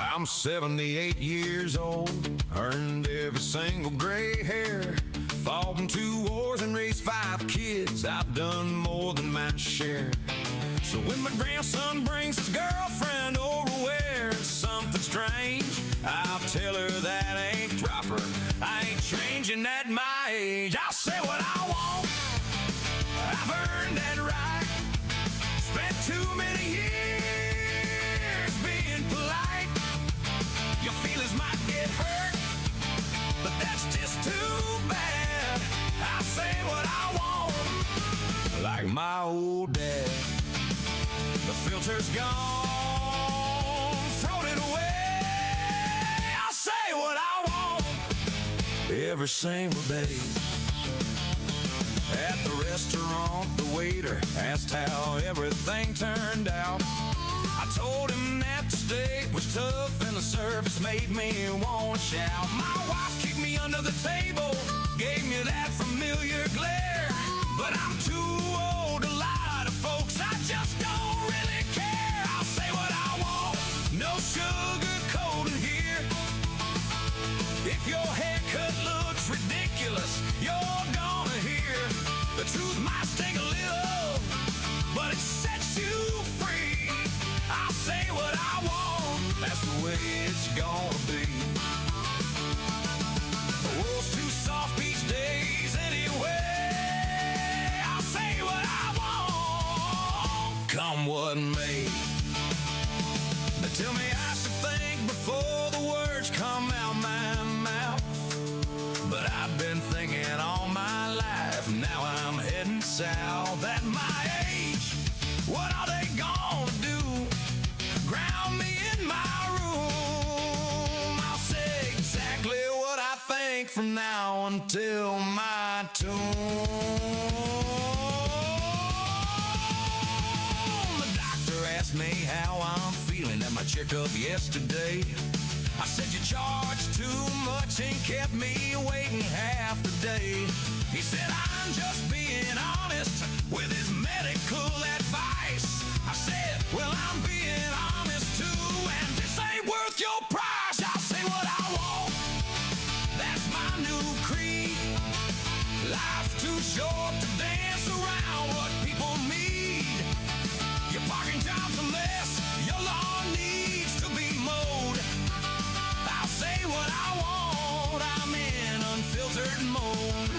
I'm 78 years old, earned every single gray hair, fought in 2 wars and raised 5 kids. I've done more than my share. So when my grandson brings his girlfriend over wearing something strange, I'll tell her that ain't proper. I ain't changing at my age. I'll say what I want, I've earned that right. Spent too many years being polite. Your feelings might get hurt, but that's just too bad. I say what I want, like my old dad. The filter's gone, throw it away. I say what I want every single day. At the restaurant, the waiter asked how everything turned out. I told him that the steak was tough and the service made me want to shout. My wife kicked me under the table, gave me that familiar glare. But I'm too old to lie to folks, I just don't really care. I'll say what I want, no sugar coating here. If your haircut looks ridiculous, you're gonna hear the truth might sting a little, but it sets you free. I'll say what I want, that's the way it's gonna be. The world's too soft these days anyway. I'll say what I want, come what may. They tell me I should think before the words come out my mouth, but I've been thinking all my life. Now I'm heading south. At my age, what are they gonna do? Ground me in my room. I'll say exactly what I think from now until my tomb. The doctor asked me how I'm feeling at my checkup yesterday. I said you charged too much and kept me waiting half the day. He said I'm just being honest with his medical advice. I said, well, I'm being honest too, and this ain't worth your price. I'll say what I want, that's my new creed. Life's too short to dance around what people need. Your parking job's a mess, your lawn needs to be mowed. I'll say what I want, I'm in unfiltered mode.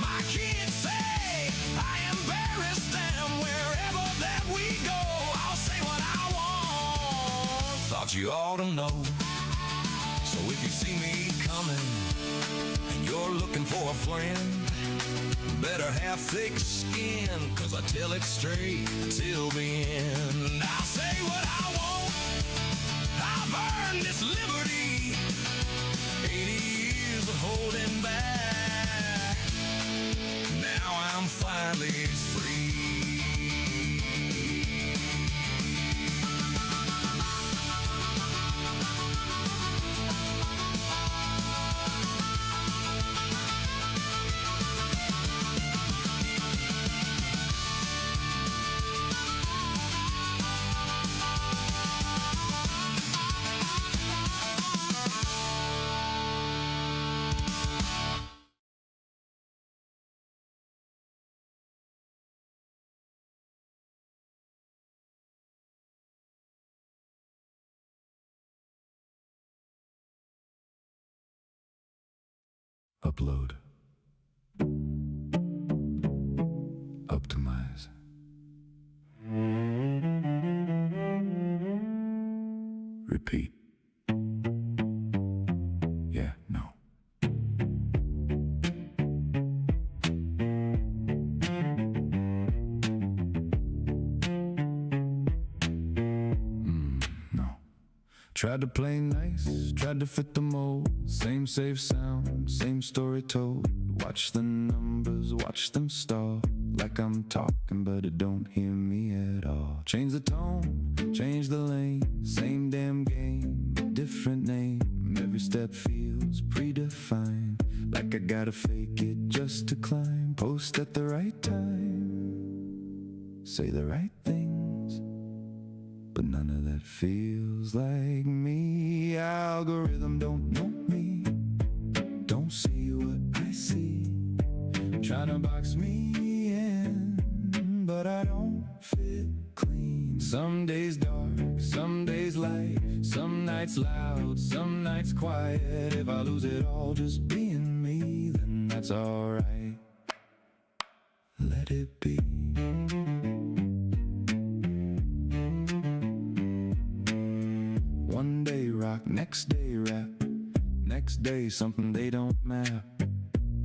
My kids say I embarrass them wherever that we go. I'll say what I want, thought you ought to know. So if you see me coming and you're looking for a friend, better have thick skin, 'cause I tell it straight till the end. I'll say what I want, I've earned this liberty. 80 years of holding back, now I'm finally free. Upload. Optimize. Repeat. Yeah, no. No. Tried to play nice, tried to fit the mold. Same safe sound, same story told. Watch the numbers, watch them stall. like I'm talking, but it don't hear me at all. Change the tone, change the lane, same damn game, different name. Every step feels predefined, like I gotta fake it just to climb. Post at the right time, say the right things, but none of that feels like me. Algorithm don't know me, don't see what I see, trying to box me in, but I don't fit clean. Some days dark, some days light, some nights loud, some nights quiet. If I lose it all just being me, then that's alright. Let it be. One day rock, next day rap, next day something they don't map.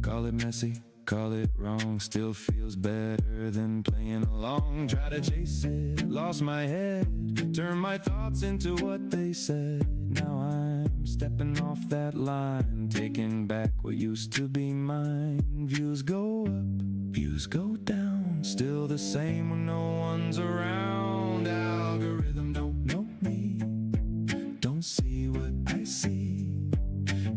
Call it messy, call it wrong, still feels better than playing along. Try to chase it, lost my head, turn my thoughts into what they said. Now I'm stepping off that line, taking back what used to be mine. Views go up, views go down, still the same when no one's around. Algorithm don't know me, don't see what I see,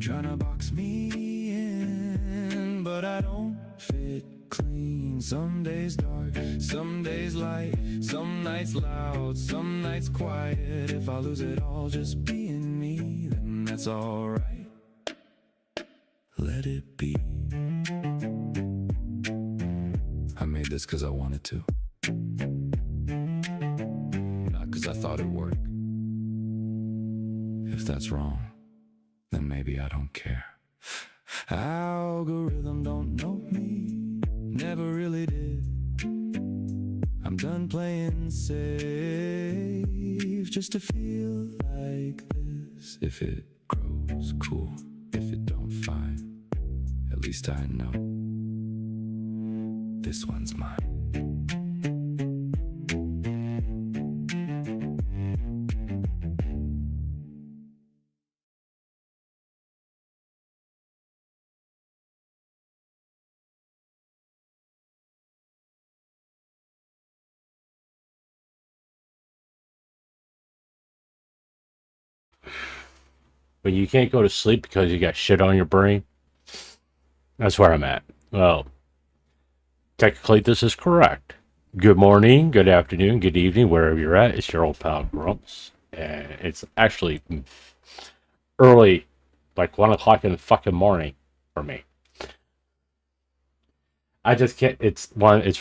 trying to box me in, but I don't fit clean. Some days dark, some days light, some nights loud, some nights quiet. If I lose it all just being me, then that's alright. Let it be. I made this cause I wanted to, not cause I thought it'd work. If that's wrong, then maybe I don't care. Algorithm don't know me, never really did. I'm done playing safe just to feel like this. If it grows, cool. If it don't, fine. At least I know this one's mine. But you can't go to sleep because you got shit on your brain. That's where I'm at. Well, technically this is correct. Good morning, good afternoon, good evening, wherever you're at. It's your old pal Grumps. And it's actually early, like 1 o'clock in the fucking morning for me. I just can't, it's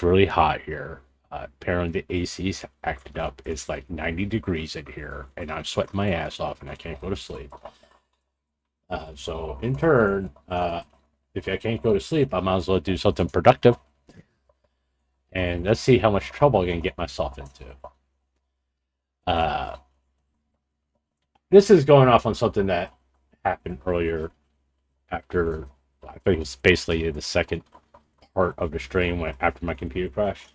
really hot here. Apparently the AC's acted up. It's like 90 degrees in here, and I'm sweating my ass off, and I can't go to sleep. So in turn, if I can't go to sleep, I might as well do something productive. And let's see how much trouble I can get myself into. This is going off on something that happened earlier after, I think it was basically the second part of the stream after my computer crashed.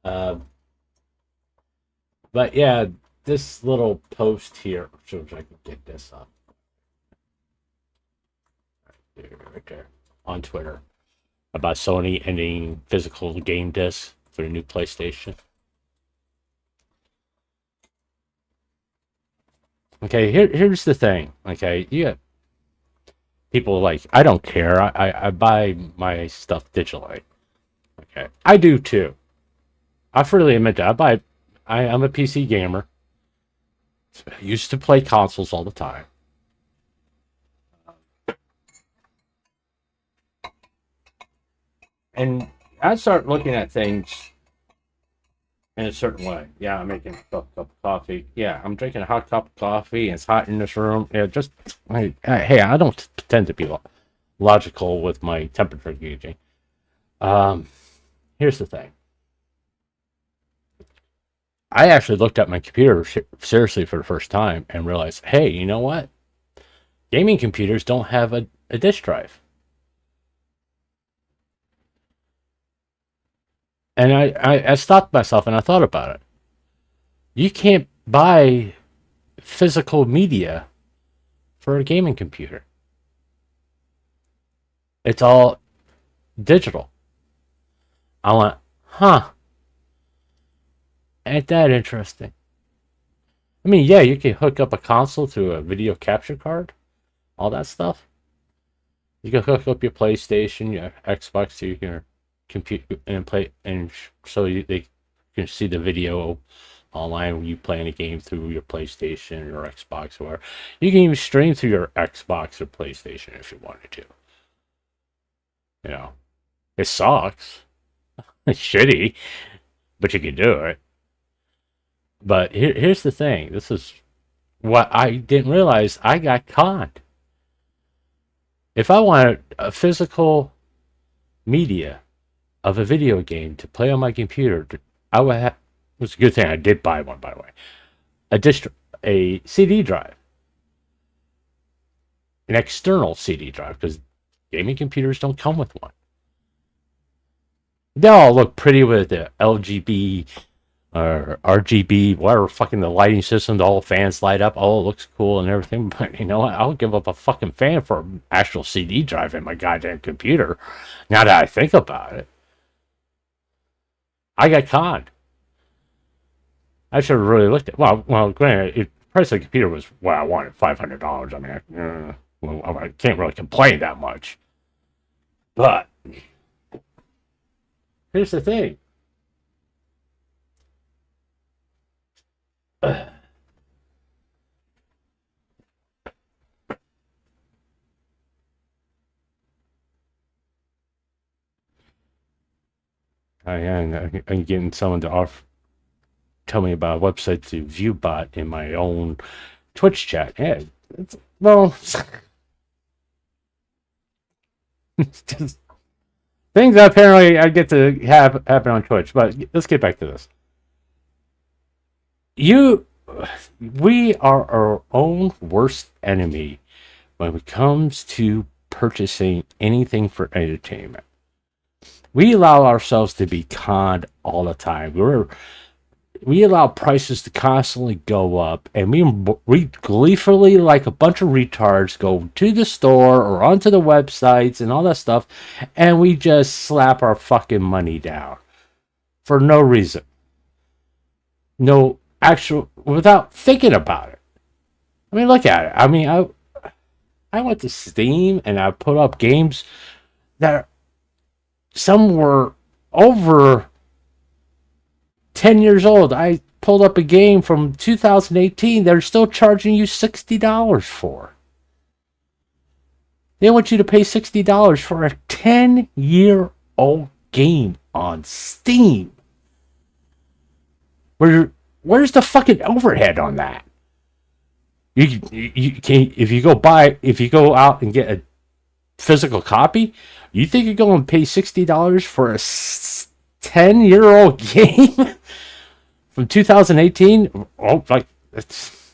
But yeah, this little post here, so I can get this up. Right there on Twitter about Sony ending physical game discs for the new PlayStation. Okay, here's the thing. Okay, you got people like, I don't care. I buy my stuff digitally. Okay, I do too. I freely admit that. I'm a PC gamer. I used to play consoles all the time. And I start looking at things in a certain way. Yeah, I'm making a cup of coffee. Yeah, I'm drinking a hot cup of coffee, and it's hot in this room. Yeah, hey, I don't pretend to be logical with my temperature gauging. Here's the thing. I actually looked at my computer seriously for the first time and realized, hey, you know what? Gaming computers don't have a disk drive. And I stopped myself and I thought about it. You can't buy physical media for a gaming computer. It's all digital. I went, huh, ain't that interesting? I mean, yeah, you can hook up a console to a video capture card, all that stuff. You can hook up your PlayStation, your Xbox to your computer and play, and so they can see the video online when you play any game through your PlayStation or Xbox or whatever. You can even stream through your Xbox or PlayStation if you wanted to. You know, it sucks. It's shitty, but you can do it. But here's the thing. This is what I didn't realize. I got conned. If I wanted a physical media of a video game to play on my computer, I would have. It was a good thing I did buy one, by the way. A CD drive, an external CD drive, because gaming computers don't come with one. They all look pretty with the LGB or RGB, whatever fucking the lighting system, the whole fans light up. Oh, it looks cool and everything. But you know what? I'll give up a fucking fan for an actual CD drive in my goddamn computer. Now that I think about it, I got conned. I should have really looked at. Well, granted, the price of the computer was what I wanted, $500. I mean, I can't really complain that much. But here's the thing. I'm getting someone to tell me about a website to view bot in my own Twitch chat. Yeah, well, just things that apparently I get to have happen on Twitch. But let's get back to this. We are our own worst enemy when it comes to purchasing anything for entertainment. We allow ourselves to be conned all the time. We allow prices to constantly go up, and we gleefully, like a bunch of retards, go to the store or onto the websites and all that stuff, and we just slap our fucking money down for no reason. No actual, without thinking about it. I mean, look at it. I mean, I went to Steam and I put up games that some were over 10 years old. I pulled up a game from 2018 they're still charging you $60 for. They want you to pay $60 for a 10-year-old game on Steam. Where's the fucking overhead on that? You can, if you go out and get a physical copy, you think you're going to pay $60 for a 10-year-old game from 2018? Oh, like, it's.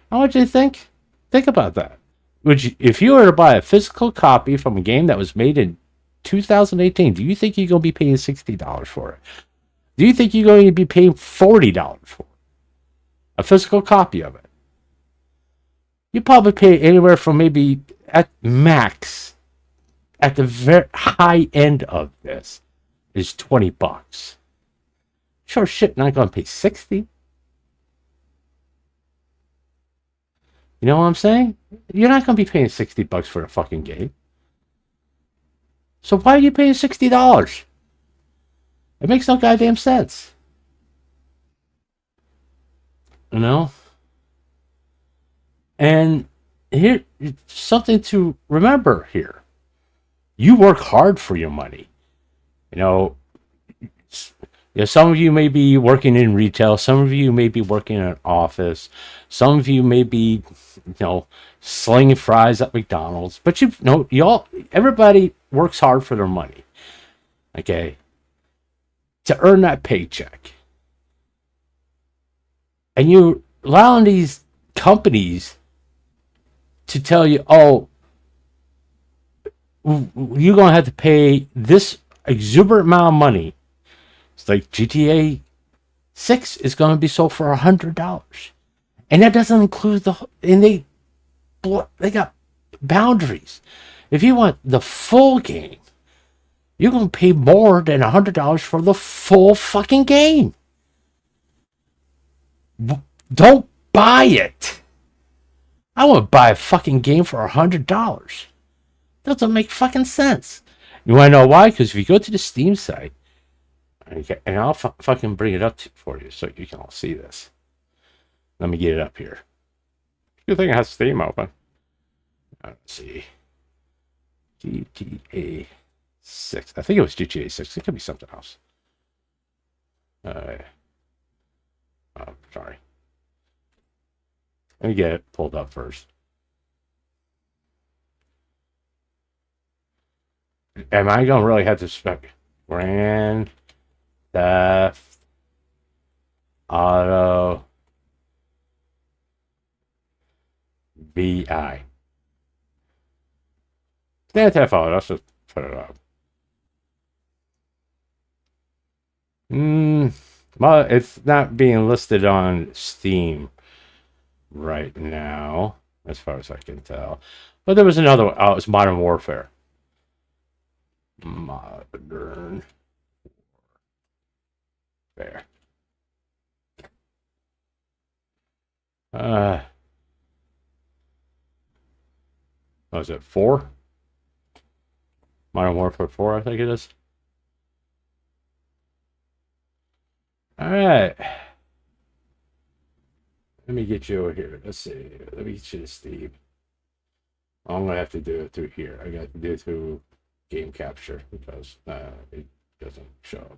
How much do you think? Think about that. If you were to buy a physical copy from a game that was made in 2018, do you think you're going to be paying $60 for it? Do you think you're going to be paying $40 for it? A physical copy of it? You probably pay anywhere from maybe at max, at the very high end of this, is $20. Sure shit, not going to pay $60. You know what I'm saying? You're not going to be paying $60 for a fucking game. So why are you paying $60? It makes no goddamn sense. You know? And here, something to remember here. You work hard for your money. You know, some of you may be working in retail. Some of you may be working in an office. Some of you may be, slinging fries at McDonald's. But everybody works hard for their money. Okay? To earn that paycheck. And you're allowing these companies to tell you, oh, you're going to have to pay this exuberant amount of money. It's like GTA 6 is going to be sold for $100. And that doesn't include and they got boundaries. If you want the full game, you're going to pay more than $100 for the full fucking game. Don't buy it. I wouldn't buy a fucking game for $100. Doesn't make fucking sense. You want to know why? Because if you go to the Steam site, and I'll fucking bring it up for you so you can all see this. Let me get it up here. Good thing it has Steam open. Let's see. GTA 6. I think it was GTA 6. It could be something else. Oh, sorry. Let me get it pulled up first. Am I going to really have to spec Grand Theft Auto VI? Grand Theft Auto, let's just put it up. Well, it's not being listed on Steam right now, as far as I can tell. But there was another one. Oh, it was Modern Warfare. Modern Warfare. What was it, 4? Modern Warfare 4, I think it is. Alright. Let me get you over here. Let's see. Let me get you to Steam. I'm going to have to do it through here. I got to do it through Game Capture because it doesn't show up.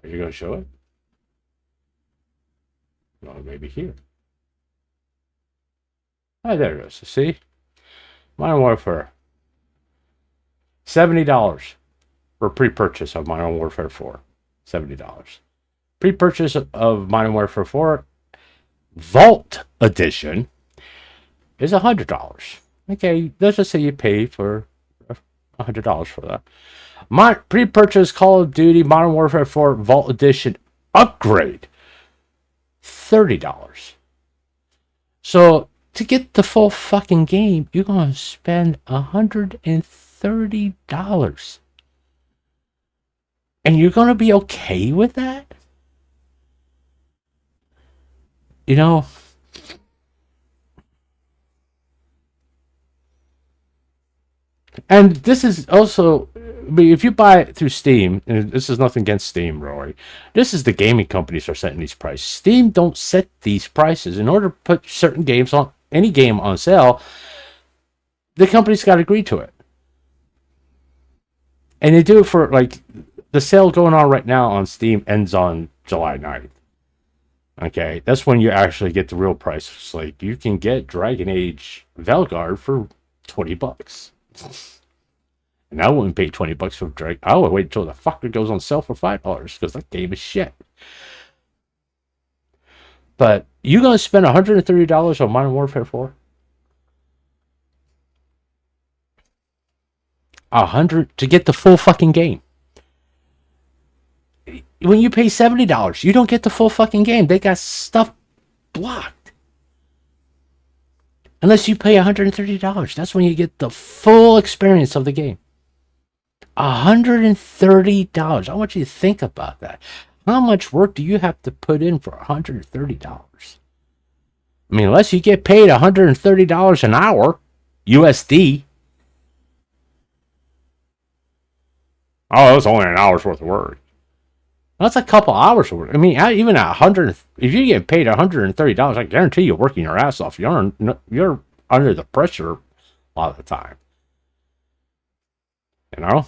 Are you going to show it? Well, maybe here. Oh, there it is. See? Modern Warfare. $70 for pre-purchase of Modern Warfare 4. $70. Pre-purchase of Modern Warfare 4 Vault Edition is $100. Okay, let's just say you pay for $100 for that. My pre-purchase Call of Duty Modern Warfare 4 Vault Edition upgrade, $30. So to get the full fucking game, you're gonna spend $130. And you're gonna be okay with that? You know, and this is also, if you buy it through Steam, and this is nothing against Steam, Rory, this is the gaming companies are setting these prices. Steam don't set these prices. In order to put certain games on, any game on sale, the company's got to agree to it. And they do it for, like, the sale going on right now on Steam ends on July 9th. Okay, that's when you actually get the real price. It's like, you can get Dragon Age Valguard for $20. And I wouldn't pay $20 for Dragon. I would wait until the fucker goes on sale for $5 because that game is shit. But you gonna spend $130 on Modern Warfare 4? $100 to get the full fucking game. When you pay $70, you don't get the full fucking game. They got stuff blocked. Unless you pay $130. That's when you get the full experience of the game. $130. I want you to think about that. How much work do you have to put in for $130? I mean, unless you get paid $130 an hour, USD. Oh, that's only an hour's worth of work. That's a couple hours of work. I mean, even at if you get paid $130, I guarantee you're working your ass off. You're under the pressure a lot of the time. You know?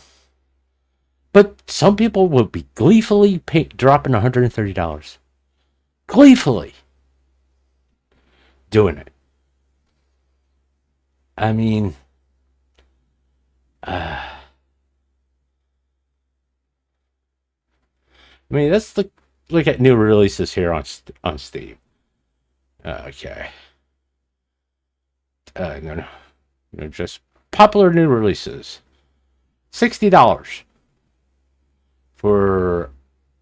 But some people will be gleefully dropping $130. Gleefully doing it. I mean, let's look at new releases here on Steam. Okay. No, just popular new releases. $60 for,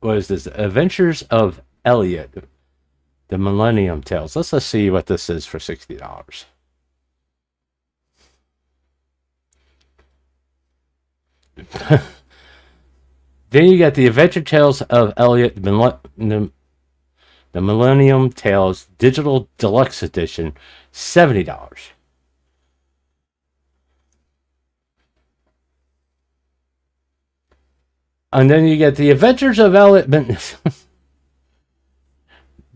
what is this? Adventures of Elliot, the Millennium Tales. Let's see what this is for $60. Then you got the Adventure Tales of Elliot, the Millennium Tales Digital Deluxe Edition, $70. And then you get the Adventures of Elliot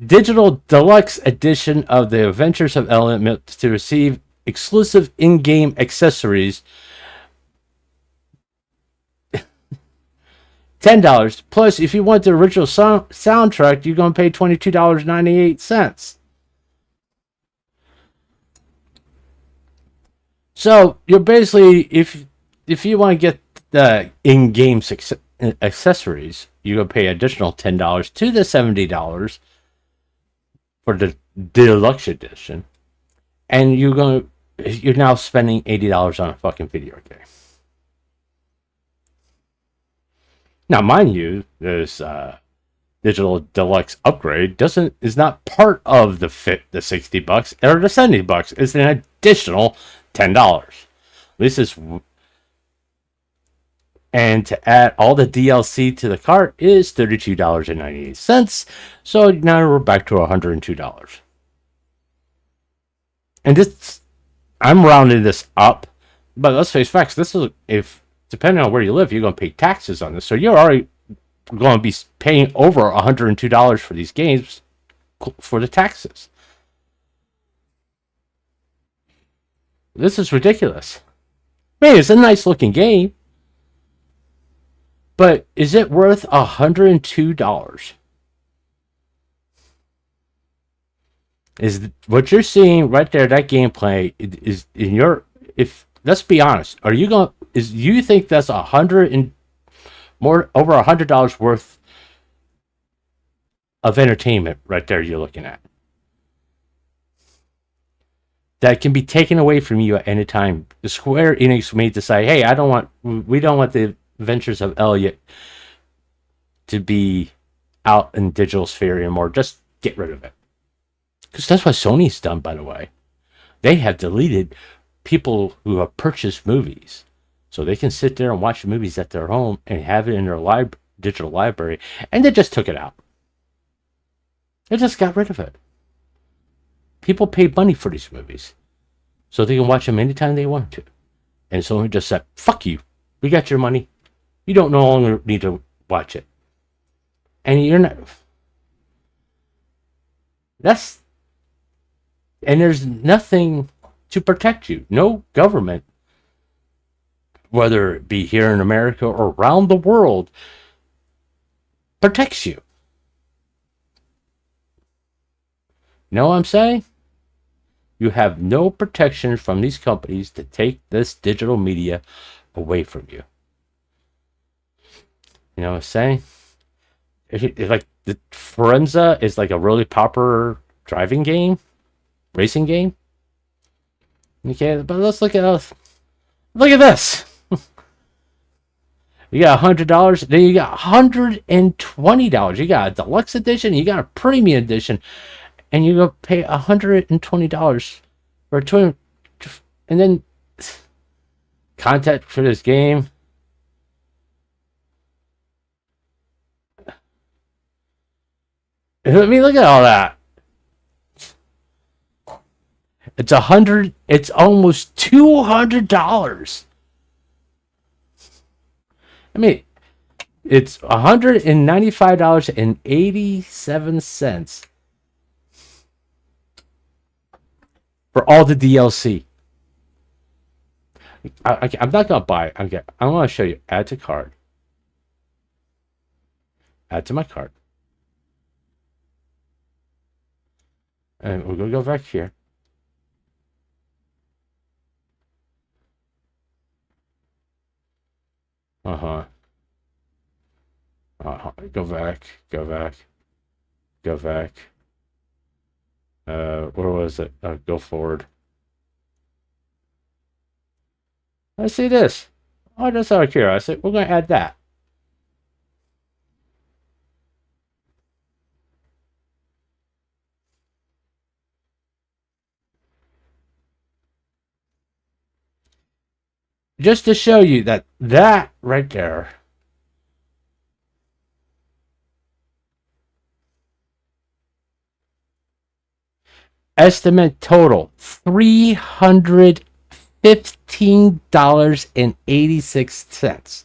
Digital Deluxe Edition of the Adventures of Elliot to receive exclusive in-game accessories. $10. Plus, if you want the original soundtrack, you're going to pay $22.98. So you're basically, if you want to get the in-game accessories, you're going to pay additional $10 to the $70 for the deluxe edition, and you're now spending $80 on a fucking video game. Now, mind you, this digital deluxe upgrade is not part of the $60 or the $70. It's an additional $10. This is, and to add all the DLC to the cart is $32.98. So now we're back to $102. And this, I'm rounding this up, but let's face facts. This is, if depending on where you live, you're going to pay taxes on this. So you're already going to be paying over $102 for these games for the taxes. This is ridiculous. I mean, it's a nice looking game, but is it worth $102? Is what you're seeing right there, that gameplay is in your, if let's be honest, are you going, is you think that's over $100 worth of entertainment right there you're looking at? That can be taken away from you at any time. The Square Enix may decide, hey, we don't want the Adventures of Elliot to be out in digital sphere anymore. Just get rid of it. Because that's what Sony's done, by the way. They have deleted people who have purchased movies, so they can sit there and watch movies at their home and have it in their digital library, and they just took it out. They just got rid of it. People pay money for these movies, so they can watch them anytime they want to. And Sony just said, fuck you. We got your money. You don't no longer need to watch it. And you're not... And there's nothing to protect you. No government, whether it be here in America or around the world, protects you. You know what I'm saying? You have no protection from these companies to take this digital media away from you. You know what I'm saying? It's like the Forenza is like a really popular driving game, racing game. Okay, but let's look at this. You got $100, then you got $120. You got a deluxe edition, you got a premium edition, and you go pay $120 for a and then content for this game. I mean, look at all that. It's almost $200. I mean, it's $195.87 for all the DLC. I'm not gonna buy it. I'm gonna show you. Add to cart. Add to my cart. And we're gonna go back here. Go back. Where was it? Go forward. Let's see this. Oh, just out of curiosity, we're going to add that. just to show you that right there. Estimate total $315.86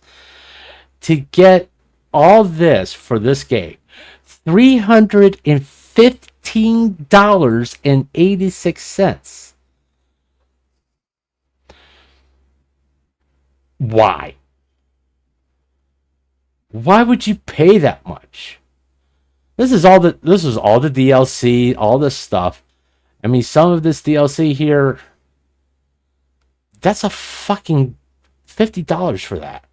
to get all this for this game. $315.86. Why? Why would you pay that much? This is all the DLC, all this stuff. I mean, some of this DLC here, that's a fucking $50 for that.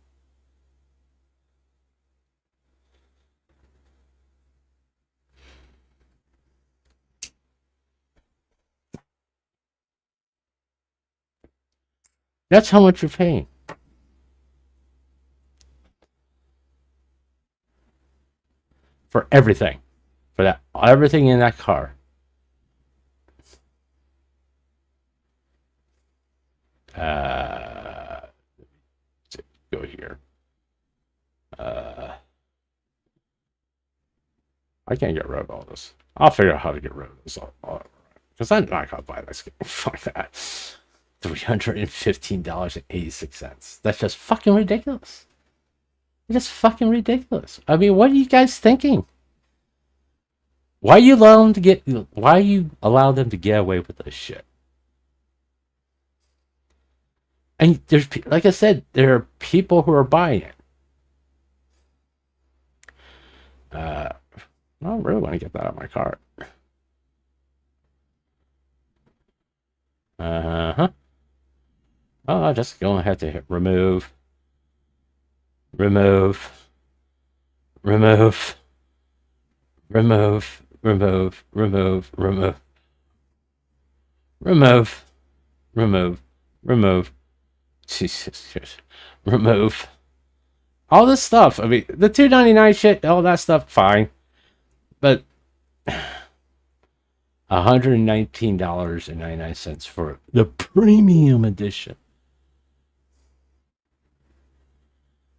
That's how much you're paying. For everything. For that, everything in that car. Go here. I can't get rid of all this. I'll figure out how to get rid of this. Because I'm not going to buy this game. Fuck that. $315.86. That's just fucking ridiculous. It's just fucking ridiculous. I mean, what are you guys thinking? Why you allow them to get away with this shit? And there's, like I said, there are people who are buying it. I don't really want to get that out of my cart. Oh, I'll just go ahead to hit remove. Remove. Remove. Remove. Remove. Remove. Remove. Remove. Remove. Remove. Jesus. Remove. All this stuff. I mean, the $2.99 shit, all that stuff, fine. But $119.99 for the premium edition.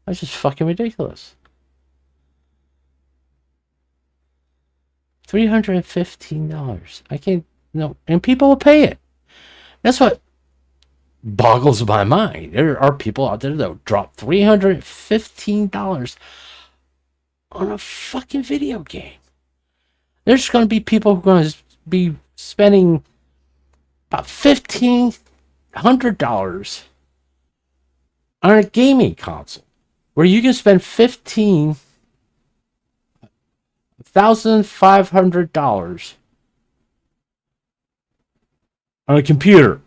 That's just fucking ridiculous. $315. I can't, no, and people will pay it. That's what boggles my mind. There are people out there that will drop $315 on a fucking video game. There's going to be people who are going to be spending about $1,500 on a gaming console, where you can spend $1,500 on a computer,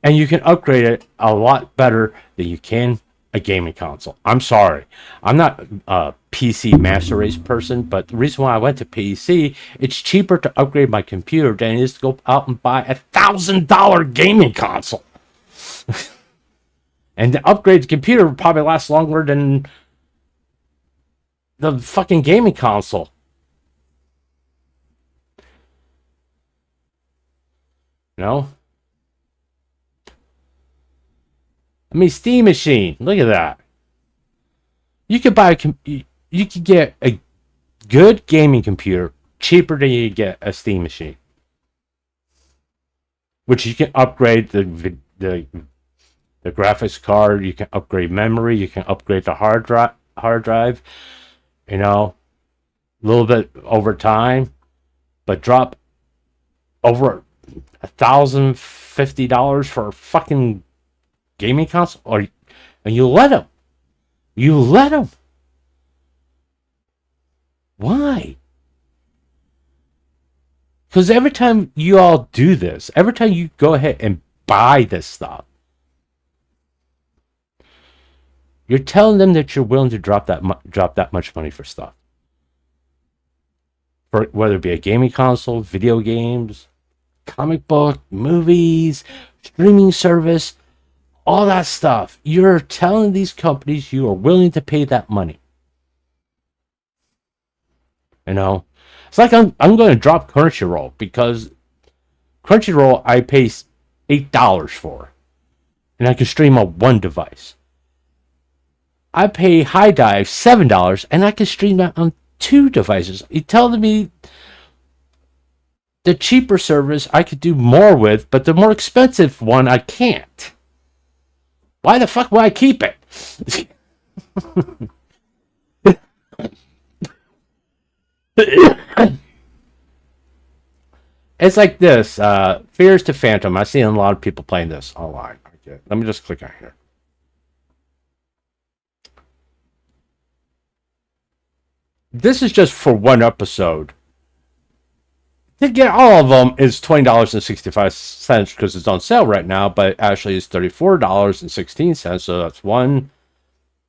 and you can upgrade it a lot better than you can a gaming console. I'm sorry, I'm not a PC master race person, but the reason why I went to PC, it's cheaper to upgrade my computer than it is to go out and buy a $1,000 gaming console. And the upgrade the computer will probably last longer than the fucking gaming console. You know? I mean, Steam Machine. Look at that. You could buy you could get a good gaming computer cheaper than you get a Steam Machine, which you can upgrade the graphics card. You can upgrade memory. You can upgrade the hard drive. You know, a little bit over time, but drop over $1,050 for a fucking gaming console, and you let them. You let them. Why? Because every time you all do this, every time you go ahead and buy this stuff, you're telling them that you're willing to drop that much money for stuff. For whether it be a gaming console, video games, comic book, movies, streaming service, all that stuff. You're telling these companies you are willing to pay that money. You know, it's like I'm going to drop Crunchyroll, because Crunchyroll I pay $8 for. and I can stream on one device. I pay High Dive $7, and I can stream that on two devices. You telling me the cheaper service I could do more with, but the more expensive one I can't? Why the fuck would I keep it? It's like this. Fears to Phantom. I've seen a lot of people playing this online. Okay, let me just click on here. This is just for one episode. To get all of them is $20.65 because it's on sale right now, but actually it's $34.16. So that's 1,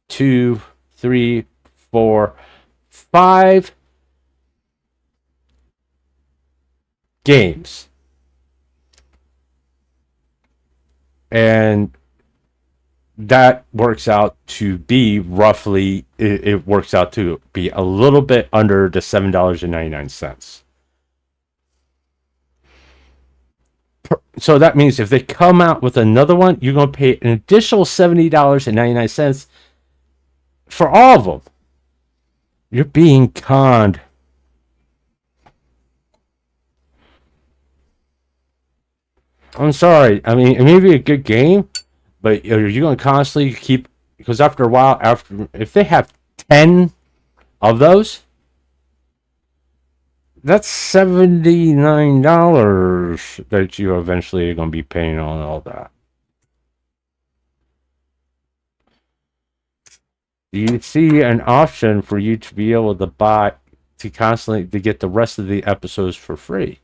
2, 3, 4, 5 games. And that works out to be roughly, it works out to be a little bit under the $7.99. So that means if they come out with another one, you're going to pay an additional $70.99 for all of them. You're being conned. I'm sorry. I mean, it may be a good game, but are you going to constantly keep... Because after a while, if they have 10 of those, that's $79 that you eventually are going to be paying on all that. Do you see an option for you to be able to buy, to get the rest of the episodes for free?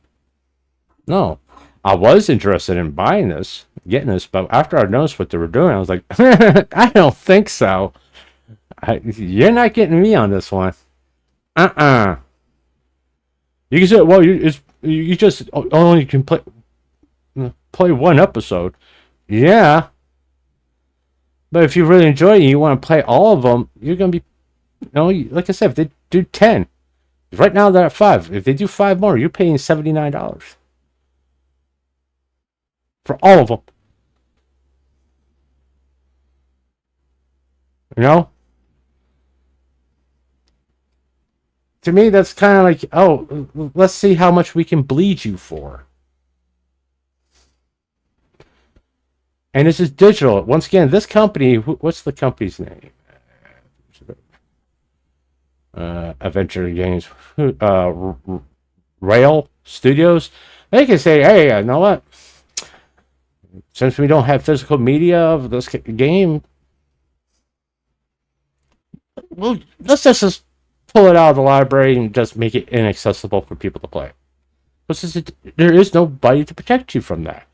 No. I was interested in buying this, getting this, but after I noticed what they were doing, I was like, I don't think so. You're not getting me on this one. You can say, well, you just only can play one episode. Yeah. But if you really enjoy it and you want to play all of them, you're going to be, like I said, if they do 10, right now they're at 5. If they do 5 more, you're paying $79. For all of them. To me, that's kind of like, oh, let's see how much we can bleed you for. And this is digital. Once again, this company, what's the company's name? Adventure Games. Rail Studios. They can say, hey, you know what? Since we don't have physical media of this game, well, let's just pull it out of the library and just make it inaccessible for people to play. Because there is nobody to protect you from that.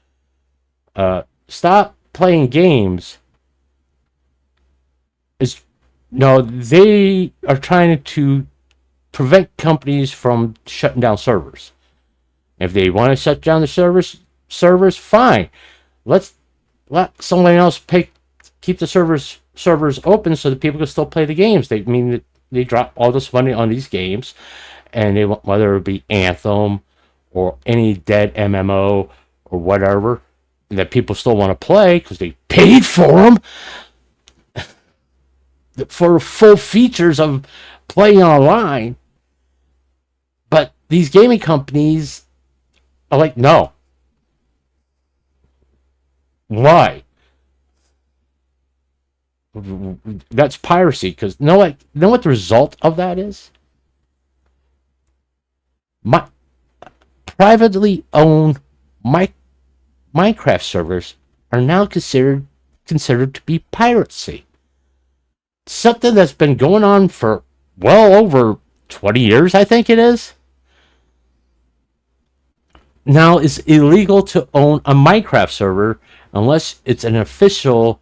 Stop playing games. They are trying to prevent companies from shutting down servers. If they want to shut down the servers, fine. Let someone else keep the servers open so that people can still play the games. They drop all this money on these games, and whether it be Anthem or any dead MMO or whatever that people still want to play because they paid for them for full features of playing online. But these gaming companies are like, no. Why? That's piracy. Because know what the result of that is? Privately owned Minecraft servers are now considered to be piracy. Something that's been going on for well over 20 years, I think it is. Now it's illegal to own a Minecraft server unless it's an official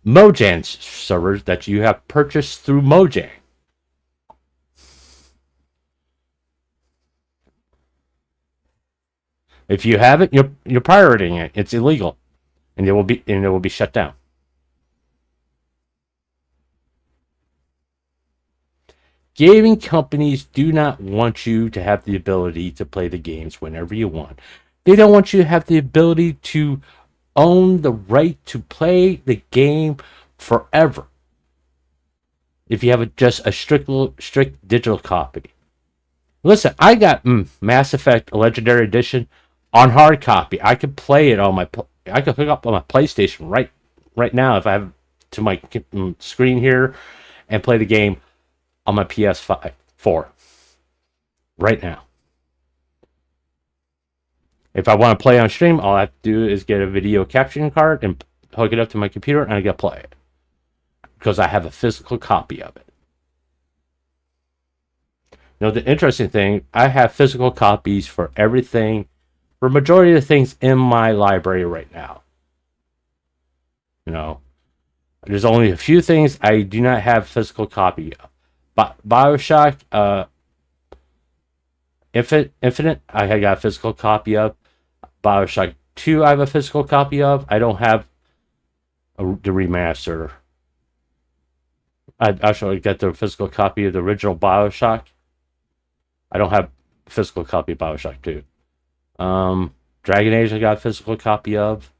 Mojang server that you have purchased through Mojang. If you have it, you're pirating it. It's illegal, and it will be shut down. Gaming companies do not want you to have the ability to play the games whenever you want. They don't want you to have the ability to own the right to play the game forever if you have just a strict digital copy. Listen, I got Mass Effect Legendary Edition on hard copy. I could play it on my. I could hook up on my PlayStation right now if I have to my screen here, and play the game on my PS4 right now. If I want to play on stream, all I have to do is get a video capturing card and hook it up to my computer, and I get to play it because I have a physical copy of it. Now, the interesting thing, I have physical copies for everything, for majority of the things in my library right now. You know, there's only a few things I do not have physical copy of. BioShock Infinite, I got a physical copy of. BioShock 2, I have a physical copy of. I don't have the remaster. I actually got the physical copy of the original BioShock. I don't have a physical copy of BioShock 2. Dragon Age, I got a physical copy of.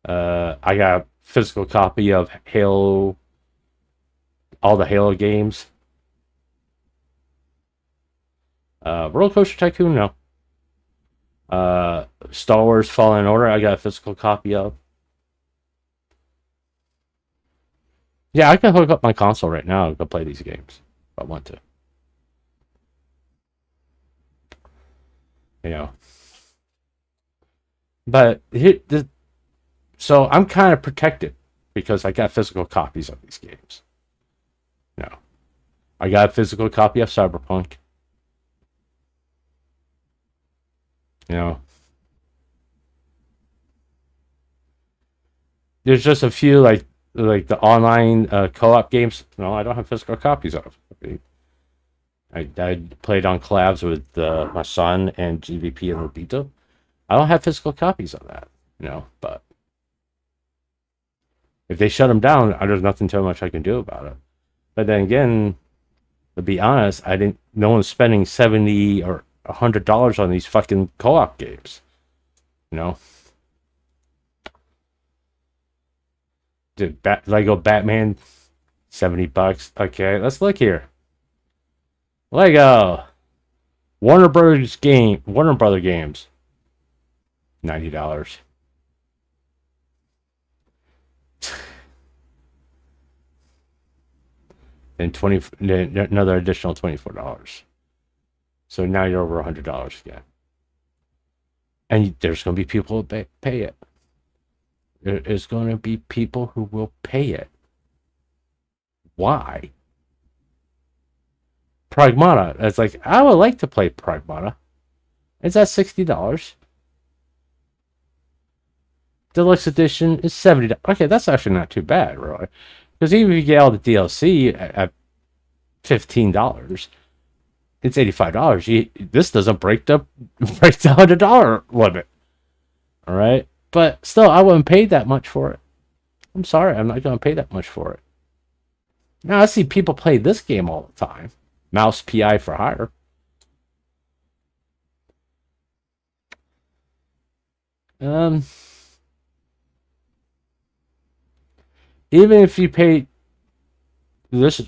I got a physical copy of Halo, all the Halo games. Roller Coaster Tycoon, no. Star Wars Fallen Order, I got a physical copy of. Yeah, I can hook up my console right now and go play these games if I want to. You know. But so I'm kind of protected because I got physical copies of these games. No. I got a physical copy of Cyberpunk. You know. There's just a few like the online co-op games. No, I don't have physical copies of. I played on collabs with my son and GVP and Lobito. I don't have physical copies of that. You know, but if they shut them down, there's nothing too much I can do about it. But then again, to be honest, no one's spending $70 or $100 on these fucking co-op games. You know? Lego Batman, $70. Okay, let's look here. Lego. Warner Brothers Games, $90. And another additional $24. So now you're over $100 again. And there's going to be people who pay it. There is going to be people who will pay it. Why? Pragmata. It's like, I would like to play Pragmata. It's at $60. Deluxe Edition is $70. Okay, that's actually not too bad, really. Because even if you get all the DLC at $15, it's $85. This doesn't break the $100 limit. All right? But still, I wouldn't pay that much for it. I'm sorry, I'm not going to pay that much for it. Now, I see people play this game all the time. Mouse PI for hire. Even if you pay this,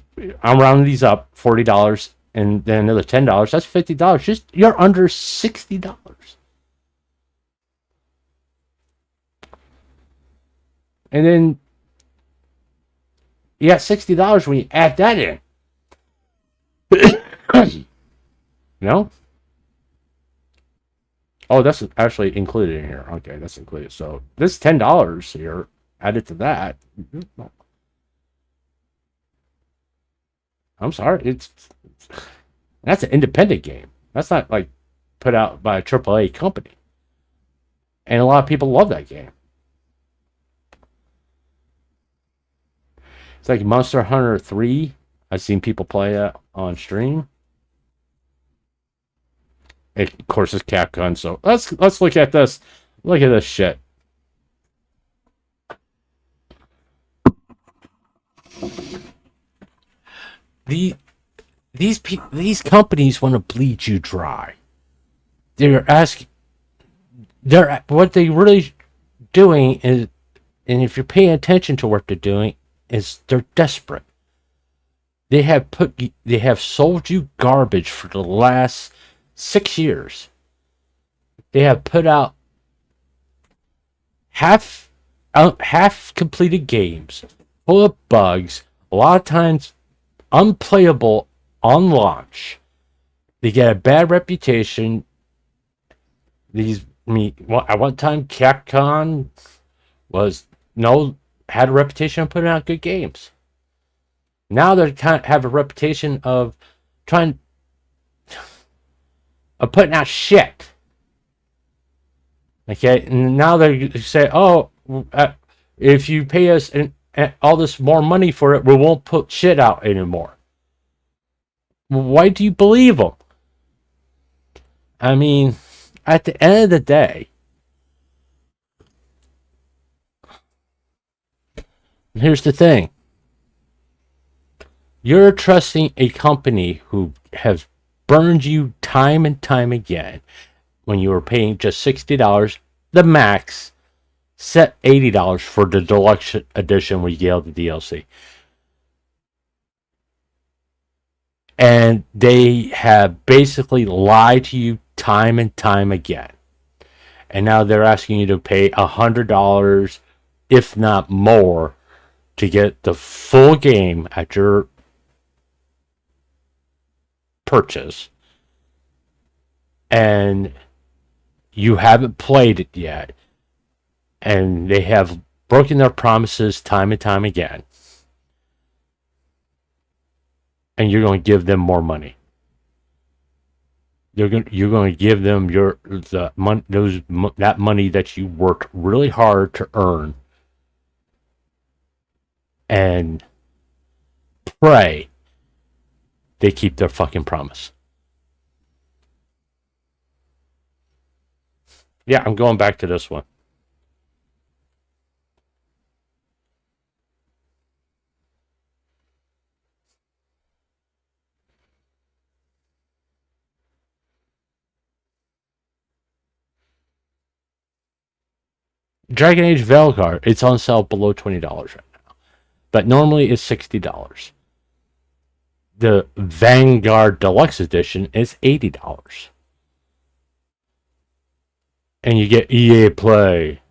I'm rounding these up, $40 and then another $10, that's $50. You're under $60. And then you got $60 when you add that in. No? Oh, that's actually included in here. Okay, that's included. So this $10 here added to that. I'm sorry, that's an independent game. That's not like put out by a AAA company. And a lot of people love that game. It's like Monster Hunter 3. I've seen people play it on stream. Of course, it's Capcom. So let's look at this. Look at this shit. These companies want to bleed you dry. They're asking. what they really doing is, and if you're paying attention to what they're doing, is they're desperate. They have sold you garbage for the last 6 years. They have put out half completed games full of bugs, a lot of times unplayable on launch. They get a bad reputation. At one time, Capcom had a reputation of putting out good games. Now they kind of have a reputation of putting out shit. Okay, and now they say, "Oh, if you pay us all this more money for it, we won't put shit out anymore." Why do you believe them? I mean, at the end of the day, here's the thing. You're trusting a company who has burned you time and time again when you were paying just $60, the max, set $80 for the deluxe edition where you get all the DLC. And they have basically lied to you time and time again. And now they're asking you to pay $100, if not more, to get the full game at your purchase. And you haven't played it yet. And they have broken their promises time and time again. And you're going to give them more money. You're going to give them that money that you worked really hard to earn, and pray they keep their fucking promise. Yeah, I'm going back to this one. Dragon Age Veilguard, it's on sale below $20 right now. But normally it's $60. The Vanguard Deluxe Edition is $80. And you get EA Play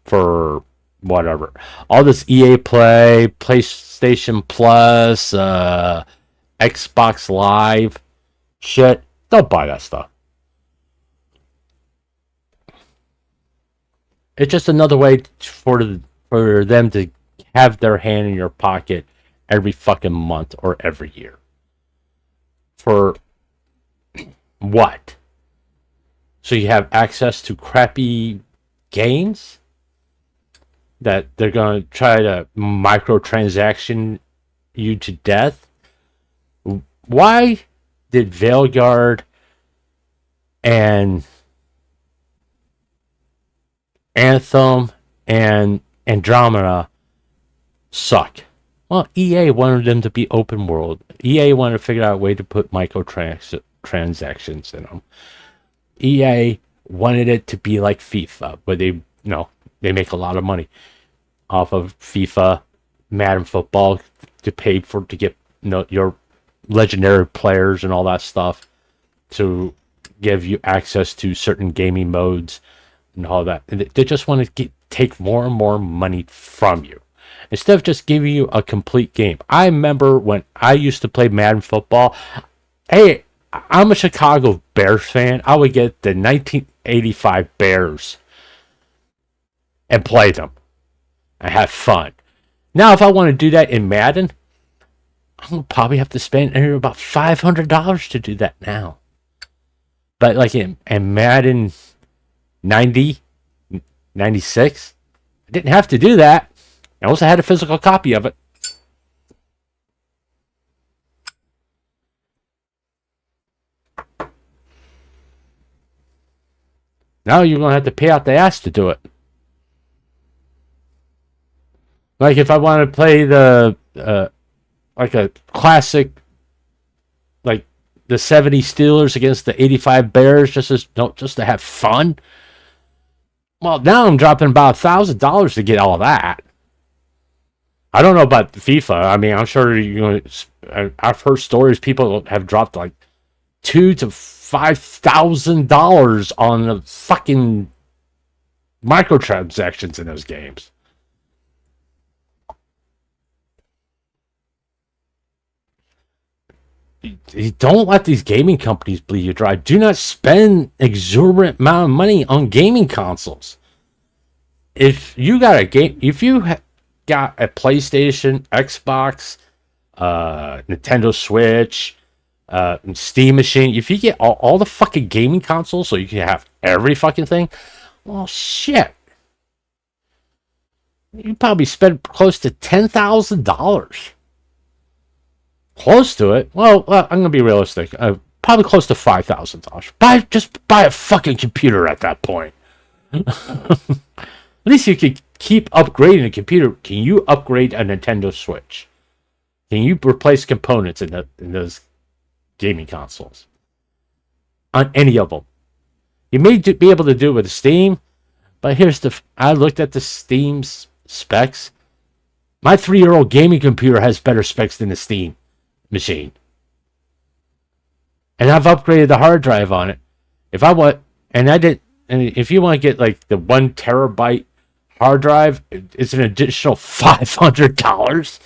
for whatever. All this EA Play, PlayStation Plus, Xbox Live shit. Don't buy that stuff. It's just another way for them to have their hand in your pocket every fucking month or every year. For what? So you have access to crappy games that they're going to try to microtransaction you to death? Why did Veilguard and Anthem and Andromeda suck? Well, EA wanted them to be open world. EA wanted to figure out a way to put microtransactions in them. EA wanted it to be like FIFA, where they make a lot of money off of FIFA, Madden football, to get your legendary players and all that stuff, to give you access to certain gaming modes and all that. And they just want to take more and more money from you instead of just giving you a complete game. I remember when I used to play Madden football. Hey, I'm a Chicago Bears fan. I would get the 1985 Bears and play them and have fun. Now, if I want to do that in Madden, I'm going to probably have to spend about $500 to do that now. But like in Madden 90, 96, I didn't have to do that. I also had a physical copy of it. Now you're going to have to pay out the ass to do it. Like if I want to play the like a classic, like the 70 Steelers against the 85 Bears just to have fun. Well, now I'm dropping about $1,000 to get all that. I don't know about FIFA. I mean, I'm sure I've heard stories people have dropped like $2,000 to $5,000 on the fucking microtransactions in those games. You don't let these gaming companies bleed you dry. Do not spend exorbitant amount of money on gaming consoles. If you got a got a PlayStation, Xbox, Nintendo Switch, Steam machine, if you get all the fucking gaming consoles so you can have every fucking thing, well, shit. You probably spend close to $10,000. Close to it. Well, I'm going to be realistic. Probably close to $5,000. Just buy a fucking computer at that point. At least you could keep upgrading a computer. Can you upgrade a Nintendo Switch? Can you replace components in those gaming consoles? On any of them. You may be able to do it with Steam, but I looked at the Steam's specs. My 3-year-old gaming computer has better specs than the Steam machine. And I've upgraded the hard drive on it. If you want to get like the 1 terabyte hard drive, it's an additional $500.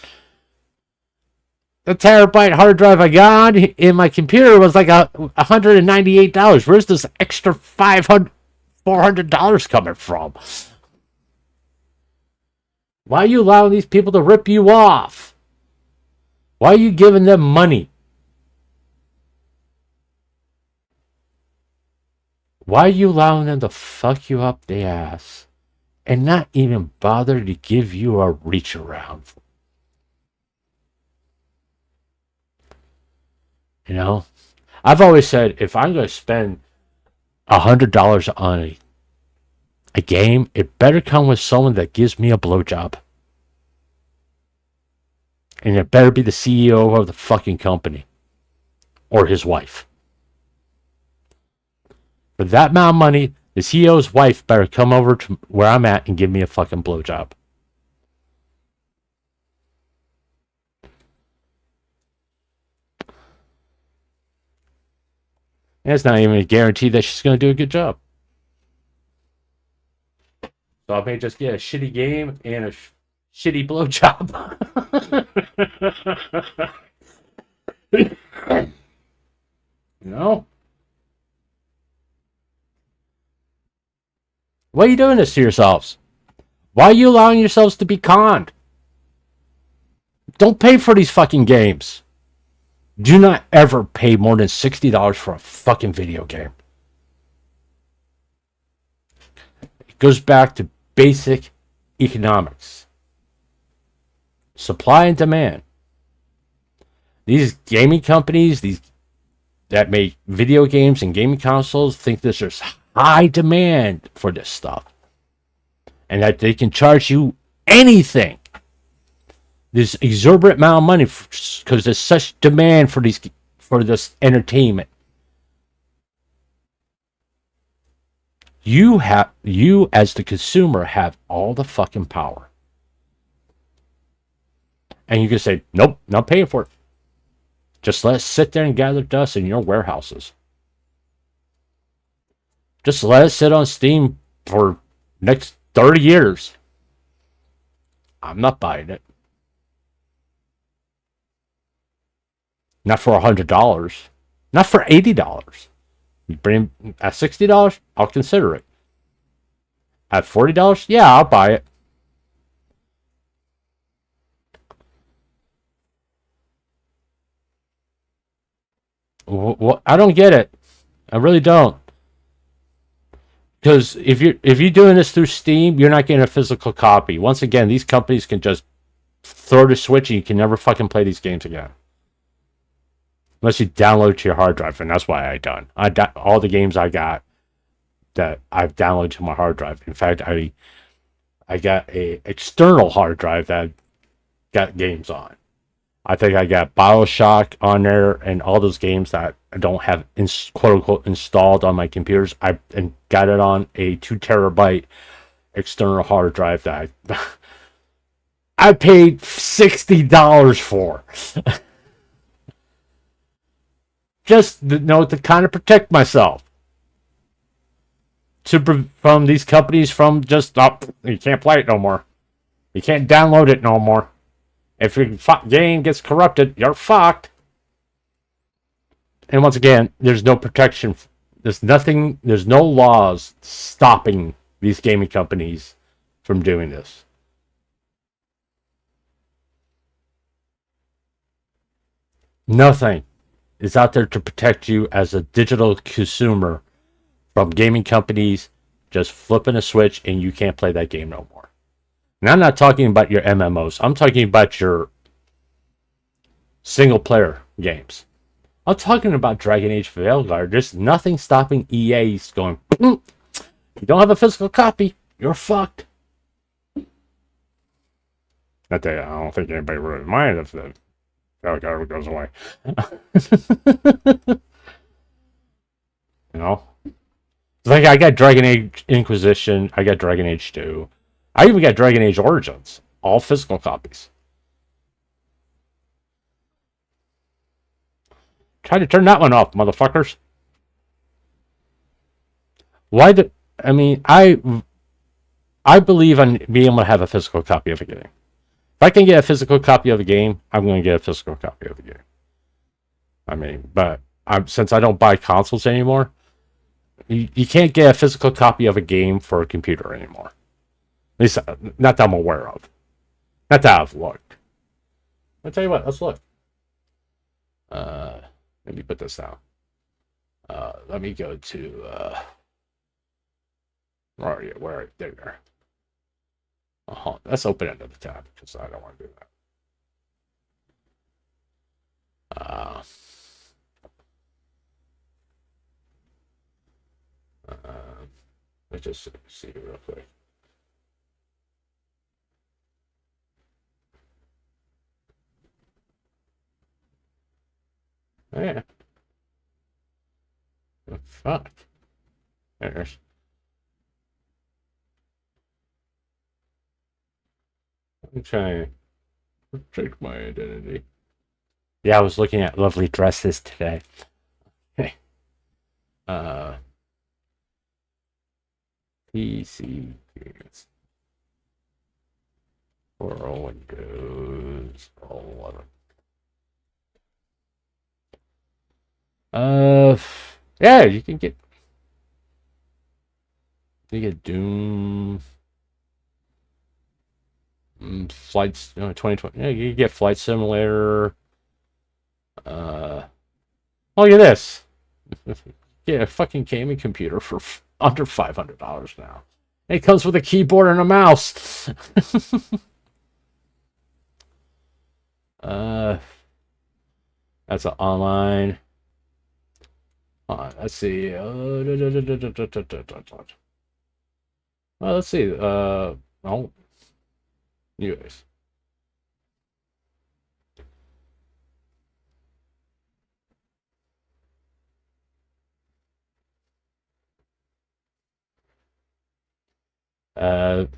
The terabyte hard drive I got in my computer was like $198. Where's this extra $400 coming from? Why are you allowing these people to rip you off? Why are you giving them money? Why are you allowing them to fuck you up the ass and not even bother to give you a reach around? You know, I've always said if I'm going to spend $100 on a game, it better come with someone that gives me a blowjob. And it better be the CEO of the fucking company. Or his wife. For that amount of money, the CEO's wife better come over to where I'm at and give me a fucking blowjob. And it's not even a guarantee that she's going to do a good job. So I may just get a shitty game and a shitty blowjob. You know? Why are you doing this to yourselves? Why are you allowing yourselves to be conned? Don't pay for these fucking games. Do not ever pay more than $60 for a fucking video game. It goes back to basic economics. Supply and demand. These gaming companies, that make video games and gaming consoles, think that there's high demand for this stuff. And that they can charge you anything. This exorbitant amount of money because there's such demand for this entertainment. You as the consumer have all the fucking power. And you can say, nope, not paying for it. Just let it sit there and gather dust in your warehouses. Just let it sit on Steam for next 30 years. I'm not buying it. Not for $100. Not for $80. You bring at $60, I'll consider it. At $40, yeah, I'll buy it. Well, I don't get it. I really don't. Because if you're doing this through Steam, you're not getting a physical copy. Once again, these companies can just throw the switch and you can never fucking play these games again. Unless you download to your hard drive, and that's why I done. All the games I got that I've downloaded to my hard drive. In fact, I got a external hard drive that got games on. I think I got BioShock on there and all those games that I don't have quote unquote installed on my computers. I and got it on a 2 terabyte external hard drive that I paid $60 for. Just to kind of protect myself from these companies from just you can't play it no more. You can't download it no more. If your game gets corrupted, you're fucked. And once again, there's no protection. There's nothing. There's no laws stopping these gaming companies from doing this. Nothing is out there to protect you as a digital consumer from gaming companies just flipping a switch and you can't play that game no more. And I'm not talking about your MMOs. I'm talking about your single-player games. I'm talking about Dragon Age Veilguard. There's nothing stopping EA's going, you don't have a physical copy, you're fucked. I don't think anybody really mind if the Veilguard goes away. You know? Like, I got Dragon Age Inquisition, I got Dragon Age 2. I even got Dragon Age Origins, all physical copies. Try to turn that one off, motherfuckers. I believe in being able to have a physical copy of a game. If I can get a physical copy of a game, I'm going to get a physical copy of the game. But since I don't buy consoles anymore, you can't get a physical copy of a game for a computer anymore. At least, not that I'm aware of. Not that I've looked. I'll tell you what, let's look. Let me put this down. Let me go to... where are you? Where are you? There you are. Let's open another tab, because I don't want to do that. Let's just see real quick. Yeah. Oh, fuck. There's. I'm trying to protect my identity. Yeah, I was looking at lovely dresses today. Hey. PC games. For Windows 11. Yeah, you get Doom, Flights, 2020. Yeah, you get Flight Simulator. Look at this. Get a fucking gaming computer for under $500 now. And it comes with a keyboard and a mouse. That's an online. Let's see. Well, let's see. Anyways. I'm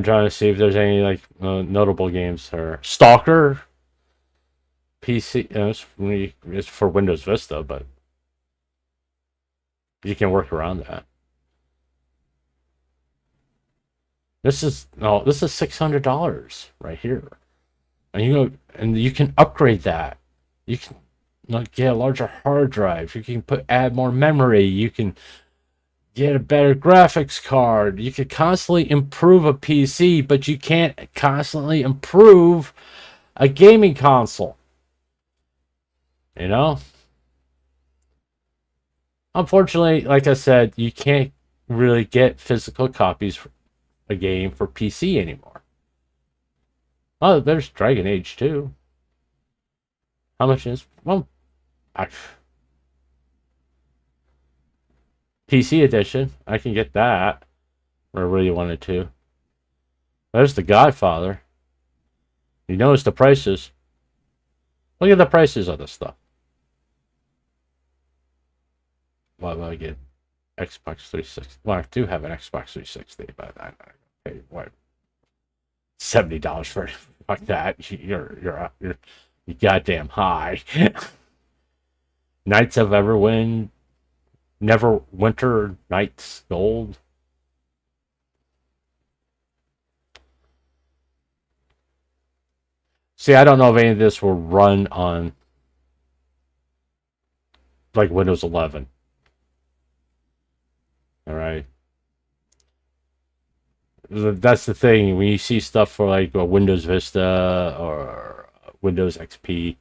trying to see if there's any notable games or Stalker PC. It's for Windows Vista, but you can work around that. This is $600 right here, and you can upgrade that. You can get a larger hard drive. You can add more memory. You can get a better graphics card. You can constantly improve a PC, but you can't constantly improve a gaming console. Unfortunately, like I said, you can't really get physical copies for a game for PC anymore. Oh, there's Dragon Age 2. How much is... Well, PC edition. I can get that. Or I really wanted to. There's The Godfather. You notice the prices. Look at the prices of this stuff. Why would I get Xbox 360? Well, I do have an Xbox 360, but I pay what $70 for it. Fuck that. You're goddamn high. Knights of Everwind, Never Winter Nights Gold. See, I don't know if any of this will run on like Windows 11. All right. That's the thing. When you see stuff for like Windows Vista or Windows XP,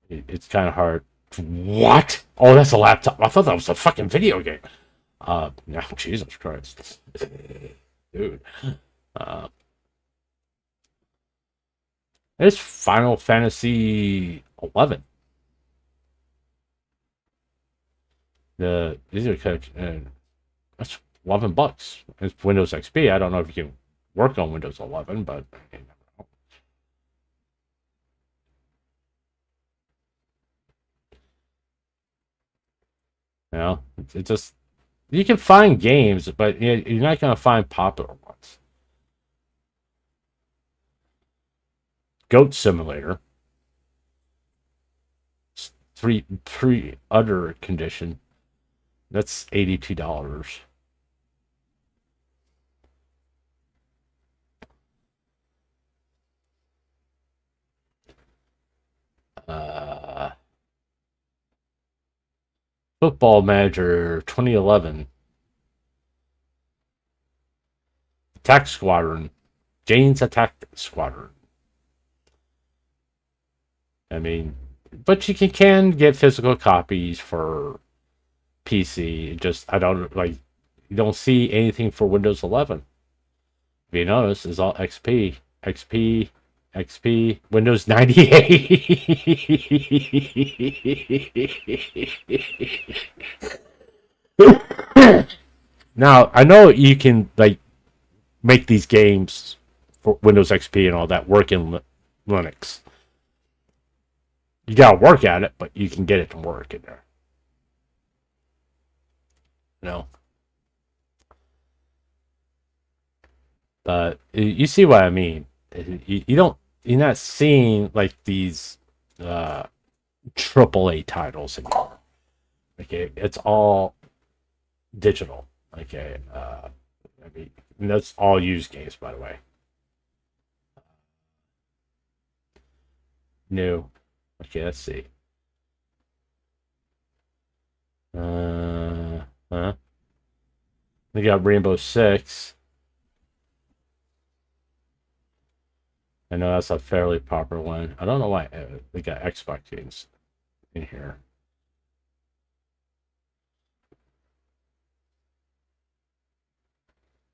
it's kind of hard. What? Oh, that's a laptop. I thought that was a fucking video game. No, Jesus Christ, dude. It's Final Fantasy 11. These are that's $11. It's Windows XP. I don't know if you can work on Windows 11, but you know, it just you can find games, but you're not gonna find popular ones. Goat Simulator, three other condition. That's $82. Uh, Football Manager 2011. Attack Squadron. Jane's Attack Squadron. I mean, but you can get physical copies for PC. Just, I don't, like, you don't see anything for Windows 11. If you notice, it's all XP. XP. XP, Windows 98. Now, I know you can like make these games for Windows XP and all that work in Linux. You gotta work at it, but you can get it to work in there. You know? But you see what I mean. You don't, you're not seeing like these AAA titles anymore. Okay, it's all digital. Okay, I mean, and that's all used games, by the way. New. Okay, let's see. Huh? We got Rainbow Six. I know that's a fairly popular one. I don't know why they got Xbox games in here.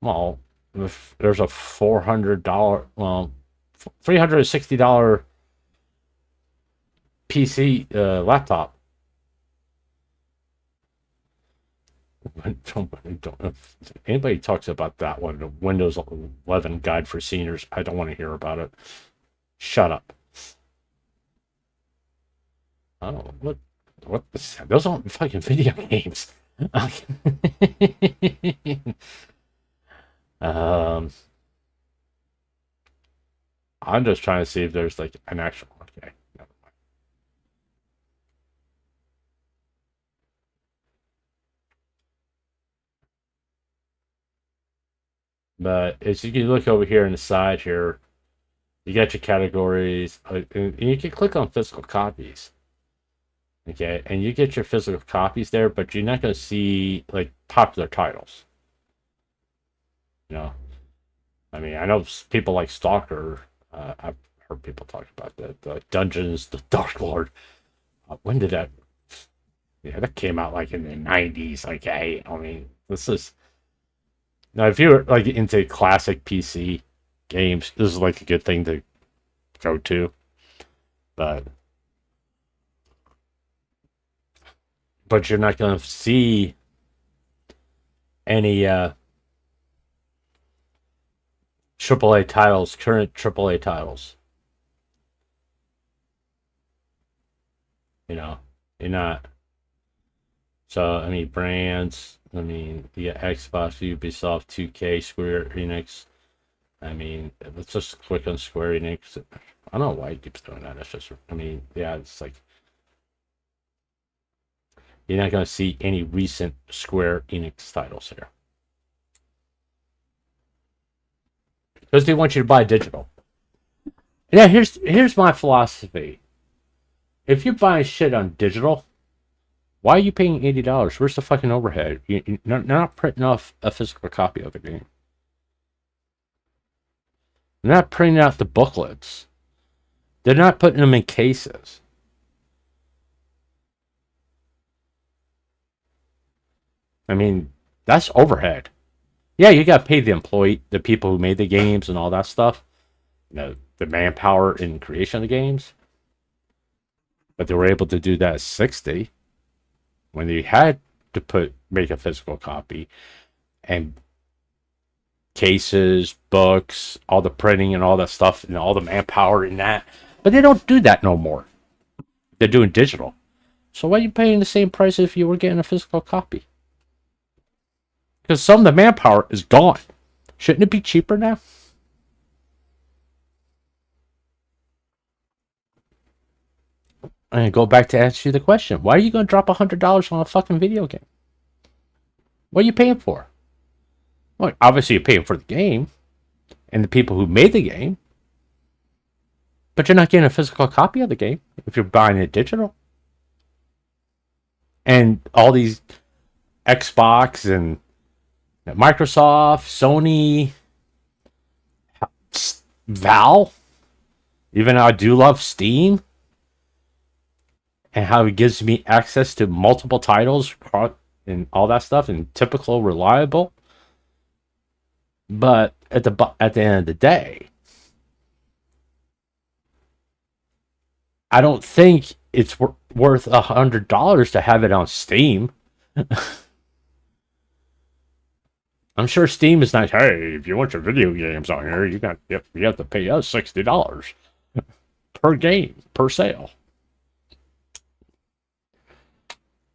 Well, if there's a $400, well, $360 PC laptop. If anybody talks about that one, the Windows 11 guide for seniors, I don't want to hear about it. Shut up. I don't know what those aren't fucking video games. I'm just trying to see if there's like an actual. Okay, never mind. But as you can look over here on the side here, you got your categories, and you can click on physical copies. Okay, and you get your physical copies there, but you're not going to see like popular titles. You know, I mean, I know people like Stalker. I've heard people talk about that. The Dungeons, the Dark Lord. When did that? Yeah, that came out like in the '90s. Okay, I mean, this is now if you're like into classic PC games, this is like a good thing to go to. But you're not going to see any AAA titles, current AAA titles. You know, you're not. So I mean, brands. I mean, you got Xbox, Ubisoft, 2K, Square Enix. I mean, let's just click on Square Enix. I don't know why he keeps doing that. It's just, I mean, yeah, it's like you're not going to see any recent Square Enix titles here because they want you to buy digital. Yeah, here's my philosophy. If you're buying shit on digital, why are you paying $80? Where's the fucking overhead? You're not printing off a physical copy of the game. They're not printing out the booklets. They're not putting them in cases. I mean, that's overhead. Yeah, you got to pay the people who made the games and all that stuff. The manpower in creation of the games. But they were able to do that at 60 when they had to make a physical copy and cases, books, all the printing and all that stuff and all the manpower in that. But they don't do that no more. They're doing digital. So why are you paying the same price if you were getting a physical copy? Because some of the manpower is gone. Shouldn't it be cheaper now? And go back to answer you the question. Why are you going to drop $100 on a fucking video game? What are you paying for? Well, obviously you're paying for the game and the people who made the game. But you're not getting a physical copy of the game if you're buying it digital. And all these Xbox and Microsoft, Sony, Valve, even though I do love Steam, and how it gives me access to multiple titles and all that stuff, and typical, reliable. But at the end of the day, I don't think it's worth $100 to have it on Steam. I'm sure Steam is not. Hey, if you want your video games on here, you have to pay us $60 per game per sale.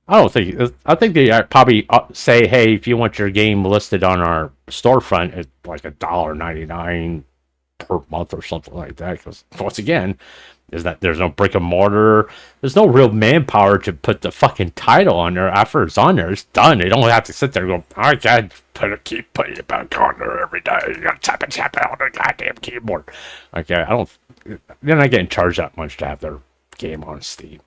I think they probably say, hey, if you want your game listed on our storefront, it's like $1.99 per month or something like that. Because once again, there's no brick and mortar, there's no real manpower to put the fucking title on there. After it's on there, it's done. They don't have to sit there and go, I gotta keep putting it back on there every day. You gotta tap it on the goddamn keyboard. Okay, they're not getting charged that much to have their game on Steam.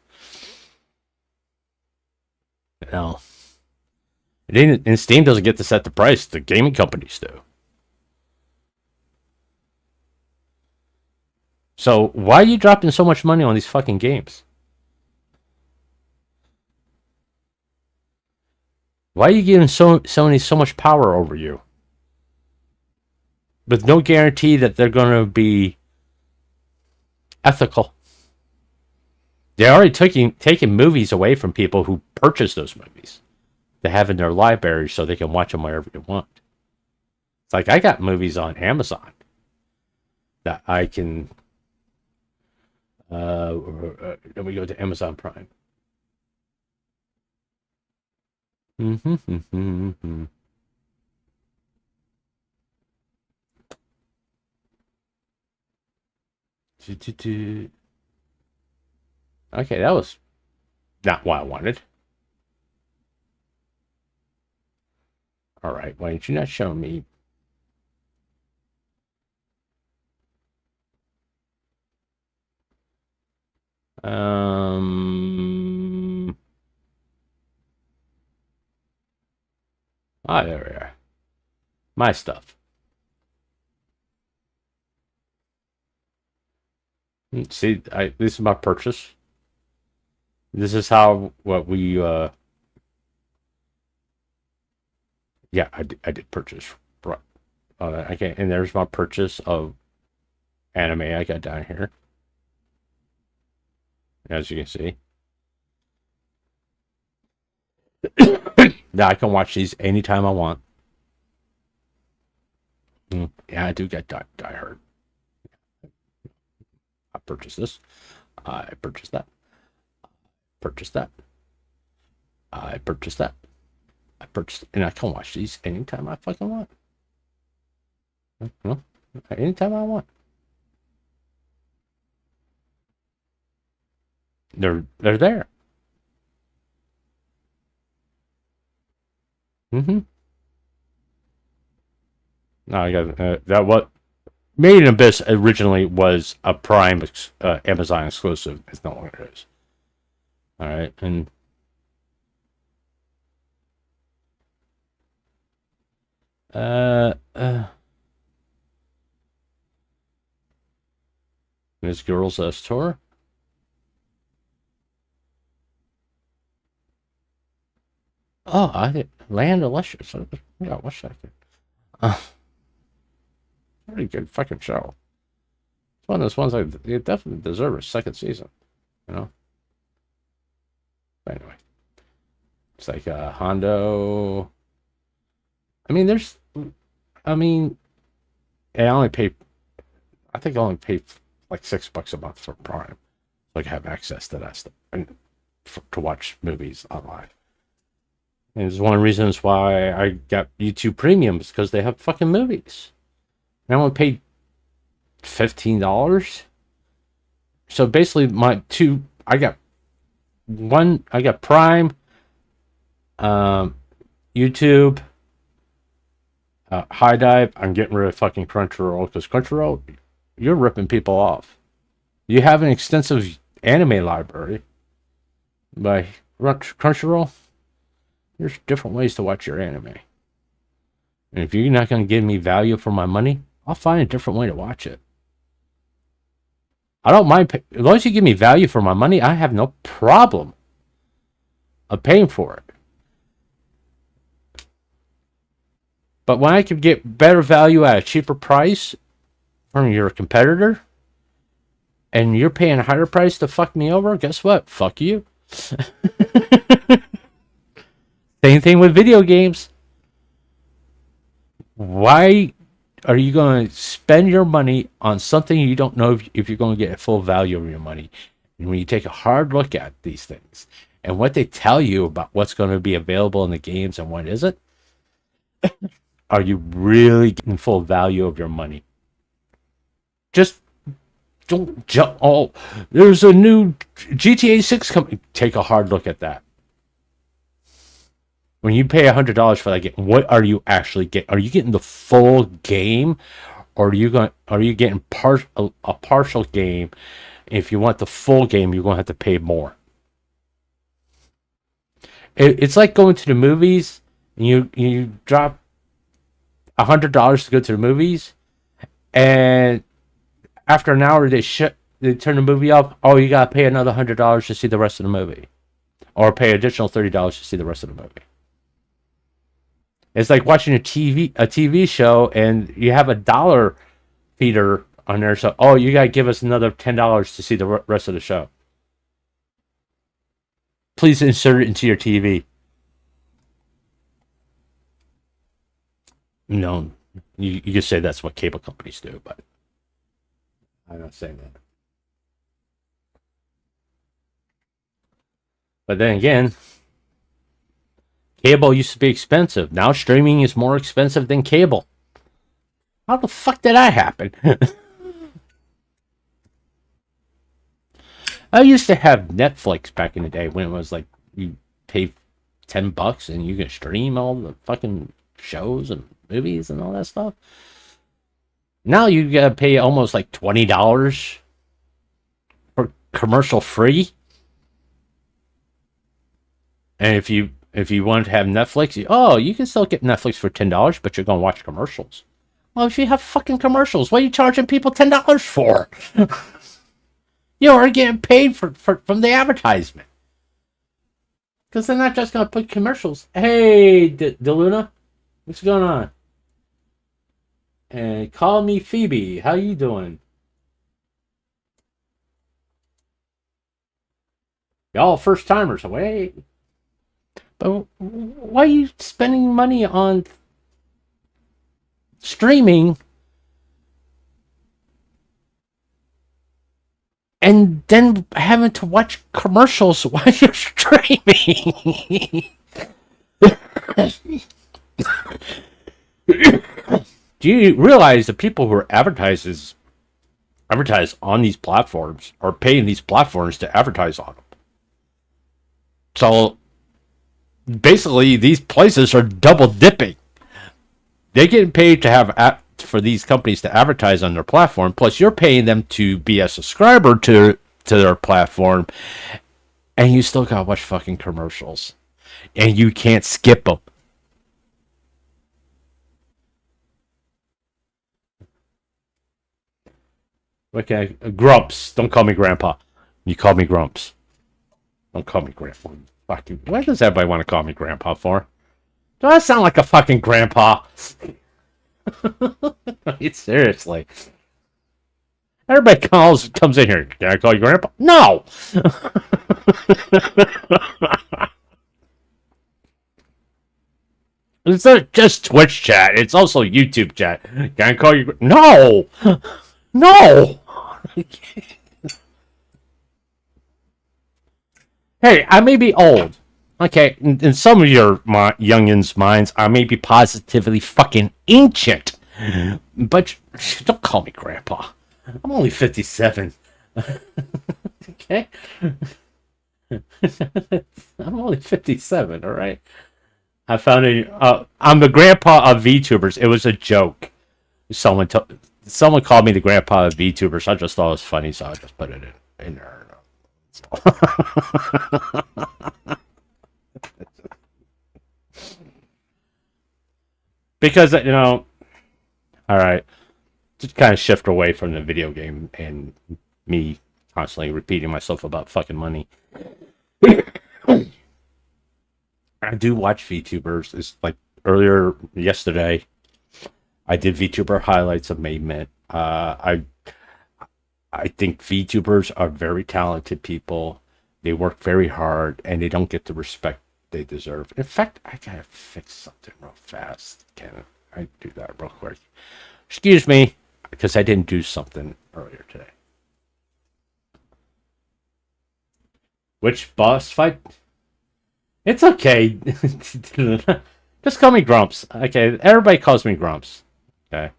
No. And Steam doesn't get to set the price. The gaming companies do. So why are you dropping so much money on these fucking games? Why are you giving Sony so much power over you? With no guarantee that they're going to be ethical. They're already taking movies away from people who purchase those movies to have in their library so they can watch them wherever they want. It's like I got movies on Amazon that I can. Then we go to Amazon Prime. Okay, that was not what I wanted. All right, why didn't you not show me? There we are. My stuff. See, this is my purchase. This is what we yeah, I did purchase. Right. Okay, and there's my purchase of anime I got down here. As you can see. Now I can watch these anytime I want. Yeah, I do get Die Hard. I purchased this. I purchased that. Purchased that. I purchased that. I purchased, and I can watch these anytime I fucking want. You know, anytime I want. They're there. Mm-hmm. No, I got that. What Made in Abyss originally was a Prime Amazon exclusive. It's no longer is. All right, and Miss Girls S Tour. Oh, I did Land of Luscious. Yeah, what's that? Pretty good fucking show. It's one of those ones it definitely deserve a second season. You know. But anyway, it's like Hondo. I mean, I only pay. I think I only pay like $6 a month for Prime, so I can have access to that stuff and to watch movies online. And it's one of the reasons why I got YouTube Premium, is because they have fucking movies. And I only paid $15. So basically, I got Prime, YouTube, High Dive. I'm getting rid of fucking Crunchyroll, because Crunchyroll, you're ripping people off. You have an extensive anime library by Crunchyroll. There's different ways to watch your anime. And if you're not going to give me value for my money, I'll find a different way to watch it. I don't mind. As long as you give me value for my money, I have no problem of paying for it. But when I can get better value at a cheaper price from your competitor, and you're paying a higher price to fuck me over, guess what? Fuck you. Same thing with video games. Why are you going to spend your money on something you don't know if you're going to get a full value of your money? And when you take a hard look at these things and what they tell you about what's going to be available in the games and what isn't, are you really getting full value of your money? Just don't jump. Oh, there's a new GTA 6 coming. Take a hard look at that. When you pay $100 for that game, what are you actually getting? Are you getting the full game, or are you getting a partial game? If you want the full game, you're going to have to pay more. It's like going to the movies, and you drop $100 to go to the movies, and after an hour they turn the movie off. Oh, you got to pay another $100 to see the rest of the movie, or pay additional $30 to see the rest of the movie. It's like watching a TV show, and you have a dollar feeder on there. So, oh, you gotta give us another $10 to see the rest of the show. Please insert it into your TV. No, you can say that's what cable companies do, but I'm not saying that. But then again, cable used to be expensive. Now streaming is more expensive than cable. How the fuck did that happen? I used to have Netflix back in the day, when it was like you pay $10 and you can stream all the fucking shows and movies and all that stuff. Now you gotta pay almost like $20 for commercial free. And if you want to have Netflix, you can still get Netflix for $10, but you're going to watch commercials. Well, if you have fucking commercials, what are you charging people $10 for? You are getting paid from the advertisement. Because they're not just going to put commercials. Hey, DeLuna, what's going on? And call me Phoebe. How you doing? Y'all first timers away. But why are you spending money on streaming and then having to watch commercials while you're streaming. Do you realize the people who advertise on these platforms are paying these platforms to advertise on them? So basically, these places are double dipping. They're getting paid to have for these companies to advertise on their platform. Plus, you're paying them to be a subscriber to their platform, and you still gotta watch fucking commercials, and you can't skip them. Okay, Grumps. Don't call me Grandpa. You call me Grumps. Don't call me Grandpa. Fucking. Why does everybody want to call me Grandpa for? Do I sound like a fucking grandpa? Seriously. Everybody comes in here. Can I call you Grandpa? No. It's not just Twitch chat. It's also YouTube chat. Can I call you? No. No. Hey, I may be old. Okay, in some of your youngins' minds, I may be positively fucking ancient. But don't call me Grandpa. I'm only 57. Okay? I'm only 57, alright? I found it. I'm the grandpa of VTubers. It was a joke. Someone called me the grandpa of VTubers. I just thought it was funny, so I just put it in there. Because, all right, just kind of shift away from the video game and me constantly repeating myself about fucking money. I do watch VTubers. It's like earlier yesterday, I did VTuber highlights of May Mint. I think VTubers are very talented people. They work very hard, and they don't get the respect they deserve. In fact, I gotta fix something real fast. Can I do that real quick? Excuse me, because I didn't do something earlier today. Which boss fight? It's okay. Just call me Grumps. Okay, everybody calls me Grumps. Okay.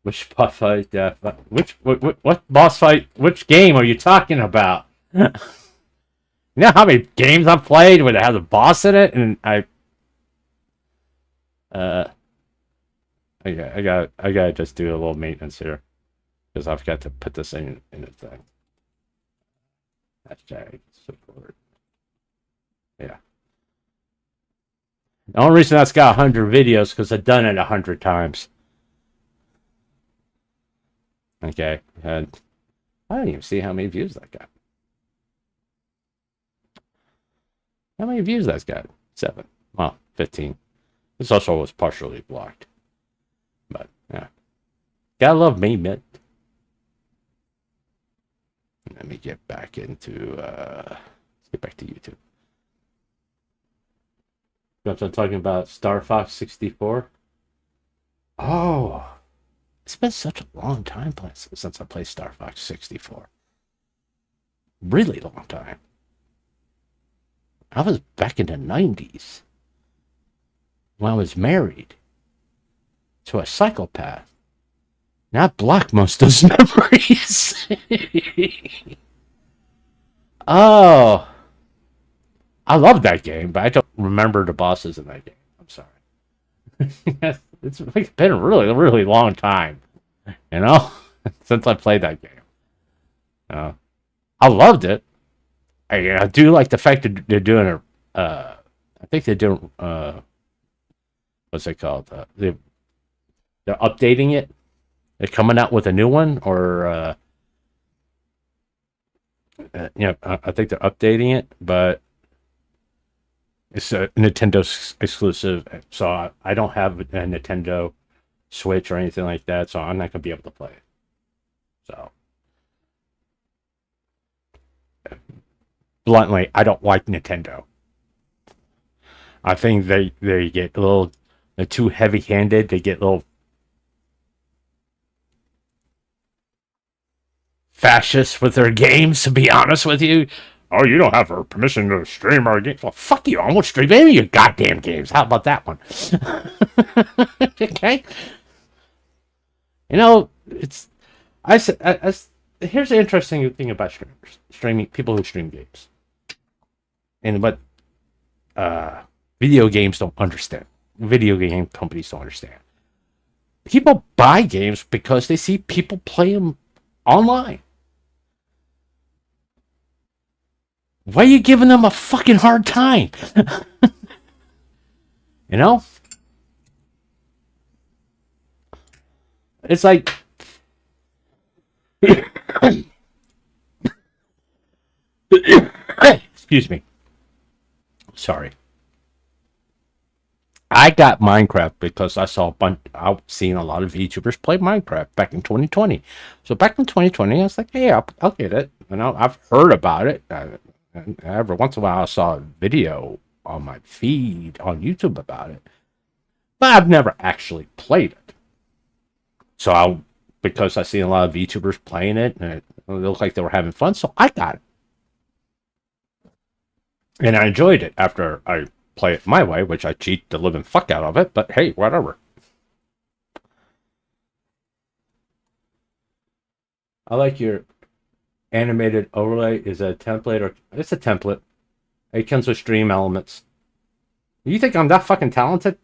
Which boss fight? What boss fight? Which game are you talking about? You know how many games I've played where it has a boss in it, and I gotta just do a little maintenance here because I've got to put this in a thing. Hashtag support. Yeah. The only reason that's got 100 videos because I've done it 100 times. Okay, and I don't even see how many views that got. How many views that's got? 7. Well, 15. This also was partially blocked. But, yeah. Gotta love me, Mitt. Let me get back into, let's get back to YouTube. You know what I'm talking about? Star Fox 64? Oh! It's been such a long time since I played Star Fox 64. Really long time. I was back in the 90s when I was married to a psychopath. And I blocked most of those memories. Oh. I love that game, but I don't remember the bosses in that game. I'm sorry. It's been a really, really long time, since I played that game. I loved it. I do like the fact that they're doing I think they're doing, what's it called? They're updating it. They're coming out with a new one, or, I think they're updating it, but it's a Nintendo exclusive, so I don't have a Nintendo Switch or anything like that, so I'm not going to be able to play it. So, bluntly, I don't like Nintendo. I think they get they're too heavy-handed. They get a little. fascists with their games, to be honest with you. Oh, you don't have permission to stream our games. Well, fuck you. I won't stream any of your goddamn games. How about that one? Okay? You know, it's... here's the interesting thing about streaming, people who stream games. And what video games don't understand. Video game companies don't understand. People buy games because they see people play them online. Why are you giving them a fucking hard time? You know? It's like... Excuse me. Sorry. I got Minecraft because I've seen a lot of VTubers play Minecraft back in 2020. So back in 2020, I was like, hey, I'll get it. You know, I've heard about it. And every once in a while, I saw a video on my feed on YouTube about it. But I've never actually played it. So because I seen a lot of VTubers playing it, and it looked like they were having fun, so I got it. And I enjoyed it after I play it my way, which I cheat the living fuck out of it, but hey, whatever. I like your animated overlay. Is a template or it's a template. It comes with stream elements. You think I'm that fucking talented?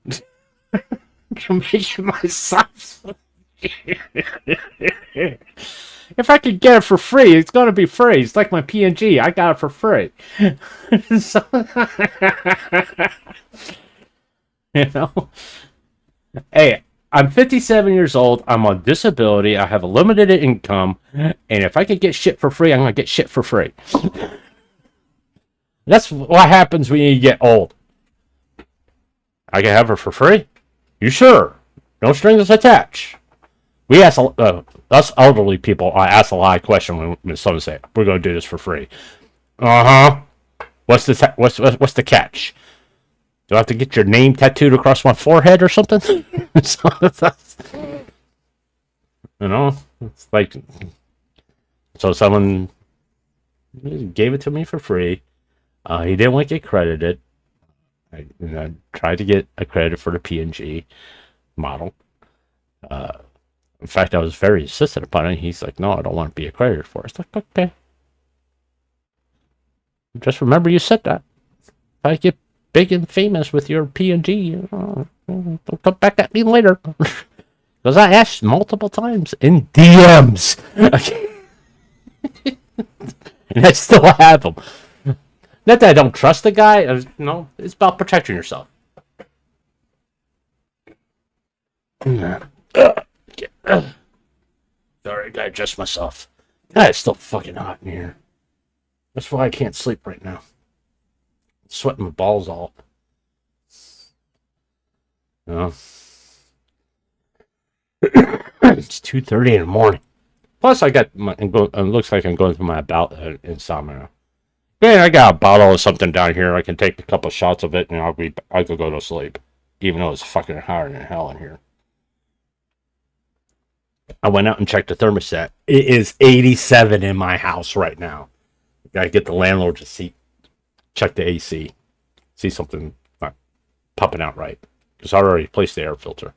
I'm making myself. If I could get it for free, it's gonna be free. It's like my PNG. I got it for free. So, you know, hey, I'm 57 years old. I'm on disability. I have a limited income, and if I could get shit for free, I'm gonna get shit for free. That's what happens when you get old. I can have her for free. You sure? No strings attached. We ask us elderly people. I ask a lot of questions when someone say, "We're going to do this for free." What's the catch? Do I have to get your name tattooed across my forehead or something? So you know, it's like, so someone gave it to me for free. He didn't want to get credited. I tried to get accredited for the PNG model. In fact, I was very insistent upon it. He's like, no, I don't want to be accredited for it. It's like, okay. Just remember you said that. If I get big and famous with your PNG, don't come back at me later. Because I asked multiple times in DMs. And I still have them. Not that I don't trust the guy. No, it's about protecting yourself. Sorry, I gotta adjust myself. God, it's still fucking hot in here. That's why I can't sleep right now. I'm sweating my balls off. Oh. It's 2:30 in the morning. Plus, I got it looks like I'm going through my insomnia. Man, I got a bottle of something down here. I can take a couple shots of it, and I could go to sleep, even though it's fucking hotter than hell in here. I went out and checked the thermostat. It is 87 in my house right now. Gotta get the landlord to check the AC, see something not pumping out right, because I already placed the air filter.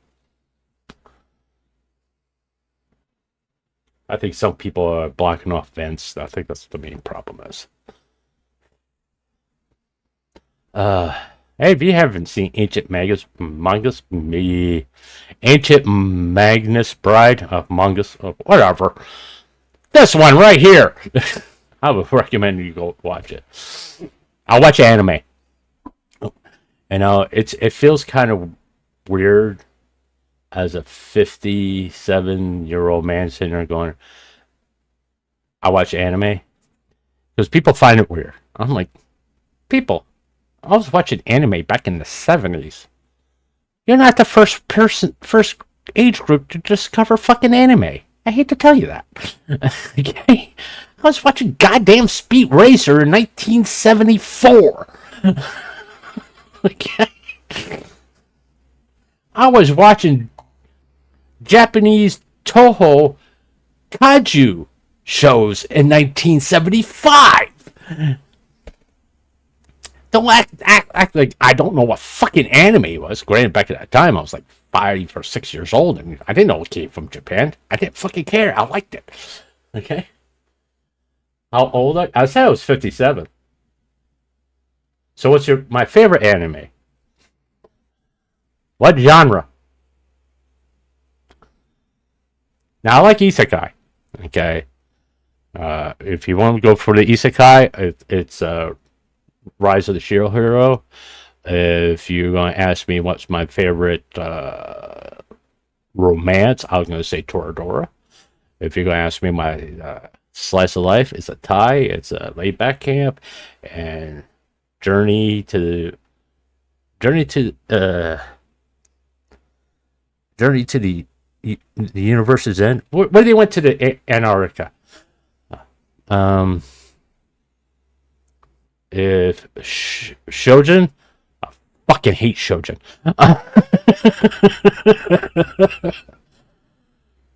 I think some people are blocking off vents. I think that's what the main problem is. Hey, if you haven't seen Ancient Magnus Bride of Magus, whatever, this one right here, I would recommend you go watch it. I'll watch anime. You know, it feels kind of weird as a 57-year-old man sitting there going, I watch anime, because people find it weird. I'm like, people, I was watching anime back in the 70s. You're not the first age group to discover fucking anime. I hate to tell you that. Okay? I was watching goddamn Speed Racer in 1974. Okay? I was watching Japanese Toho Kaiju shows in 1975. Don't act like I don't know what fucking anime was. Granted, back at that time, I was like 5 or 6 years old, and I didn't know it came from Japan. I didn't fucking care. I liked it. Okay? How old I said I was 57. So what's my favorite anime? What genre? Now, I like isekai. Okay? If you want to go for the isekai, it's Rise of the Shield Hero. If you're going to ask me what's my favorite romance, I was going to say Toradora. If you're going to ask me my slice of life, it's a tie. It's a laid back camp, and journey to the universe's end. Where they went to the Antarctica. If Shojin, I fucking hate Shojin.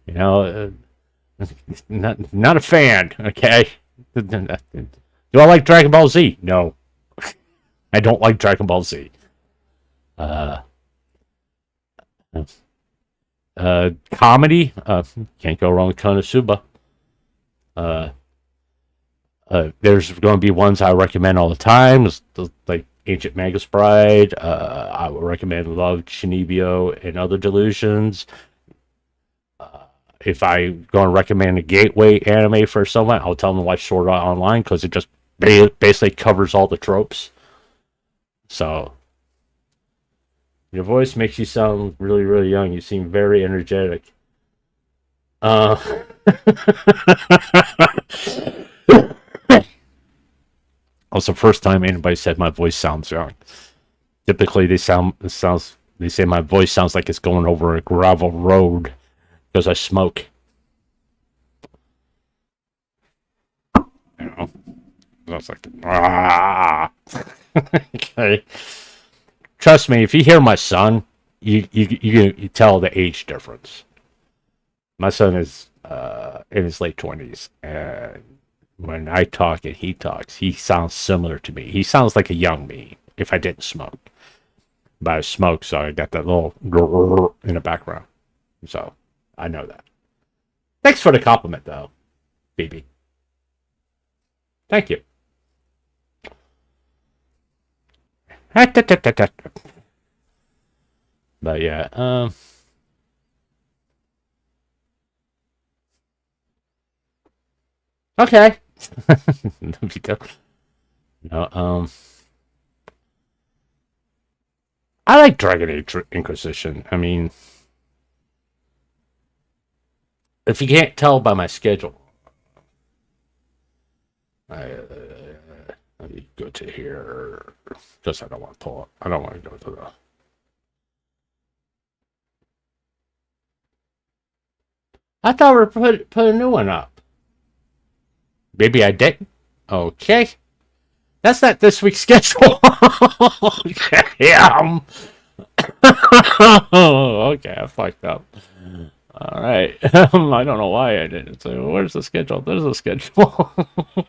You know, not a fan. Okay. Do I like Dragon Ball Z? No, I don't like Dragon Ball Z. Comedy. Can't go wrong with Konosuba. There's going to be ones I recommend all the time, like Ancient Magus Bride. I would recommend Love, Shinibyo, and Other Delusions. If I'm going to recommend a gateway anime for someone, I'll tell them to watch Sword Art Online, because it just basically covers all the tropes. So, your voice makes you sound really, really young. You seem very energetic. That's the first time anybody said my voice sounds young. Typically, they say my voice sounds like it's going over a gravel road because I smoke. You know, that's like okay. Trust me, if you hear my son, you tell the age difference. My son is in his late 20s, and when I talk and he talks, he sounds similar to me. He sounds like a young me if I didn't smoke. But I smoke, so I got that little in the background. So I know that. Thanks for the compliment, though, BB. Thank you. But yeah, okay. No, I like Dragon Age Inquisition. I mean, if you can't tell by my schedule, let me go to here. Just I don't want to pull up. I don't want to go to the. I thought we were put a new one up. Maybe I didn't. Okay. That's not this week's schedule. Okay. Okay, I fucked up. All right. I don't know why I didn't. So where's the schedule? There's the schedule.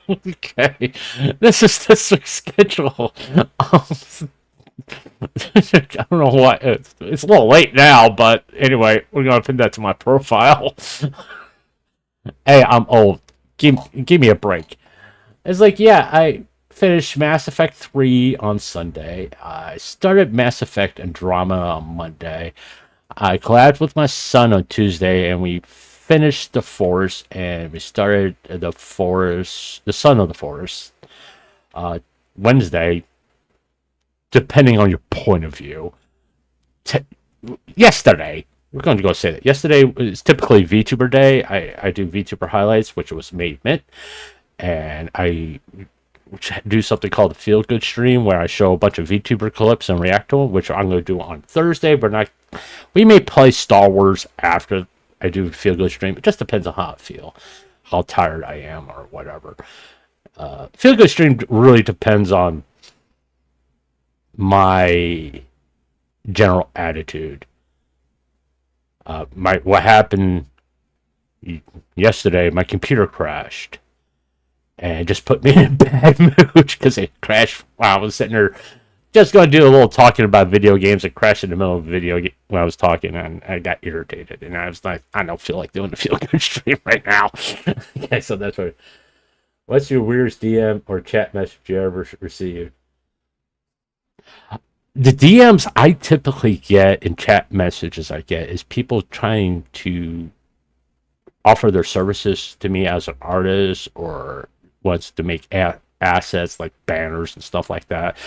Okay. This is this week's schedule. I don't know why. It's a little late now, but anyway, we're going to pin that to my profile. Hey, I'm old. Give me a break. It's like, yeah, I finished Mass Effect 3 on Sunday. I started Mass Effect Andromeda on Monday. I collabed with my son on Tuesday, and we finished The Forest, and we started The Forest, The Son of the Forest, Wednesday, depending on your point of view. Yesterday, we're going to go say that. Yesterday is typically VTuber day. I do VTuber highlights, which was Made Mint, and I do something called the Feel Good stream, where I show a bunch of VTuber clips and react to them, which I'm going to do on Thursday. But we may play Star Wars after I do the Feel Good stream. It just depends on how I feel, how tired I am, or whatever. Feel Good stream really depends on my general attitude. What happened yesterday my computer crashed and just put me in a bad mood because it crashed while I was sitting there just going to do a little talking about video games. It crashed in the middle of a video game when I was talking, and I got irritated. And I was like, I don't feel like doing a feel good stream right now. Okay, so that's what. What's your weirdest DM or chat message you ever received? The DMs I typically get in chat messages I get is people trying to offer their services to me as an artist or wants to make assets like banners and stuff like that.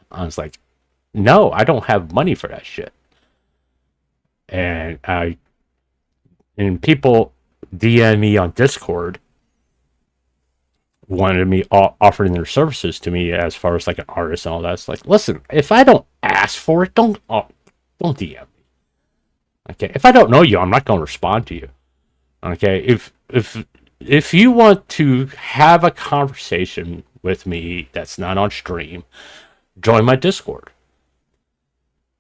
I was like, no, I don't have money for that shit. And people DM me on Discord wanted me offering their services to me as far as like an artist and all that. It's like, listen, if I don't ask for it, don't DM me. Okay, if I don't know you, I'm not going to respond to you. Okay, if you want to have a conversation with me that's not on stream, join my Discord.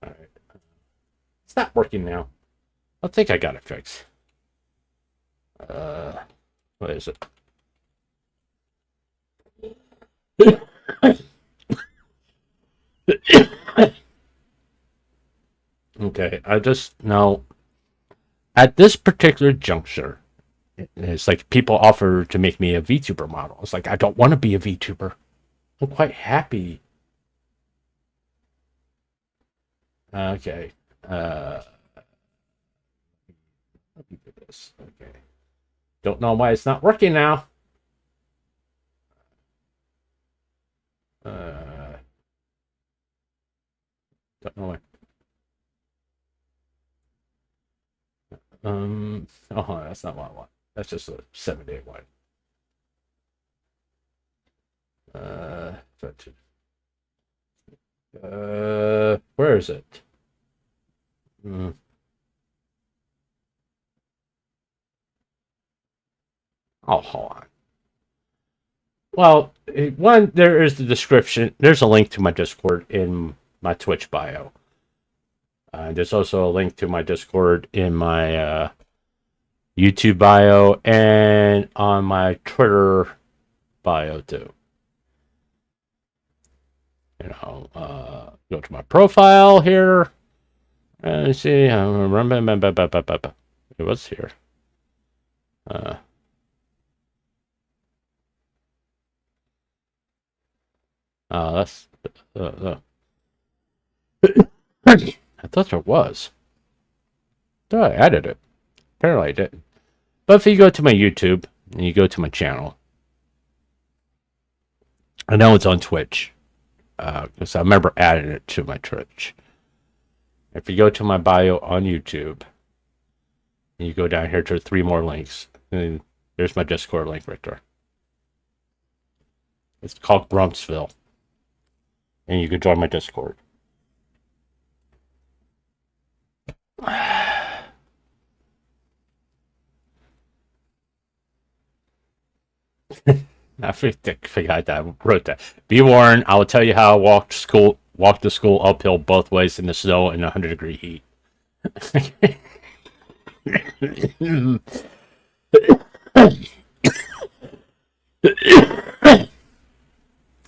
All right, it's not working now. I think I got it fixed. What is it? Okay, I just now at this particular juncture, it's like people offer to make me a VTuber model. It's like I don't want to be a VTuber. I'm quite happy. Okay. Let me do this. Okay. Don't know why it's not working now. Don't know why. Oh, that's not what I want. That's just a 7-day one. Where is it? Oh, hold on. Well, one, there is the description. There's a link to my Discord in my Twitch bio. There's also a link to my Discord in my YouTube bio and on my Twitter bio too. You know, go to my profile here and see. It was here. That's. I thought there was. I thought I added it. Apparently I didn't. But if you go to my YouTube and you go to my channel, I know it's on Twitch because I remember adding it to my Twitch. If you go to my bio on YouTube, and you go down here to 3 more links, and there's my Discord link right there. It's called Grumpsville, and you can join my Discord. I forgot that I wrote that. Be warned, I will tell you how I walked to school uphill both ways in the snow and 100-degree heat.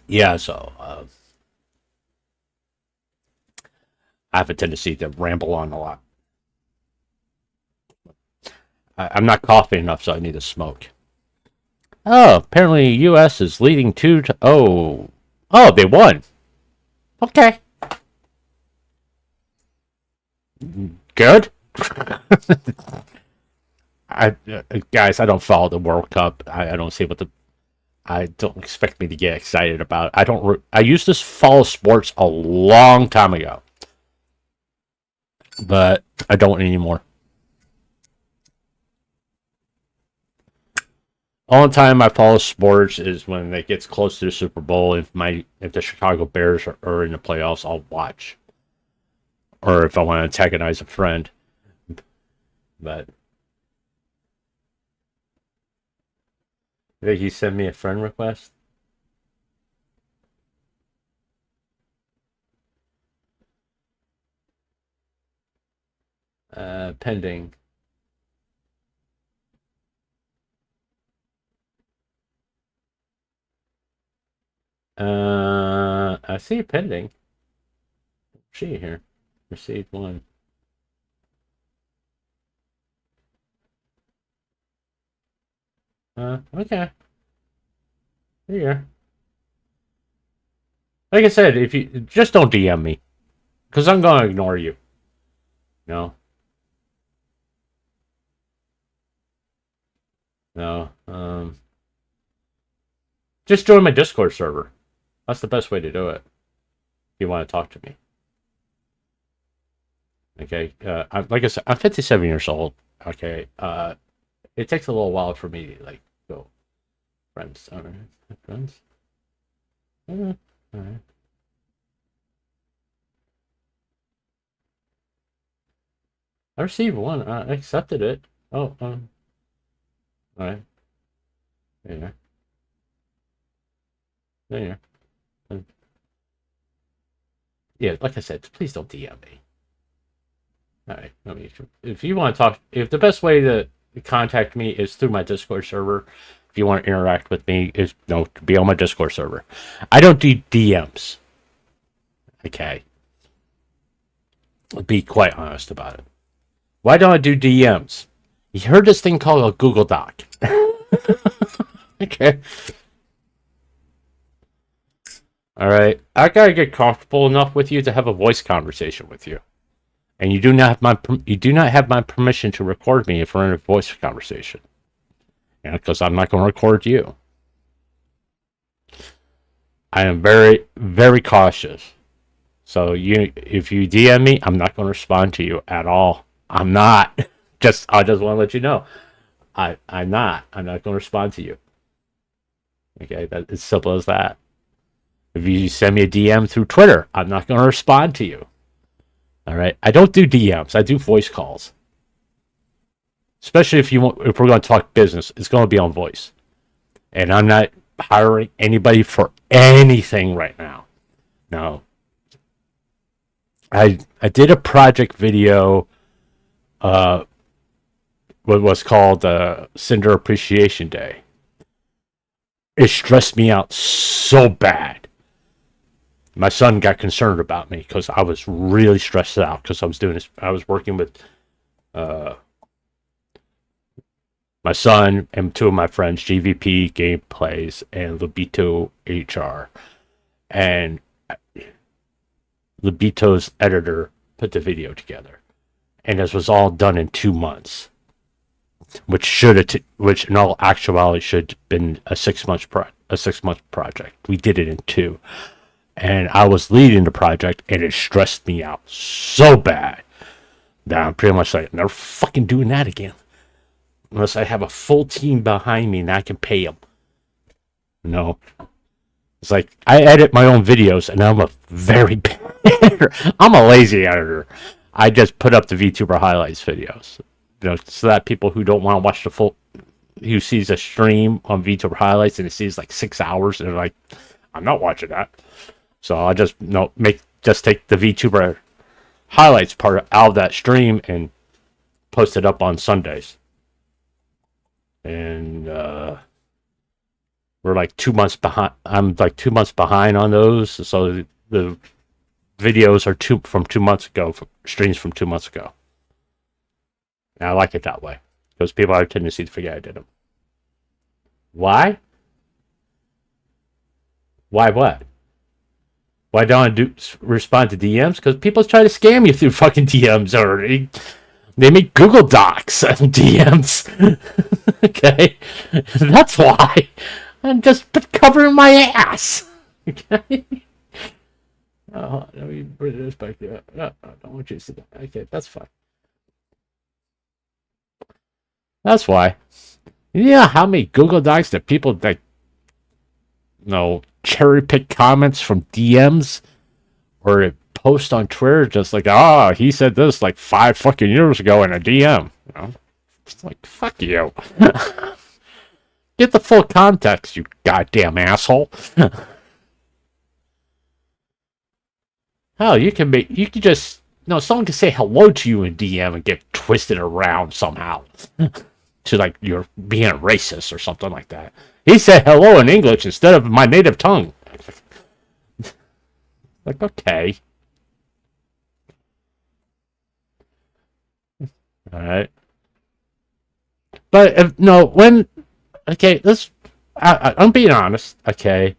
Yeah, so I have a tendency to ramble on a lot. I'm not coughing enough, so I need to smoke. Oh, apparently U.S. is leading 2-0. Oh, they won. Okay. Good. Guys, I don't follow the World Cup. I don't see what the. I don't expect me to get excited about. I used to follow sports a long time ago, but I don't anymore. Only time I follow sports is when it gets close to the Super Bowl. If the Chicago Bears are in the playoffs, I'll watch. Or if I want to antagonize a friend. But Vicky send me a friend request. Pending. I see pending. See here. Received one. Okay. There you are. Like I said, if you just don't DM me, because I'm gonna ignore you. No. No. Just join my Discord server. That's the best way to do it. If you want to talk to me. Okay. Like I said, I'm 57 years old. Okay. It takes a little while for me to like go. Friends. All right. Friends. All right. I received one. I accepted it. Oh. All right. There you are. There you are. Yeah, like I said, please don't DM me. All right. I mean, if you want to talk, if the best way to contact me is through my Discord server, if you want to interact with me, is to be on my Discord server. I don't do DMs. Okay. I'll be quite honest about it. Why don't I do DMs? You heard this thing called a Google Doc. Okay. All right. I gotta get comfortable enough with you to have a voice conversation with you, and you do not have my permission to record me if we're in a voice conversation. Because I'm not going to record you. I am very, very cautious. So if you DM me, I'm not going to respond to you at all. I'm not. I just want to let you know. I'm not. I'm not going to respond to you. Okay, that's as simple as that. If you send me a DM through Twitter, I'm not going to respond to you. All right. I don't do DMs. I do voice calls. Especially if we're going to talk business, it's going to be on voice. And I'm not hiring anybody for anything right now. No. I did a project video, what was called Cinder Appreciation Day. It stressed me out so bad. My son got concerned about me because I was really stressed out because I was doing this. I was working with my son and two of my friends, GVP Gameplays and Libito HR. And Libito's editor put the video together. And this was all done in 2 months. Which in all actuality should have been a 6-month project. We did it in 2. And I was leading the project, and it stressed me out so bad that I'm pretty much like, never fucking doing that again. Unless I have a full team behind me and I can pay them. No. It's like, I edit my own videos, and I'm a very bad editor. I'm a lazy editor. I just put up the VTuber highlights videos. So that people who don't want to watch the full, who sees a stream on VTuber highlights and it sees like 6 hours, and they're like, I'm not watching that. So I'll just take the VTuber highlights part out of that stream and post it up on Sundays. And we're like 2 months behind. I'm like 2 months behind on those. So the videos are from 2 months ago, streams from 2 months ago. And I like it that way because people have a tendency to forget I did them. Why? Why what? Why don't I respond to DMs? Because people try to scam you through fucking DMs, or they make Google Docs and DMs. Okay? That's why. I'm just covering my ass. Okay? Oh, let me bring this back there. No, I don't want you to see that. Okay, that's fine. That's why. Yeah, how many Google Docs that people like, cherry pick comments from DMs or post on Twitter just like, he said this like 5 fucking years ago in a DM. It's like, fuck you. Get the full context, you goddamn asshole. Hell, someone can say hello to you in DM and get twisted around somehow. To like you're being racist or something like that. He said hello in English instead of my native tongue. Like, okay. All right. But no, when okay, I'm being honest. Okay,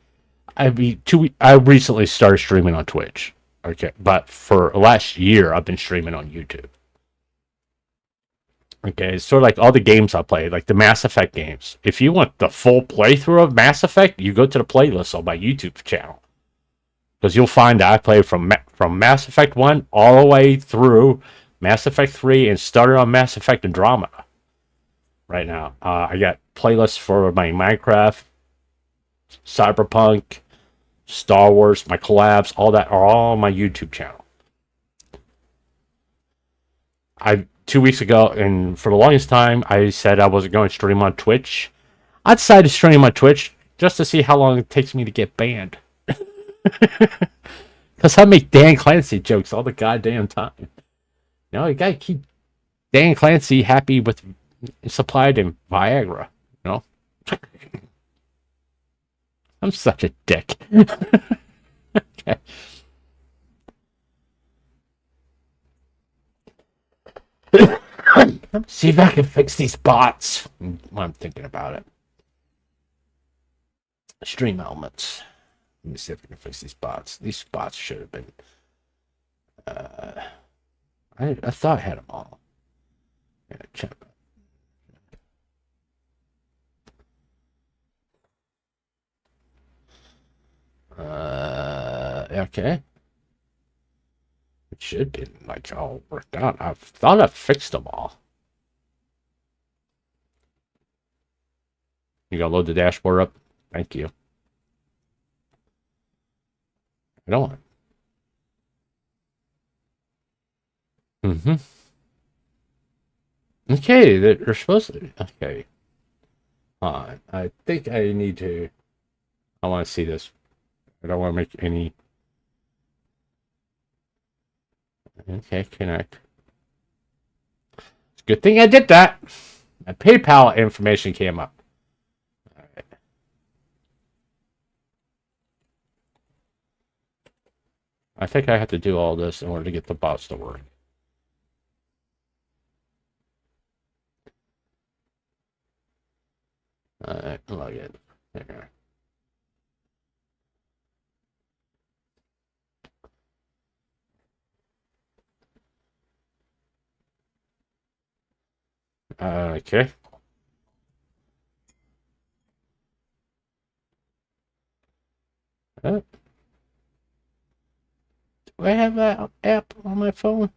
I recently started streaming on Twitch. Okay, but for last year I've been streaming on YouTube. Okay, it's sort of like all the games I play, like the Mass Effect games. If you want the full playthrough of Mass Effect, you go to the playlist on my YouTube channel because you'll find that I played from Mass Effect 1 all the way through Mass Effect 3 and started on Mass Effect Andromeda. Right now, I got playlists for my Minecraft, Cyberpunk, Star Wars, my collabs, all that are all on my YouTube channel. I 2 weeks ago, and for the longest time, I said I wasn't going to stream on Twitch. I decided to stream on Twitch just to see how long it takes me to get banned. Because I make Dan Clancy jokes all the goddamn time. You know, you gotta keep Dan Clancy happy with supplied in Viagra. You know, I'm such a dick. Okay. See if I can fix these bots. I'm thinking about it. Stream elements. Let me see if I can fix these bots. These bots should have been. I thought I had them all. Yeah, check. Okay. It should be like all worked out. I thought I fixed them all. You gotta load the dashboard up. Thank you. I don't want. Okay, they're supposed to. Okay. I think I need to. I want to see this. I don't want to make any. Okay, connect. It's a good thing I did that. My PayPal information came up. All right. I think I have to do all this in order to get the bots to work. All right, log in. There. Okay. Do I have that app on my phone?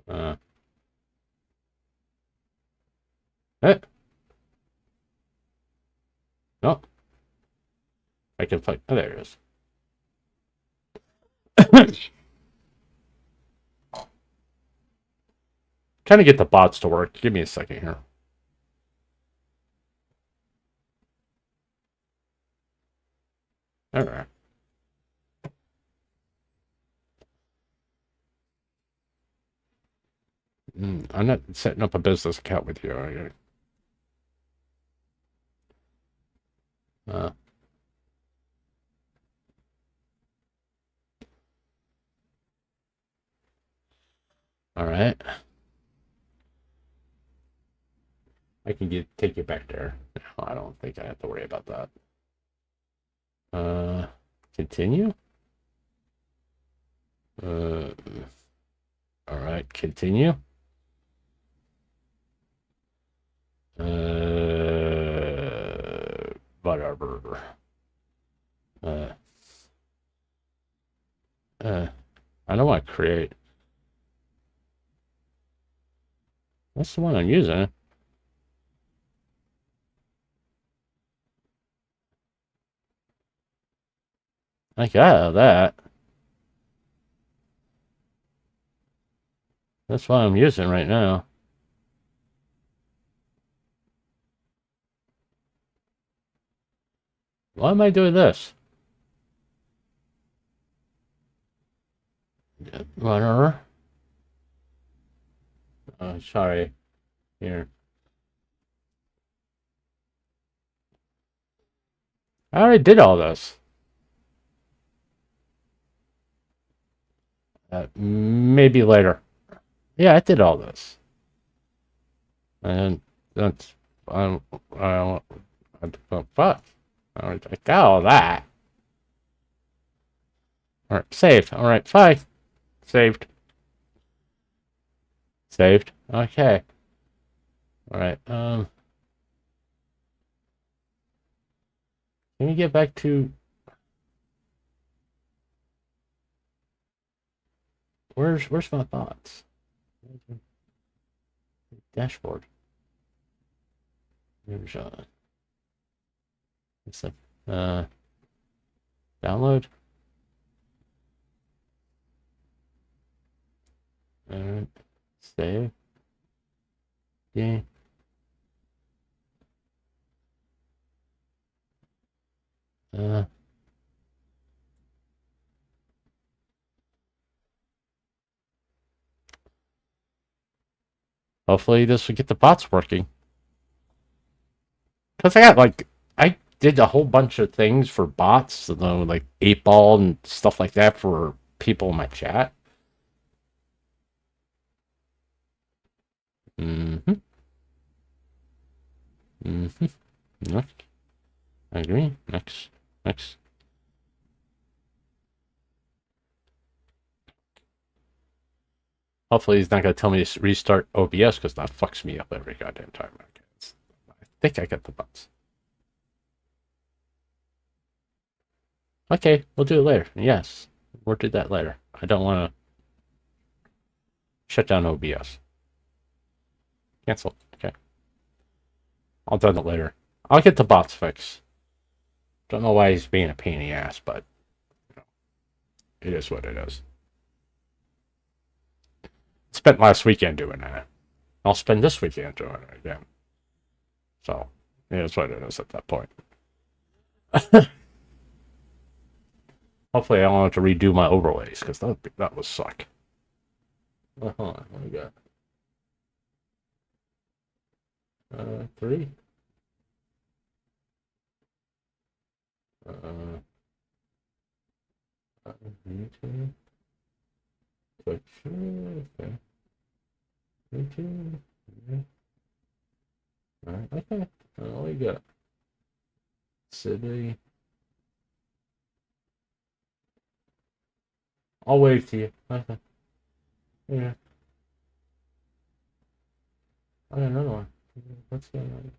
Uh, eh. No. I can find. Oh, there it is. Trying to get the bots to work. Give me a second here. All right. I'm not setting up a business account with you. Right? All right. I can take you back there. No, I don't think I have to worry about that. Continue. All right, continue. Whatever. I don't want to create. That's the one I'm using. I got that. That's what I'm using right now. Why am I doing this? Whatever. Oh, sorry. Here. I already did all this. Maybe later. Yeah, I did all this. And that's I fuck. I got all that. Alright, save. Alright, fine. Saved. Saved. Okay. Alright, can we get back to where's my thoughts? Dashboard. Here's it's like download. Alright. Save. Yeah. Hopefully this will get the bots working. Because I did a whole bunch of things for bots, you know, like 8-ball and stuff like that for people in my chat. Mm-hmm. Mm-hmm. Next. I agree. Next. Next. Hopefully he's not going to tell me to restart OBS because that fucks me up every goddamn time. I think I got the buttons. Okay, we'll do it later. Yes, we'll do that later. I don't want to shut down OBS. Cancel. Okay. I'll do it later. I'll get the bots fixed. Don't know why he's being a pain in the ass, but you know, it is what it is. Spent last weekend doing that. I'll spend this weekend doing it again. So, it is what it is at that point. Hopefully I don't have to redo my overlays, because that would suck. Hold on, what we got? 3? YouTube. Twitch, okay. YouTube, okay. Alright, okay. What we got? City. I'll wave to you. Okay. Yeah. I got another one. What's going on?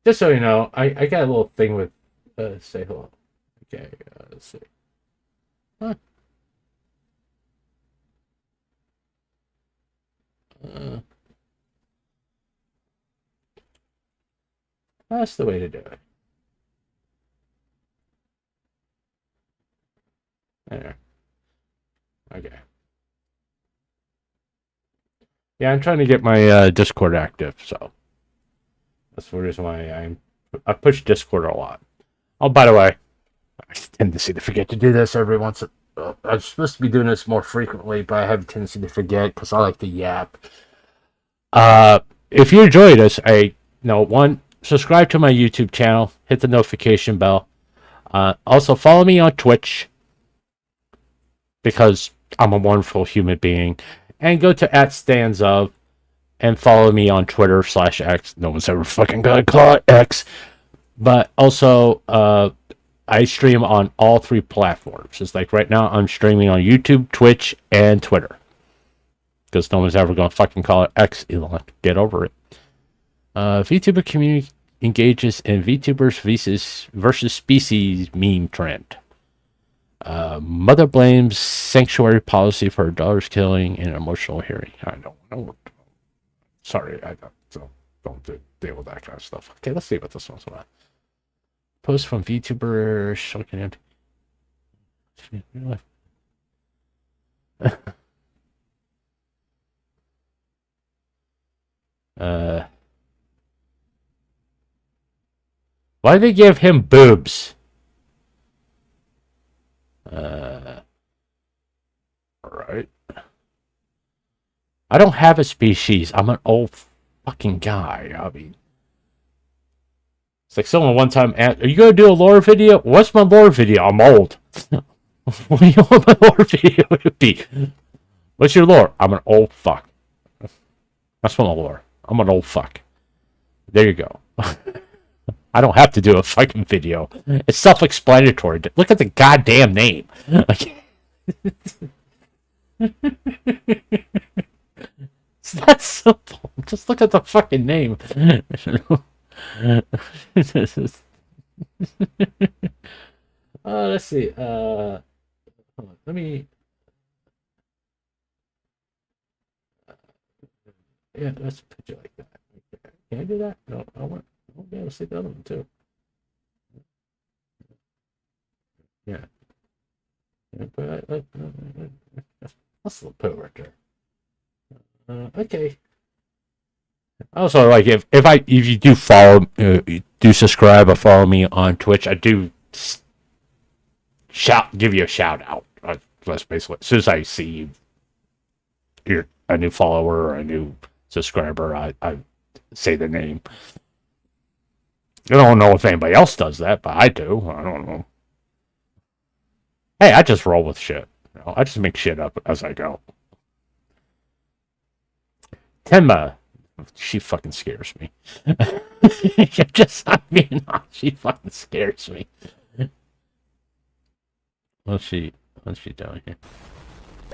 Just so you know, I got a little thing with say hello. Okay, let's see. Huh. That's the way to do it. There. Okay. Yeah, I'm trying to get my Discord active, so that's the reason why I push Discord a lot. Oh, by the way, I tend to forget to do this every once. I'm supposed to be doing this more frequently, but I have a tendency to forget because I like to yap. If you enjoy this, subscribe to my YouTube channel, hit the notification bell. Also, follow me on Twitch because I'm a wonderful human being, and go to @standsof and follow me on Twitter /X. No one's ever fucking gonna call it X, but also I stream on all 3 platforms. It's like right now I'm streaming on YouTube, Twitch, and Twitter. Because no one's ever going to fucking call it X, Elon. Get over it. VTuber community engages in VTubers versus species meme trend. Mother blames sanctuary policy for her daughter's killing in an emotional hearing. I don't know. Sorry, I don't deal with that kind of stuff. Okay, let's see what this one's about. Post from VTuber shocking empty. Why did they give him boobs? Alright. I don't have a species. I'm an old fucking guy. I mean, It's like someone one time asked, "Are you gonna do a lore video?" What's my lore video? I'm old. What do you want my lore video to be? What's your lore? I'm an old fuck. That's my lore. I'm an old fuck. There you go. I don't have to do a fucking video. It's self-explanatory. Look at the goddamn name. It's that simple. Just look at the fucking name. Let's see. Hold on. Let me. Yeah, let's put it like that. Can I do that? No, I want to be able to see the other one too. Yeah. But that's a little put right there. Okay. Also, like if you do follow, do subscribe or follow me on Twitch, I do give you a shout out. That's basically as soon as I see you're a new follower or a new subscriber, I say the name. I don't know if anybody else does that, but I do. I don't know. Hey, I just roll with shit. You know, I just make shit up as I go. Tenma, she fucking scares me. I'm being honest, she fucking scares me. What's she doing here?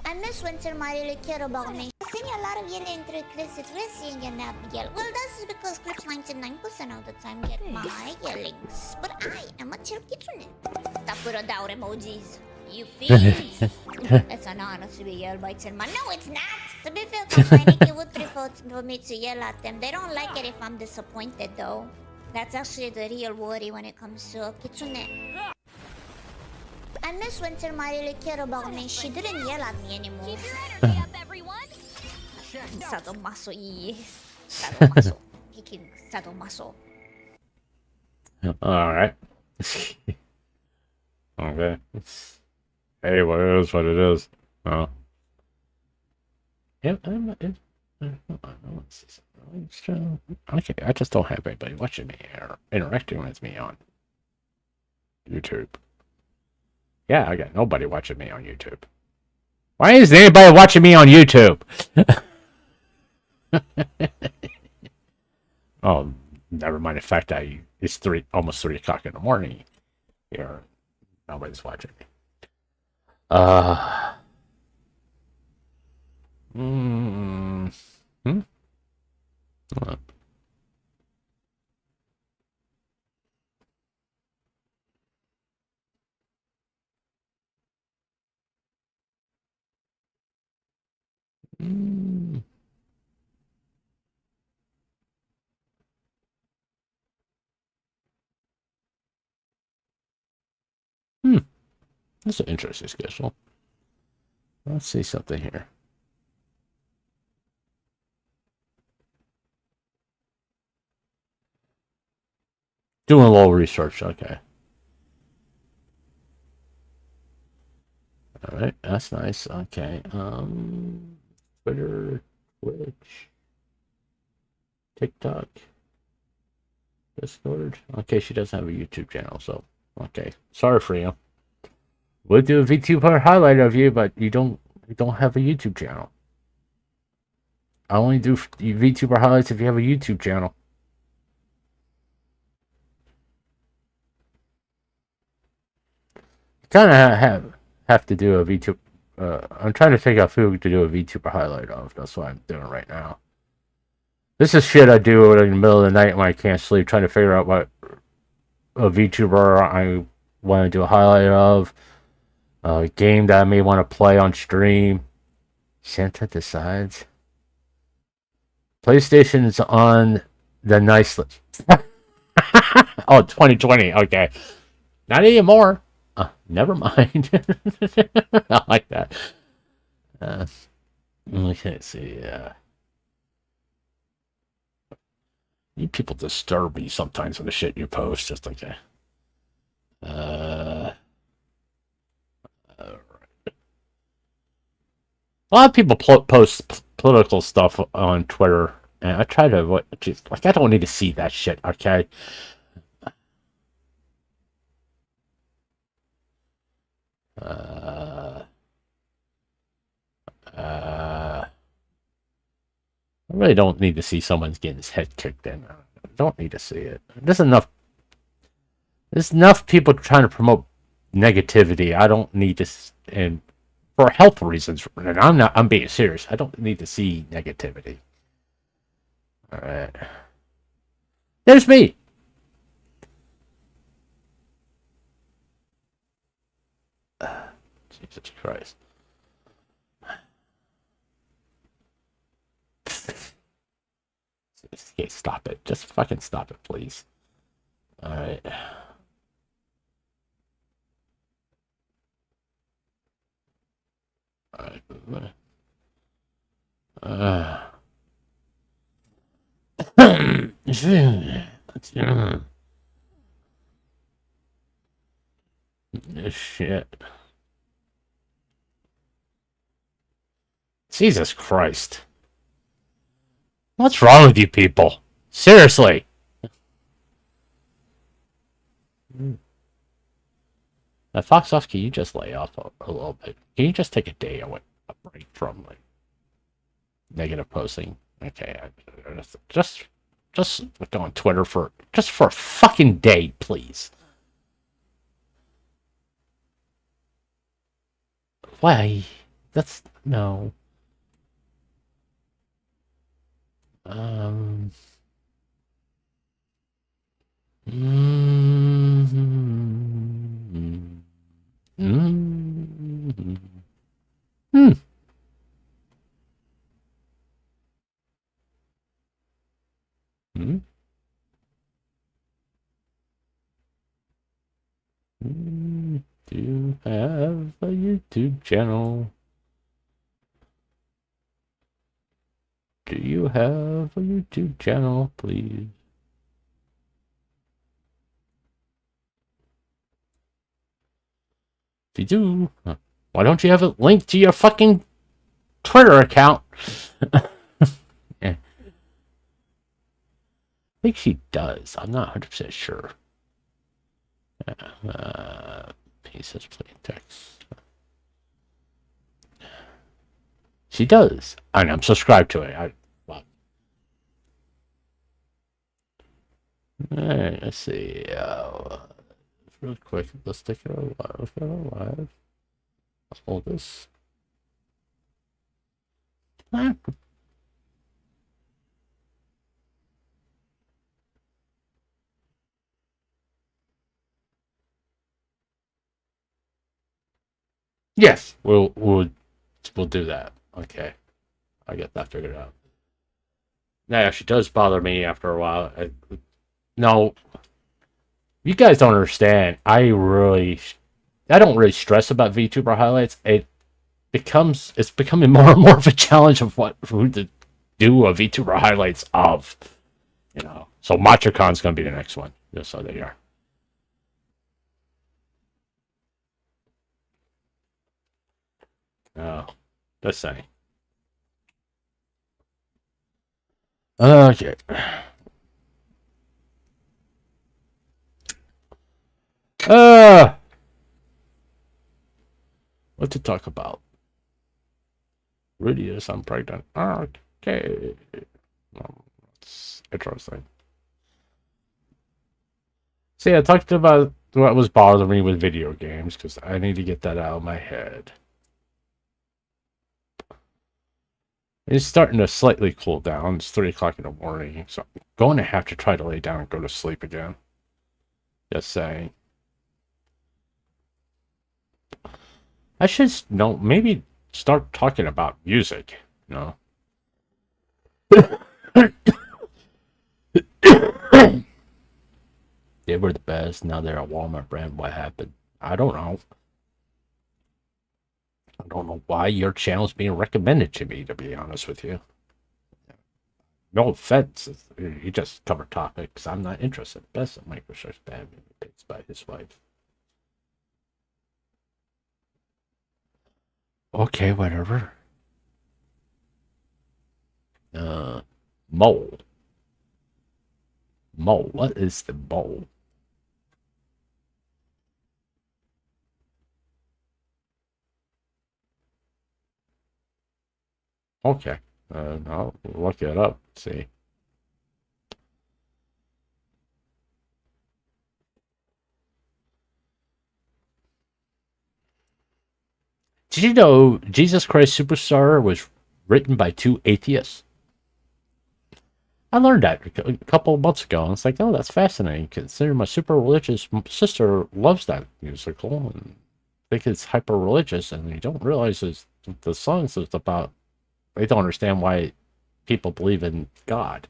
I miss when Sir Mario really care about me. I sing a lot of yelling into Chris, it's really and not yell. Well, that's because Clips 99% of the time get my yellings. But I am a chill kitsune. Tapura down emojis. You fiends! It's an honor to be yelled by Sir Mario. No, it's not! To be fair, it would prefer for me to yell at them. They don't like it if I'm disappointed, though. That's actually the real worry when it comes to kitsune. I miss when Sir Mario really care about me. She didn't yell at me anymore. Keep your energy up, everyone. Sadomaso, Sadomaso. Kicking Sadomaso. Alright. Okay. Hey, what it is, what it is. Oh. Yeah, okay, I just don't have anybody watching me or interacting with me on YouTube. Yeah, I got nobody watching me on YouTube. Why isn't anybody watching me on YouTube? Oh, never mind the fact that it's almost 3 o'clock in the morning. Here, nobody's watching me. Hold on. That's an interesting schedule. Let's see something here. Doing a little research, okay. Alright, that's nice. Okay. Twitter, Twitch, TikTok, Discord. Okay, she doesn't have a YouTube channel, so okay. Sorry for you. We'll do a VTuber highlight of you, but you don't have a YouTube channel. I only do VTuber highlights if you have a YouTube channel. You kind of have to do a VTuber. I'm trying to figure out who to do a VTuber highlight of. That's what I'm doing right now. This is shit I do in the middle of the night when I can't sleep, trying to figure out what a VTuber I want to do a highlight of. A game that I may want to play on stream. Santa decides. PlayStation is on the nice list. Oh, 2020. Okay. Not anymore. Never mind. I like that. Let's see. You people disturb me sometimes with the shit you post. Just like that. A lot of people post political stuff on Twitter, and I try to avoid. Like, I don't need to see that shit. Okay, I really don't need to see someone's getting his head kicked in. I don't need to see it. There's enough people trying to promote negativity. I don't need to, and for health reasons, and I'm being serious. I don't need to see negativity. All right. There's me. Jesus Christ. Okay, stop it. Just fucking stop it, please. All right. All right. Shit. Jesus Christ. What's wrong with you people? Seriously. Fox off, can you just lay off a little bit? Can you just take a day away, a break from like negative posting? Okay, just go on Twitter for a fucking day, please. Why? That's no. Mm-hmm. Mm-hmm. Hmm. Hmm. Do you have a YouTube channel? Do you have a YouTube channel, please? If you do, why don't you have it linked to your fucking Twitter account? Yeah. I think she does. I'm not 100% sure. Pieces, plain text. She does. And I'm subscribed to it. Alright, let's see. Real quick, let's take it alive. Let's hold this. Yes, we'll do that. Okay, I get that figured out. That actually does bother me after a while. No, you guys don't understand. I don't really stress about VTuber highlights. It's becoming more and more of a challenge of who to do a VTuber highlights of. So MachoCon's gonna be the next one. Just so they are. Oh, just saying. Okay. What to talk about? Rudy is I'm pregnant. Okay. That's interesting. See, I talked about what was bothering me with video games because I need to get that out of my head. It's starting to slightly cool down. It's 3 o'clock in the morning, so I'm going to have to try to lay down and go to sleep again. Just saying. I should maybe start talking about music. They were the best. Now they're a Walmart brand. What happened? I don't know. I don't know why your channel's being recommended to me, to be honest with you. No offense. You just cover topics I'm not interested. Best of Microsoft's bad picks by his wife. Okay, whatever. Mole. Mole. What is the mole? Okay. I'll look it up. See. Did you know Jesus Christ Superstar was written by 2 atheists? I learned that a couple of months ago, and it's like, oh, that's fascinating. Considering my super religious sister loves that musical and think it's hyper religious, and you don't realize the songs is about. They don't understand why people believe in God.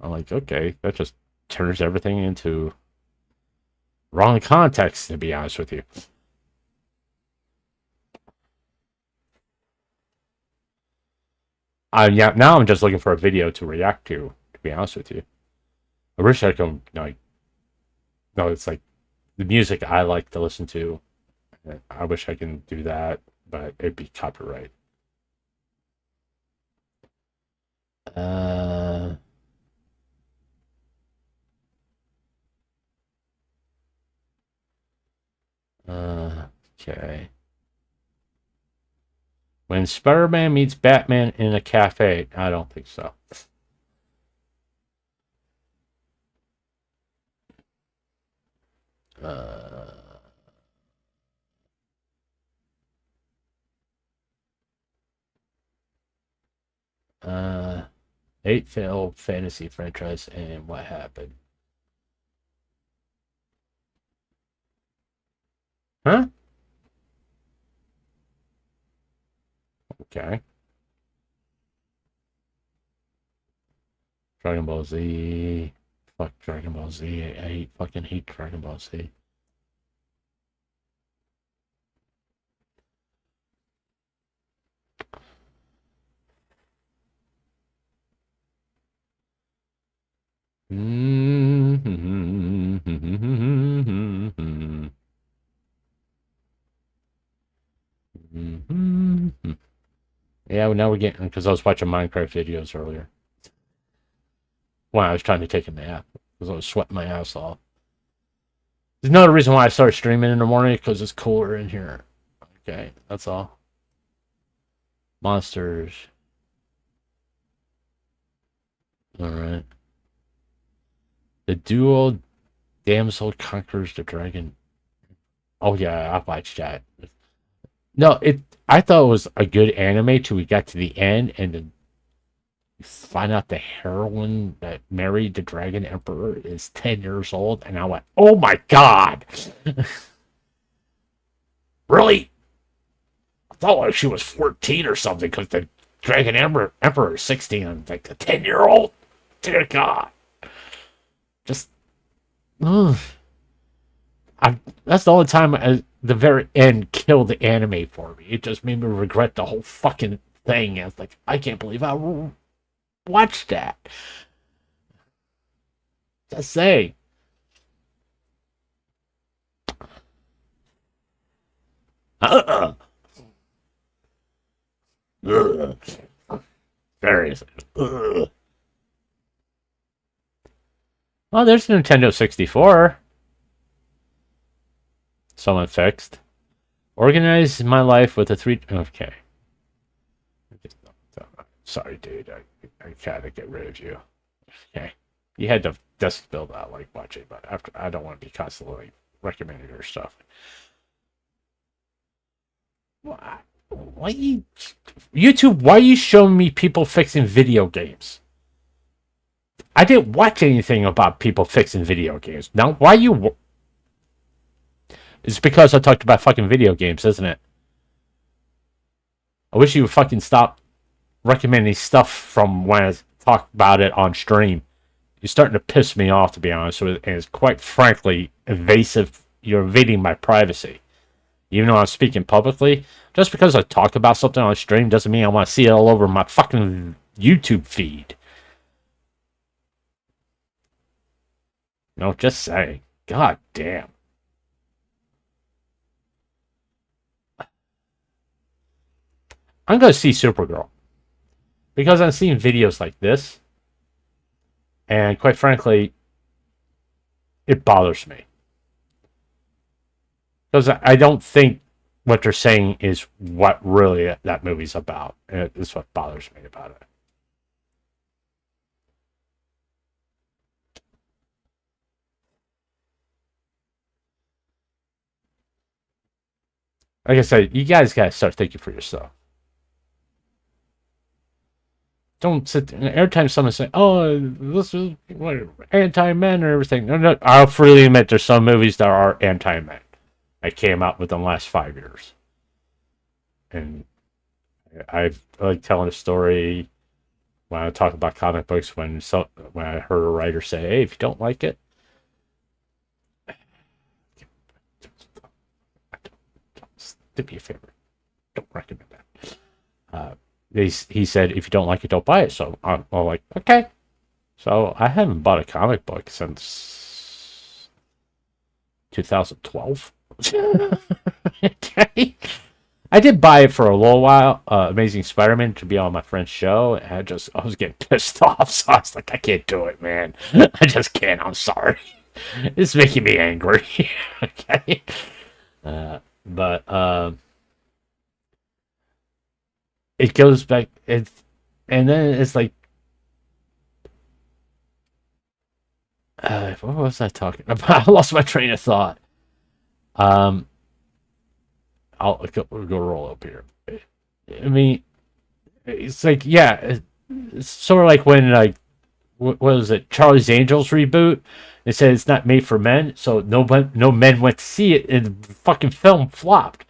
I'm like, okay, that just turns everything into wrong context, to be honest with you. Yeah, now I'm just looking for a video to react to be honest with you. I wish I could, like, no, it's like the music I like to listen to. I wish I can do that, but it'd be copyright. Okay. When Spider-Man meets Batman in a cafe, I don't think so. Eight failed fantasy franchise and what happened? Huh? Okay. Dragon Ball Z. Fuck Dragon Ball Z. I fucking hate Dragon Ball Z. Yeah, well, now we're getting, because I was watching Minecraft videos earlier. When I was trying to take a nap, because I was sweating my ass off. There's another reason why I started streaming in the morning, because it's cooler in here. Okay, that's all. Monsters. Alright. The duo damsel conquers the dragon. Oh yeah, I watched that. No, I thought it was a good anime till we got to the end and then find out the heroine that married the Dragon Emperor is 10 years old, and I went, oh my god! Really? I thought like she was 14 or something, because the Dragon Emperor is 16, and like a 10-year-old? Dear God. Just, ugh. That's the only time the very end killed the anime for me. It just made me regret the whole fucking thing. I was like, I can't believe I watched that. Just saying. Seriously. Oh, there's the Nintendo 64. Someone fixed. Organize my life with a 3... Okay. Sorry, dude. I gotta get rid of you. Okay. You had the desk build out like watching, but after I don't want to be constantly recommending your stuff. Why you... YouTube, why are you showing me people fixing video games? I didn't watch anything about people fixing video games. Now, why you... It's because I talked about fucking video games, isn't it? I wish you would fucking stop recommending stuff from when I talk about it on stream. You're starting to piss me off, to be honest with you, and it's quite frankly invasive. You're invading my privacy. Even though I'm speaking publicly, just because I talk about something on stream doesn't mean I want to see it all over my fucking YouTube feed. No, just saying. God damn. I'm going to see Supergirl. Because I'm seeing videos like this. And quite frankly, it bothers me. Because I don't think what they're saying is what really that movie's about. And it's what bothers me about it. Like I said, you guys gotta start thinking for yourself. Don't sit there. Every time someone says, "Oh, this is anti-men" or everything, no, I'll freely admit there's some movies that are anti-men. I came out within the last 5 years, and I like telling a story when I talk about comic books. When I heard a writer say, "Hey, if you don't like it, do me a favor, don't recommend that." He said, "If you don't like it, don't buy it." So I'm like, okay. So I haven't bought a comic book since 2012. Okay. I did buy it for a little while, Amazing Spider-Man, to be on my friend's show. And I was getting pissed off, so I was like, I can't do it, man. I just can't. I'm sorry. It's making me angry. Okay. But it goes back, and then it's like, what was I talking about? I lost my train of thought. I'll go roll up here. I mean, it's like, yeah, it's sort of like when, like, what was it, Charlie's Angels reboot? They said it's not made for men, so no men went to see it, and the fucking film flopped.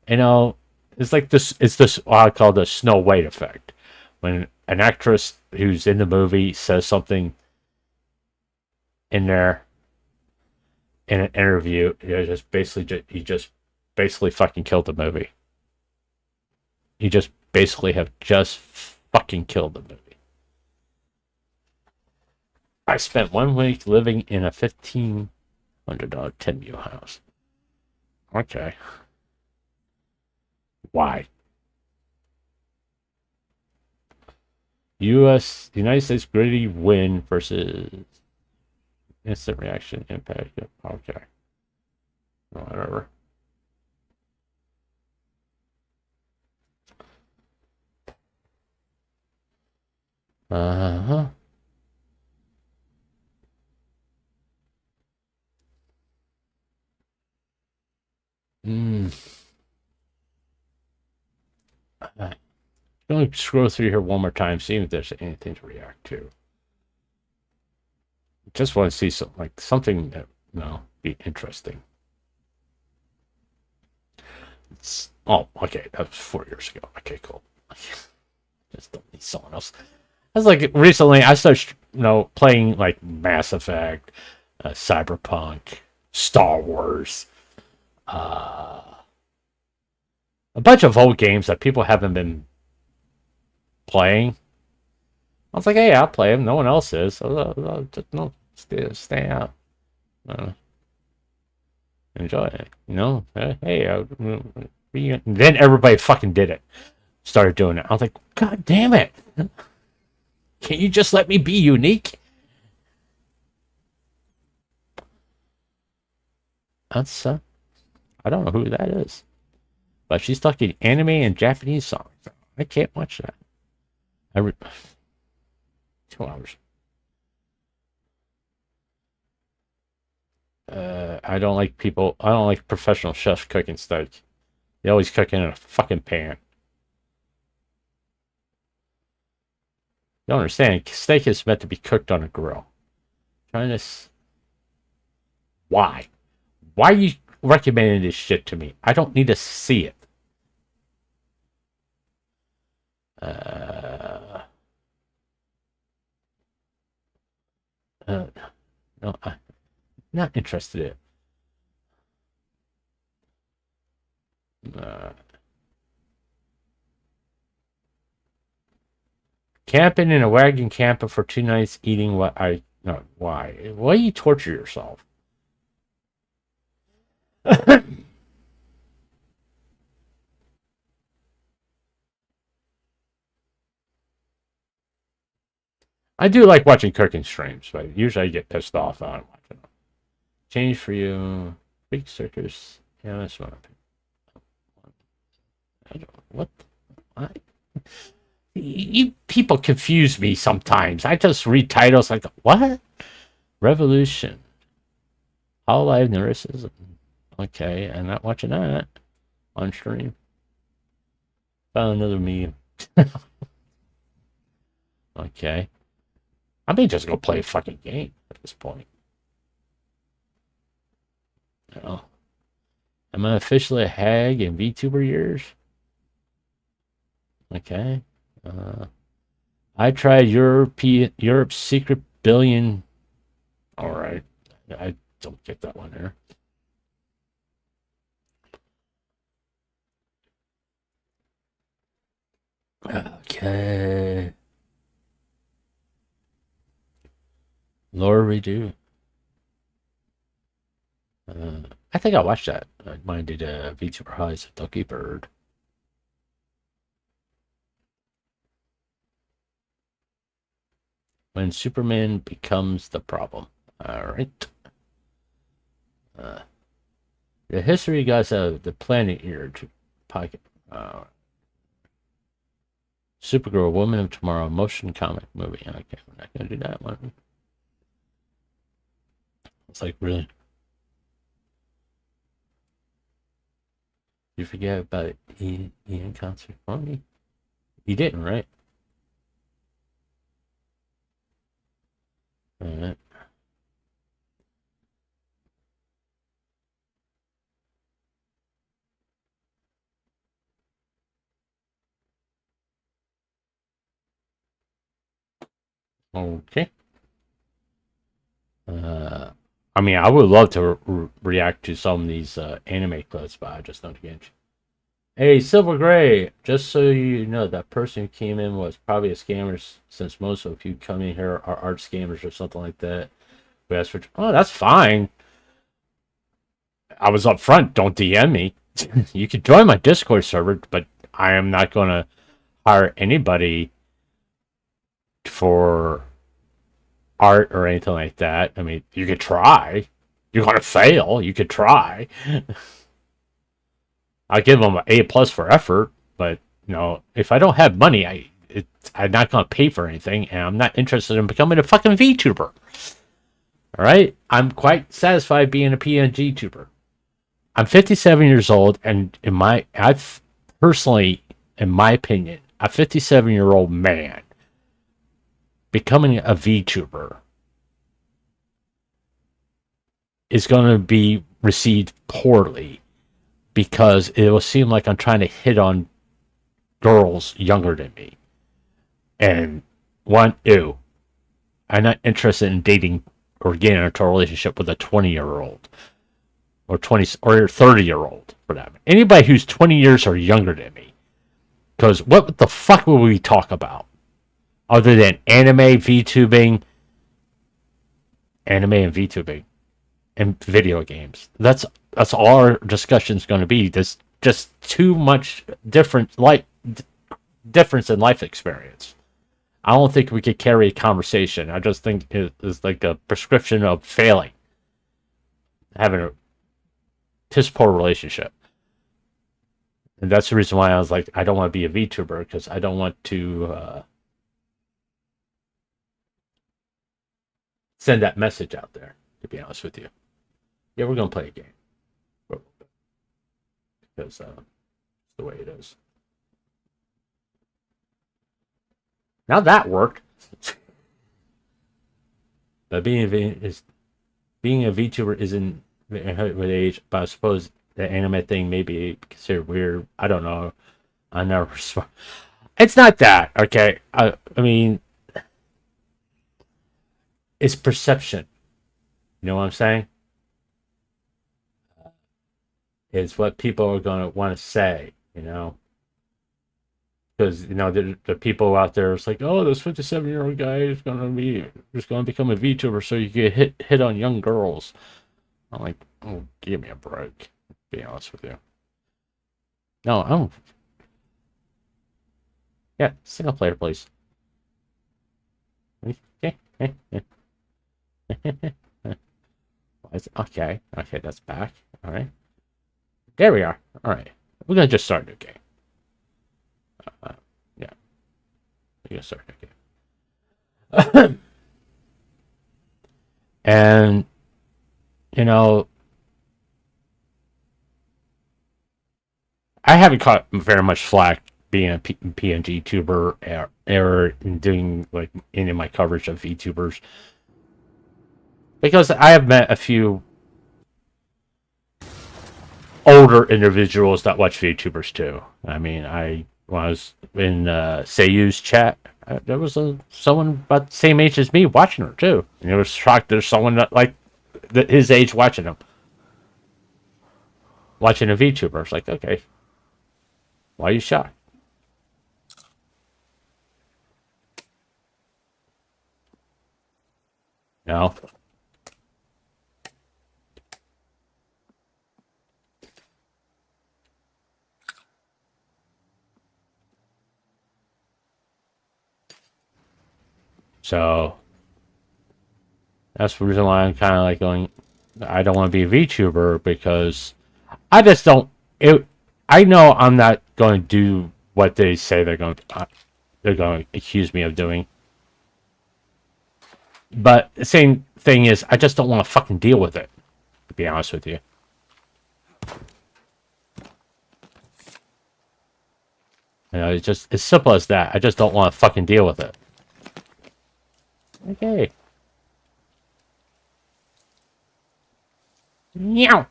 You know, it's like this. It's this what I call the Snow White effect. When an actress who's in the movie says something in there in an interview, you just basically fucking killed the movie. You just basically have just fucking killed the movie. I spent 1 week living in a $1,500 10U house. Okay. Why? United States gritty win versus instant reaction impact. Okay. Whatever. Uh-huh. Let me scroll through here one more time, see if there's anything to react to. Just want to see something that, be interesting. Okay, that was 4 years ago. Okay, cool. Just don't need someone else. I was like, recently I started, playing like Mass Effect, Cyberpunk, Star Wars, a bunch of old games that people haven't been playing. I was like, hey, I'll play them. No one else is. So I'll just stay out. Enjoy it. Hey, then everybody fucking did it. Started doing it. I was like, God damn it. Can you just let me be unique? That's, I don't know who that is. But she's talking anime and Japanese songs. I can't watch that. 2 hours. I don't like professional chefs cooking steak. They always cook in a fucking pan. You don't understand. Steak is meant to be cooked on a grill. Why? Why are you recommending this shit to me? I don't need to see it. No, I'm not interested in it. Camping in a wagon camper for 2 nights, eating why? Why you torture yourself? I do like watching cooking streams, but usually I get pissed off on watching them. Change for you. Big circus. Yeah, that's what I think. What? What? You people confuse me sometimes. I just read titles like, what? Revolution. Hololive Nurses. Okay, I'm not watching that on stream. Found another meme. Okay. I may just go play a fucking game at this point. Oh. Am I officially a hag in VTuber years? Okay. I tried Europe's secret billion. All right. I don't get that one there. Okay. Laura Redo. I think I watched that. Mine did VTuber Highs of Ducky Bird. When Superman becomes the problem. Alright. The history guys of the planet here to pocket. Supergirl, Woman of Tomorrow, motion comic movie. Okay, we're not gonna do that one. It's like, really? You forget about Ian concert for me? You didn't, right? Alright. Okay. I mean, I would love to react to some of these anime clips, but I just don't get it. Hey, Silver Gray, just so you know, that person who came in was probably a scammer, since most of you come in here are art scammers or something like that. We asked for, oh, that's fine. I was up front. Don't DM me. You can join my Discord server, but I am not going to hire anybody for art or anything like that. I mean, you could try. You're going to fail. You could try. I'll give them an A+ for effort, but you know, if I don't have money, I'm not going to pay for anything, and I'm not interested in becoming a fucking VTuber. All right, I'm quite satisfied being a pngtuber. I'm 57 years old, and I've personally, in my opinion, a 57-year-old man becoming a VTuber is going to be received poorly, because it will seem like I'm trying to hit on girls younger than me. And ew. I'm not interested in dating or getting into a relationship with a 20-year-old. Or 20 or 30-year-old, for that. Anybody who's 20 years or younger than me. Because what the fuck will we talk about? Other than anime, VTubing, and video games. That's all our discussion's going to be. There's just too much difference in life experience. I don't think we could carry a conversation. I just think it is like a prescription of failing, having a piss poor relationship. And that's the reason why I was like, I don't want to be a VTuber, because I don't want to send that message out there, to be honest with you. Yeah, we're going to play a game. Because it's the way it is. Now that worked. But being a VTuber isn't with age, but I suppose the anime thing may be considered weird. I don't know. I never. It's not that, okay? I mean, it's perception. You know what I'm saying? It's what people are going to want to say, you know? Because, you know, the people out there, it's like, oh, this 57-year-old guy is going to become a VTuber so you can hit on young girls. I'm like, oh, give me a break, to be honest with you. No, I don't. Yeah, single player, please. Okay, that's back. All right. There we are. All right. We're going to just start a new game. Yeah. I guess sorry. Okay. And you know, I haven't caught very much flack being a PNG tuber or doing like any of my coverage of Vtubers, because I have met a few older individuals that watch Vtubers too. I mean, when I was in Seiyu's chat, there was someone about the same age as me watching her too, and it was shocked there's someone that like his age watching him, watching a Vtuber. It's like, okay, why are you shocked? No. So that's the reason why I'm kind of like going, I don't want to be a VTuber, because I just don't. I know I'm not going to do what they say they're going to accuse me of doing. But the same thing is, I just don't want to fucking deal with it, to be honest with you. You know, it's just as simple as that. I just don't want to fucking deal with it. Okay. Meow.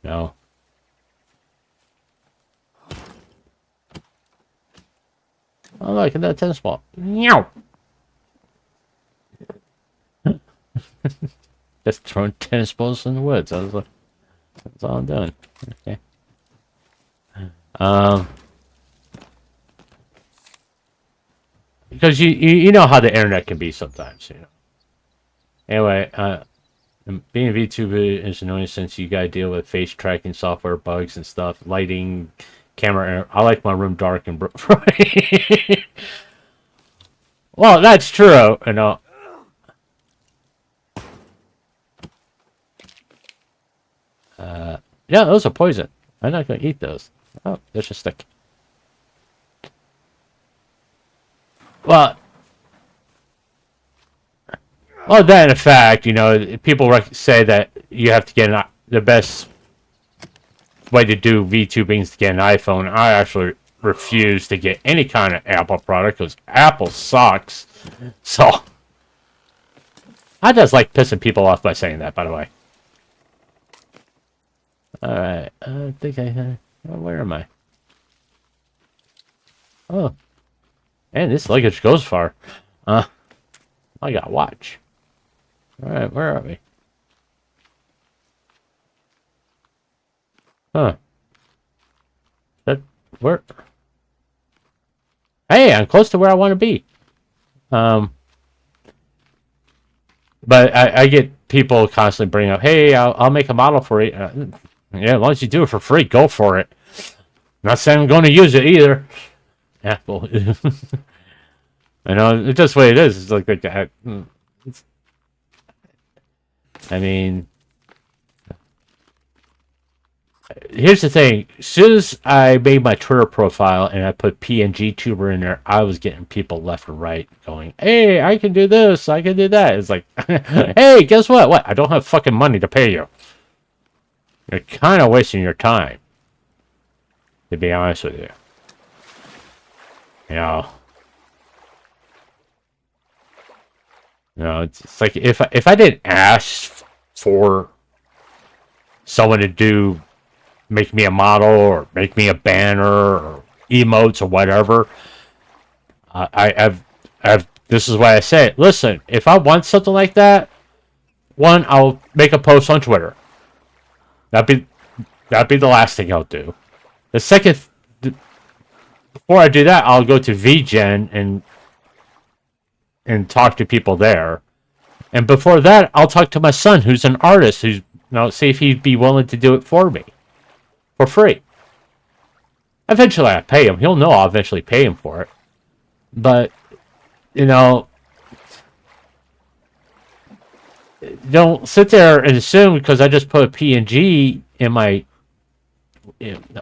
No. Oh, look at that tennis ball. Meow. Just throwing tennis balls in the woods. That's all I'm doing. Okay. Because you know how the internet can be sometimes, you know. Anyway, being a VTuber is annoying since you gotta deal with face tracking software bugs and stuff, lighting, camera. I like my room dark and bright. Well, that's true, you know. Yeah, those are poison. I'm not gonna eat those. Oh, there's a stick. Well, that in fact, you know, people say that you have to get the best way to do VTubing is to get an iPhone. I actually refuse to get any kind of Apple product because Apple sucks. So, I just like pissing people off by saying that, by the way. Alright, I think where am I? Oh. And this luggage goes far. I got a watch. Alright, where are we? Huh. Where? Hey, I'm close to where I want to be. But I get people constantly bring up, hey, I'll make a model for you. Yeah, as long as you do it for free, go for it. Not saying I'm going to use it either. Apple. I know, it's just the way it is. It's like that. I mean, here's the thing. As soon as I made my Twitter profile and I put pngtuber in there, I was getting people left and right going, hey, I can do this, I can do that. It's like, hey, guess what? What? I don't have fucking money to pay you. You're kind of wasting your time, to be honest with you. You know, it's like if I didn't ask for someone to make me a model or make me a banner or emotes or whatever, I've this is why I say it. Listen, if I want something like that, one, I'll make a post on Twitter. That'd be the last thing I'll do. The second, before I do that, I'll go to VGen and talk to people there. And before that, I'll talk to my son, who's an artist, who's, you know, see if he'd be willing to do it for me for free. Eventually, I pay him. He'll know I'll eventually pay him for it. But, you know, don't sit there and assume because I just put a PNG in my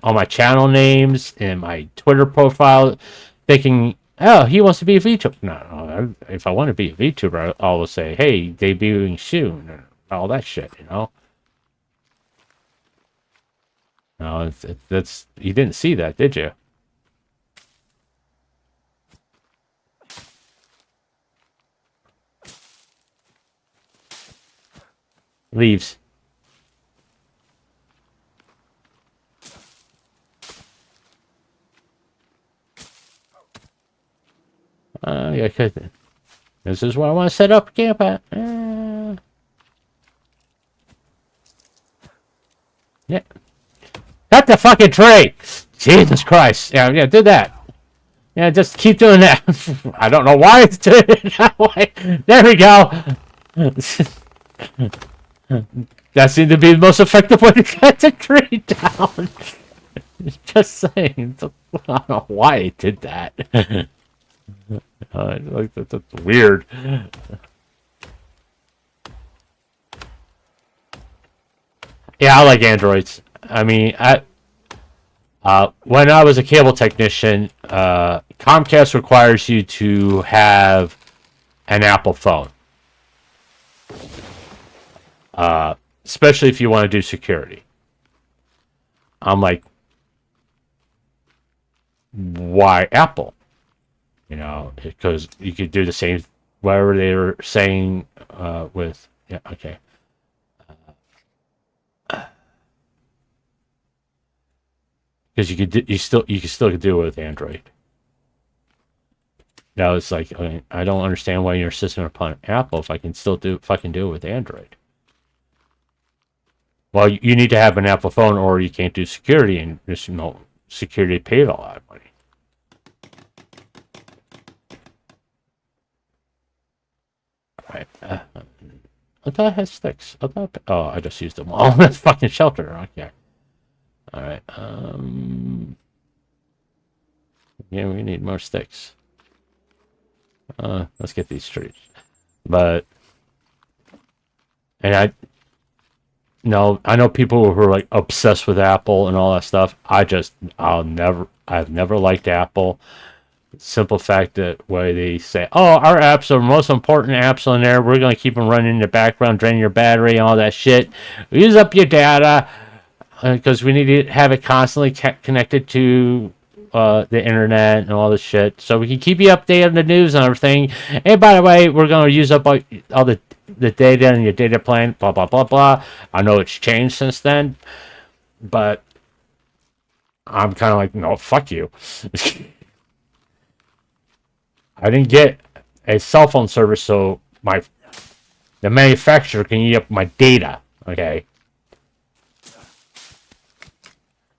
on my channel names and my Twitter profile, thinking, oh, he wants to be a VTuber. No, if I want to be a VTuber, I will say, hey, debuting soon, and all that shit, you know. No, that's you didn't see that, did you? Leaves. Yeah, this is where I want to set up camp at. Yeah. Cut the fucking tree! Jesus Christ. Yeah, do that. Yeah, just keep doing that. I don't know why it's doing it that way. There we go. That seemed to be the most effective way to cut the tree down. Just saying. I don't know why it did that. That's weird. Yeah, I like androids. I mean, when I was a cable technician, Comcast requires you to have an Apple phone. Especially if you want to do security. I'm like, why Apple? You know, because you could do the same, whatever they were saying with, yeah, okay. Because you could still do it with Android. Now it's like, I don't understand why you're insisting upon Apple if I can do it with Android. Well, you need to have an Apple phone, or you can't do security, and just, you know, security paid a lot of money. All right. I thought I had sticks. I just used them all. That's fucking shelter. Okay. All right. Yeah, we need more sticks. Let's get these trees. But, and I know people who are like obsessed with Apple and all that stuff. I've never liked Apple. Simple fact that way they say, oh, our apps are the most important apps on there. We're going to keep them running in the background, draining your battery, all that shit. Use up your data because we need to have it constantly connected to the internet and all this shit, so we can keep you updated on the news and everything. And by the way, we're going to use up all the data and your data plan, blah, blah, blah, blah. I know it's changed since then, but I'm kind of like, no, fuck you. I didn't get a cell phone service so the manufacturer can eat up my data, okay? Of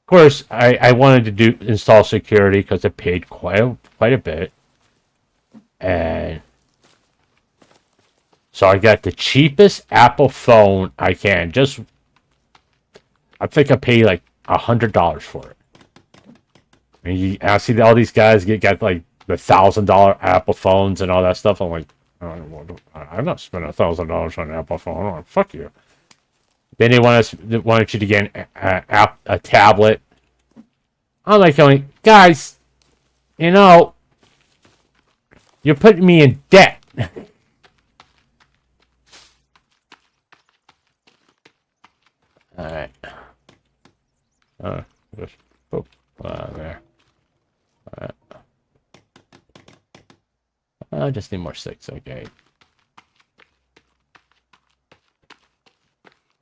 course, I wanted to install security because it paid quite a bit. And so I got the cheapest Apple phone I can. I think I paid like $100 for it. And I see all these guys got like the $1,000 Apple phones and all that stuff. I'm like, I'm not spending $1,000 on an Apple phone. I'm like, fuck you. Then they wanted you to get a tablet. I'm like going, guys, you know, you're putting me in debt. All right. Just boop, there. All right. I just need more sticks, okay.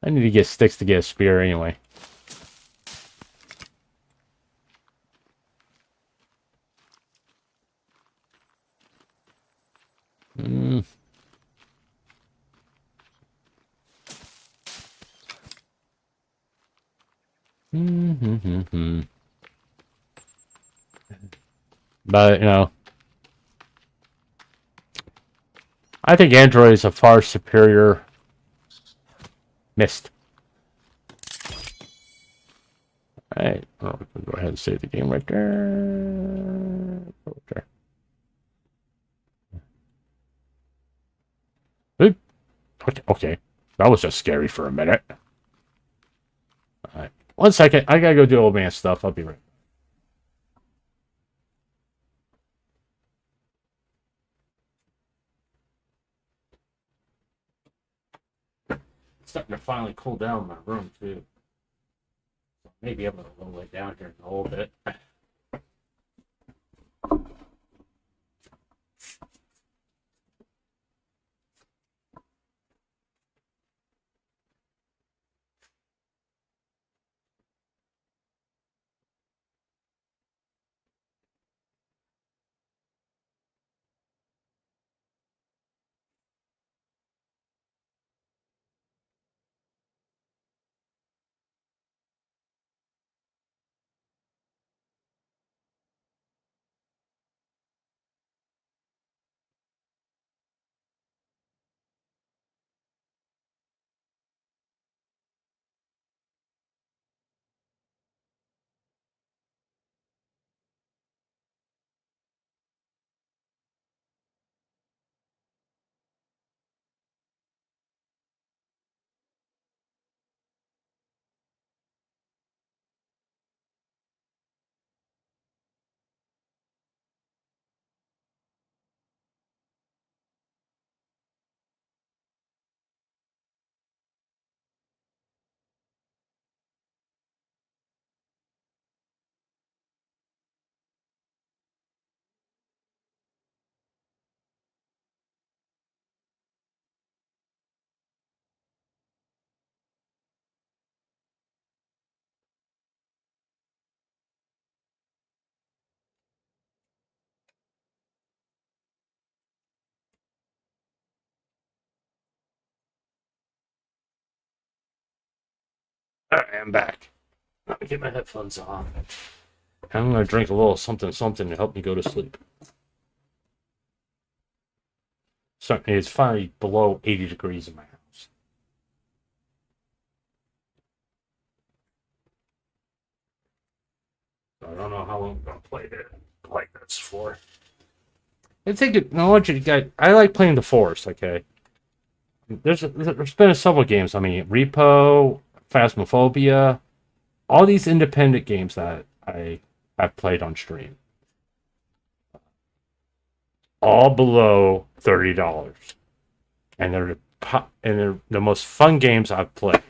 I need to get sticks to get a spear anyway. But, you know, I think Android is a far superior mist. Alright, go ahead and save the game right there. Okay, that was just scary for a minute. Alright, 1 second. I gotta go do old man stuff. I'll be right. It's starting to finally cool down in my room too. Maybe I'm gonna lower it down here in a little bit. Alright, I'm back. Let me get my headphones on. I'm gonna drink a little something to help me go to sleep. So it's finally below 80 degrees in my house. So I don't know how long I'm gonna play this for. I think I like playing the Forest. Okay, there's been several games. I mean, Repo, Phasmophobia, all these independent games that I have played on stream, all below $30, and they're the most fun games I've played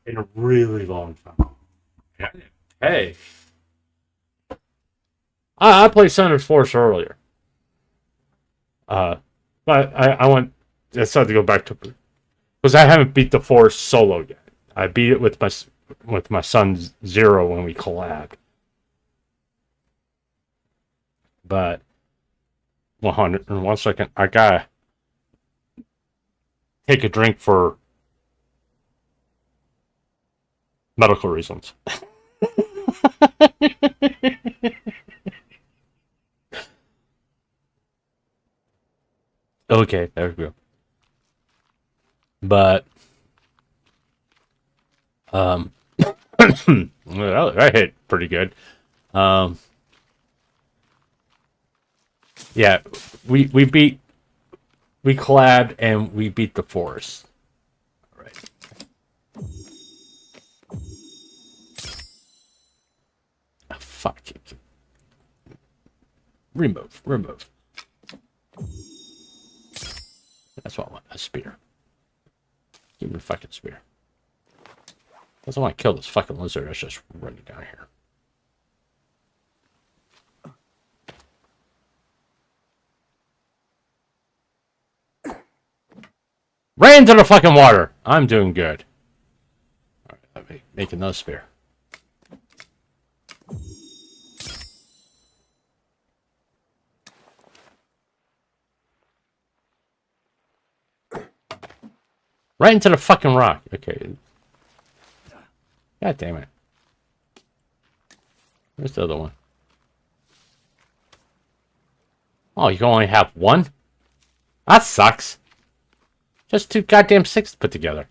in a really long time. Hey, I played Sender's Force earlier. But I decided to go back to because I haven't beat the Force solo yet. I beat it with my son Zero when we collabed. But 100 in 1 second, I gotta take a drink for medical reasons. Okay, there we go. But that hit pretty good. Yeah, we collabed and we beat the Forest. All right. Oh, fuck. Remove. That's what I want. A spear. Give me the fucking spear. Doesn't want to kill this fucking lizard that's just running down here. Right into the fucking water. I'm doing good. Alright, let me make another spear. Right into the fucking rock. Okay. God damn it. Where's the other one? Oh, you can only have one? That sucks. Just 2 goddamn sticks to put together.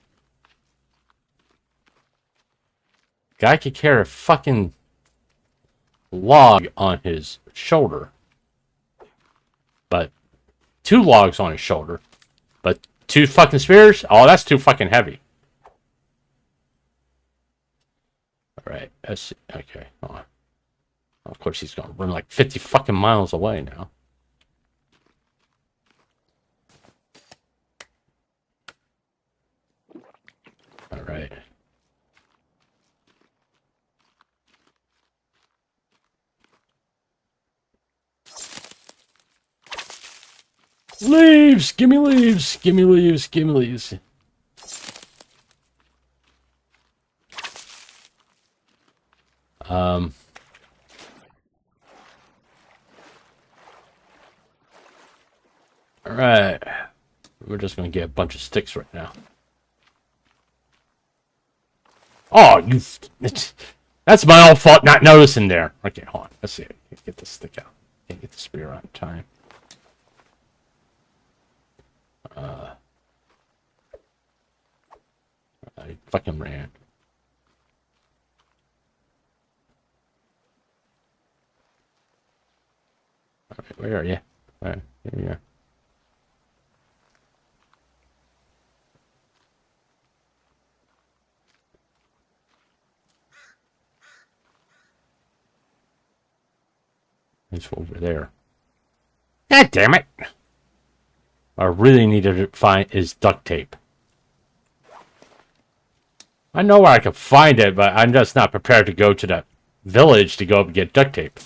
Guy could carry a fucking log on his shoulder. But 2 logs on his shoulder. But 2 fucking spears? Oh, that's too fucking heavy. Alright, let's see. Okay, hold on. Of course, he's gonna run like 50 fucking miles away now. Alright. Leaves! Give me leaves! Give me leaves! Give me leaves! Alright. We're just gonna get a bunch of sticks right now. Oh, you... That's my own fault not noticing there. Okay, hold on. Let's see. Get this stick out. Can't get the spear out in time. I fucking ran. Alright, where are you? Alright, here you are. He's over there. God damn it! What I really need to find is duct tape. I know where I can find it, but I'm just not prepared to go to the village to go up and get duct tape.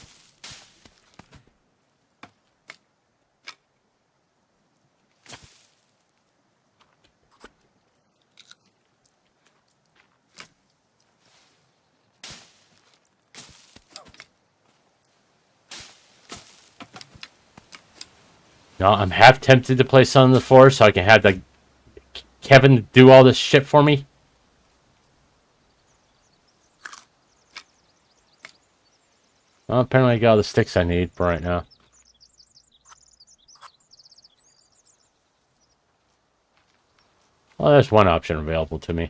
No, I'm half tempted to play Son of the Forest so I can have the Kevin do all this shit for me. Well, apparently I got all the sticks I need for right now. Well, there's one option available to me.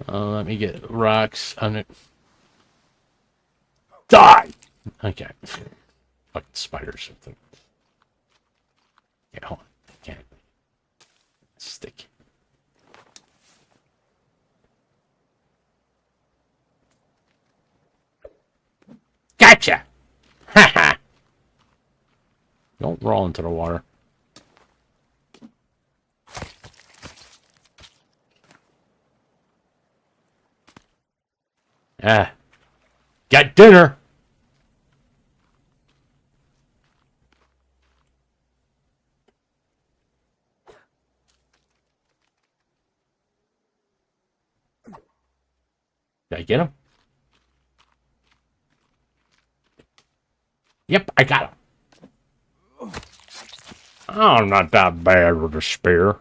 Let me get rocks on it. Die! Okay. Fucking spider or something. Yeah, hold on. I can't. Stick. Gotcha! Haha! Don't roll into the water. Ah. Got dinner! Did I get him? Yep, I got him. Oh, I'm not that bad with a spear.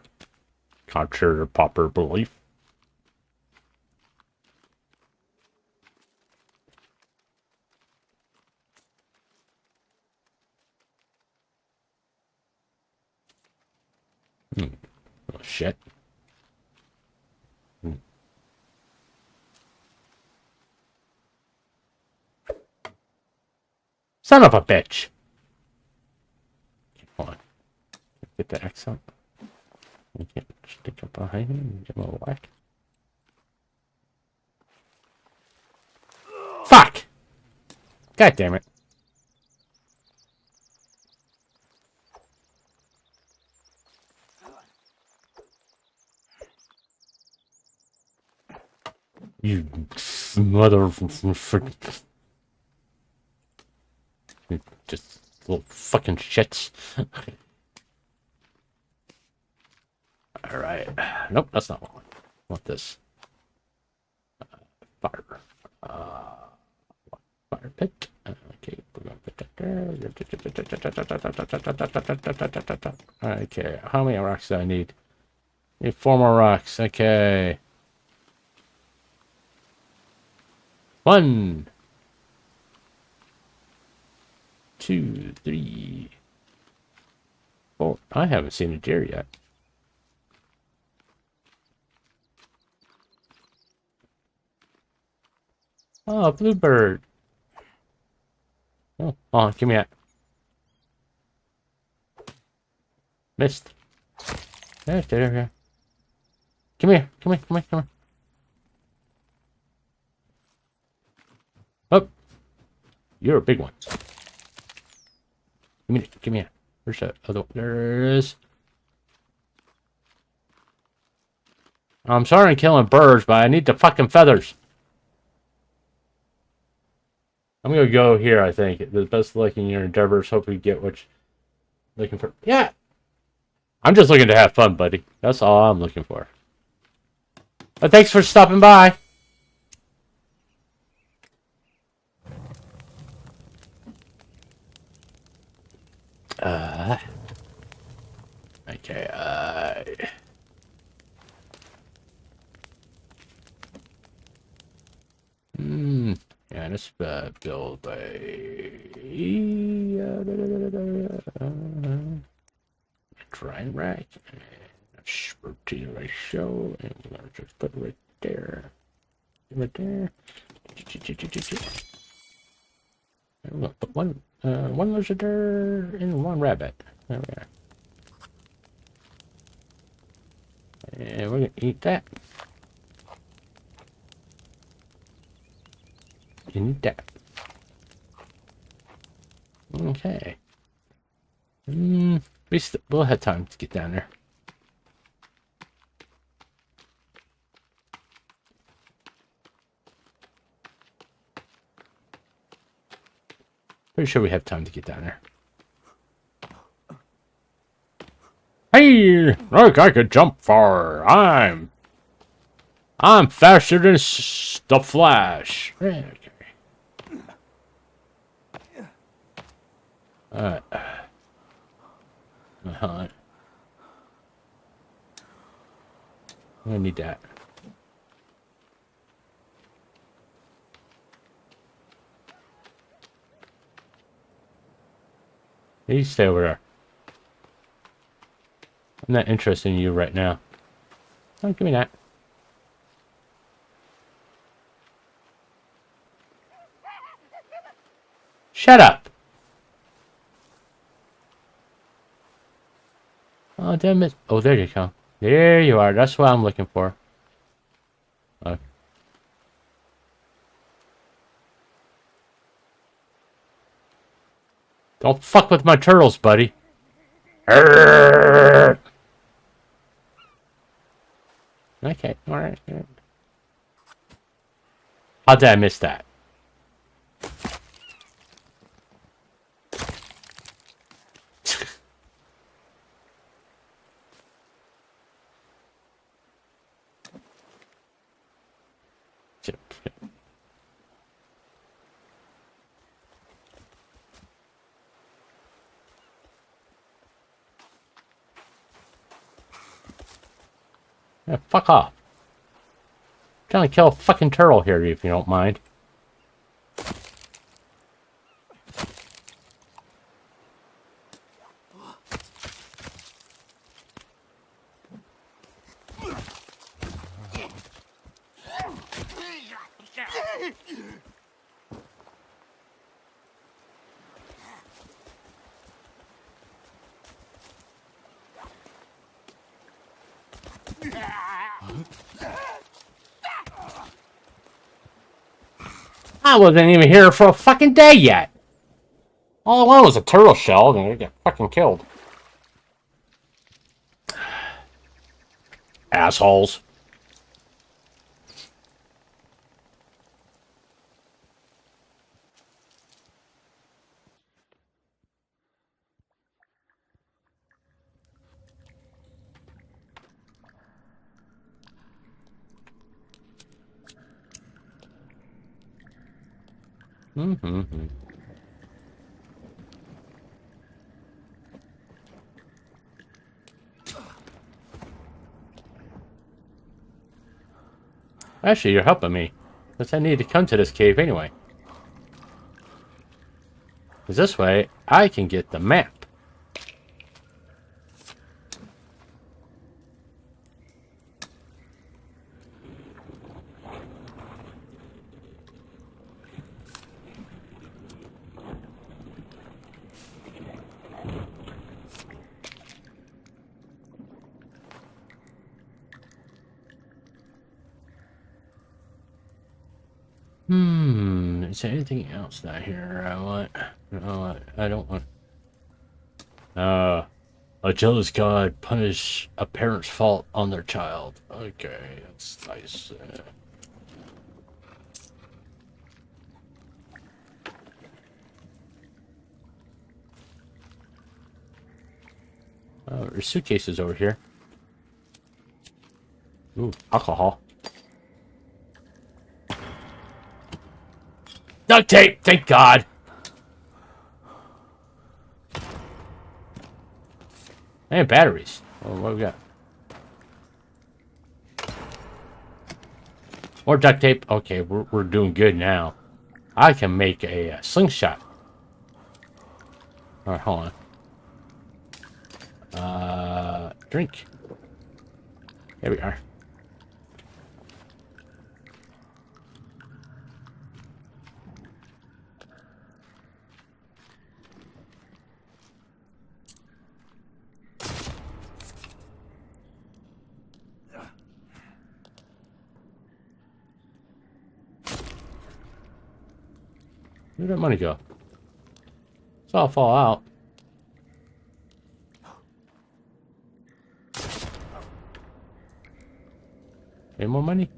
Contrary to popular belief. Oh, shit. Son of a bitch! Hold on. Get the X up. You can't stick up behind him and give him a whack. Fuck! God damn it. You mother... Just little fucking shits. Alright. Nope, that's not what I want. I want this. Fire. Fire pit. Okay, we're gonna put that there. Okay, how many rocks do I need? Need 4 more rocks. Okay. 1, 2, 3, 4. I haven't seen a deer yet. Oh, bluebird. Oh, give me that. Missed. There. Come here. Oh, you're a big one. Give me it. Where's that other one? There it is. I'm sorry I'm killing birds, but I need the fucking feathers. I'm gonna go here, I think. The best luck in your endeavors. Hope you get what you're looking for. Yeah! I'm just looking to have fun, buddy. That's all I'm looking for. But thanks for stopping by. Okay, yeah, let's build a drying rack, protein ratio, and we're gonna just put it right there. Right there. I'm gonna put one lizard and one rabbit. There we are. And we're gonna eat that. Eat that. Okay. We'll have time to get down there. Pretty sure we have time to get down there. Hey, look, I could jump far. I'm faster than the Flash. Okay. Alright. I'm gonna need that. You stay over there. I'm not interested in you right now. Oh, give me that. Shut up! Oh, damn it. Oh, there you go. There you are. That's what I'm looking for. Okay. Don't fuck with my turtles, buddy. Arrgh! Okay, alright. How did I miss that? Yeah, fuck off. I'm trying to kill a fucking turtle here, if you don't mind. I wasn't even here for a fucking day yet. All I wanted was a turtle shell, and I got fucking killed. Assholes. Actually, you're helping me. Because I need to come to this cave anyway. Because this way, I can get the map. Is there anything else down here I want? No, I don't want. A jealous god punish a parent's fault on their child. Okay, that's nice. Oh, there's suitcases over here. Ooh, alcohol. Duct tape! Thank God! And batteries. Oh, what we got? More duct tape. Okay, we're doing good now. I can make a slingshot. Alright, hold on. Drink. There we are. Where'd that money go? It's all fall out. Any more money?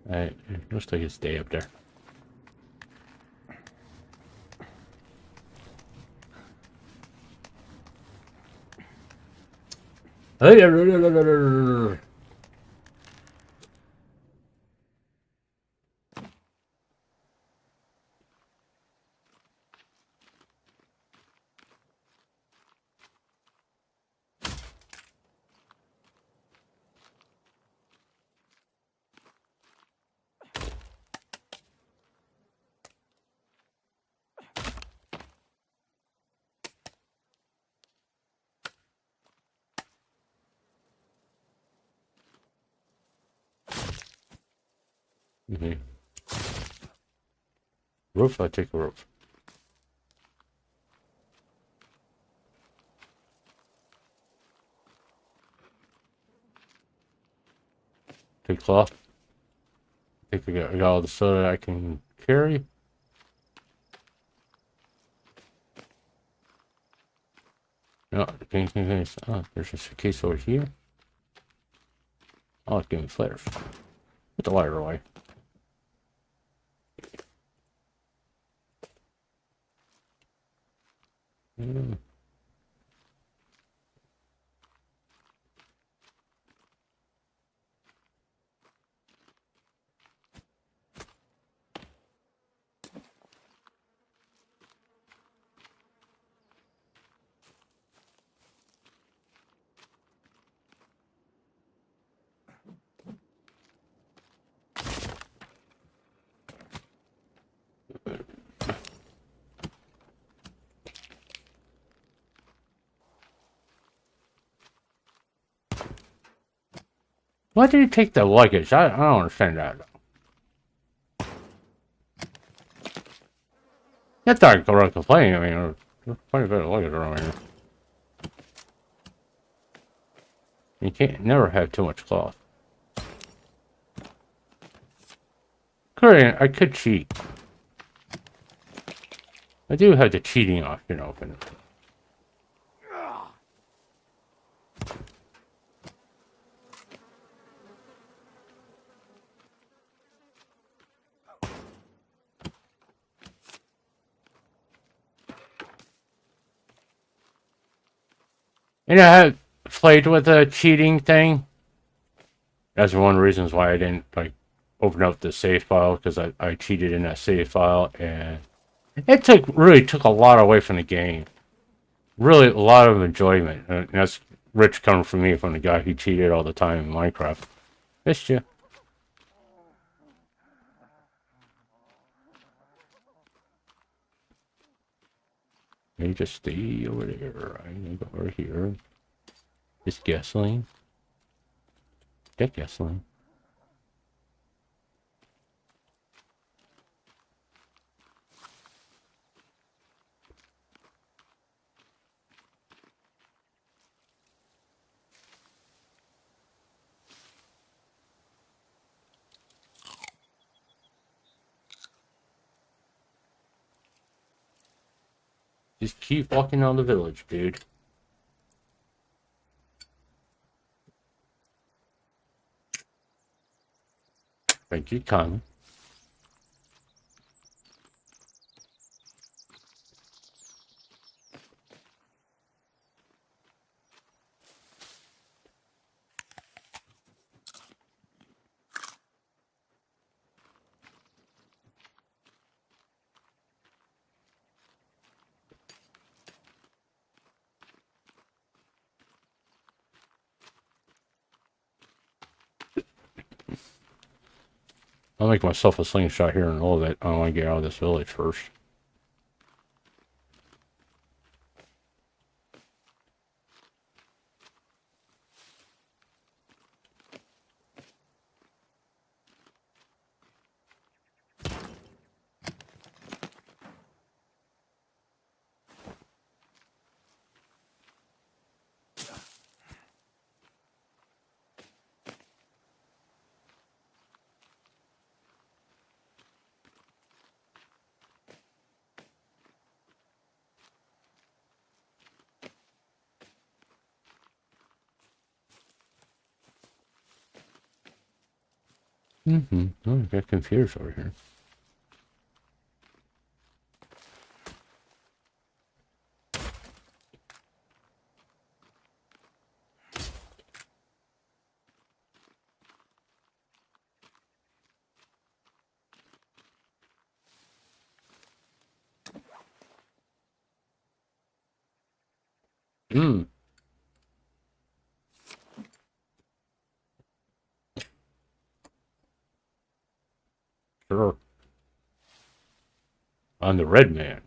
Alright, looks like it's day up there. Roof? I'll take a roof. Take cloth. I think I got all the soda I can carry. No, oh, there's a suitcase over here. Oh, it's giving me flares. Put the lighter away. Why did you take the luggage? I don't understand that. That's not go around complaining. I mean, there's quite a bit of luggage around here. You can't never have too much cloth. I could cheat. I do have the cheating option open. And I have played with the cheating thing. That's one of the reasons why I didn't like open up the save file, because I cheated in that save file, and it really took a lot away from the game. Really, a lot of enjoyment. And that's rich coming from me, from the guy who cheated all the time in Minecraft. Missed you. You just stay over there. I'm gonna go over here. This gasoline. That gasoline. Just keep walking on the village, dude. Thank you, kindly. I'll make myself a slingshot here in a little bit. I want to get out of this village first. Oh, I got confused over here. Sure. I'm the red man.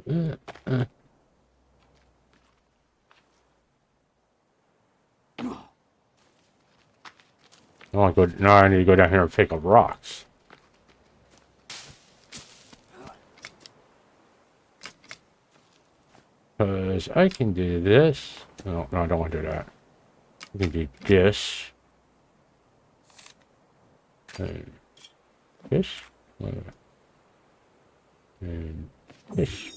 I want to go. Now I need to go down here and pick up rocks. Because I can do this. No, I don't want to do that. I can do this. And this. And this.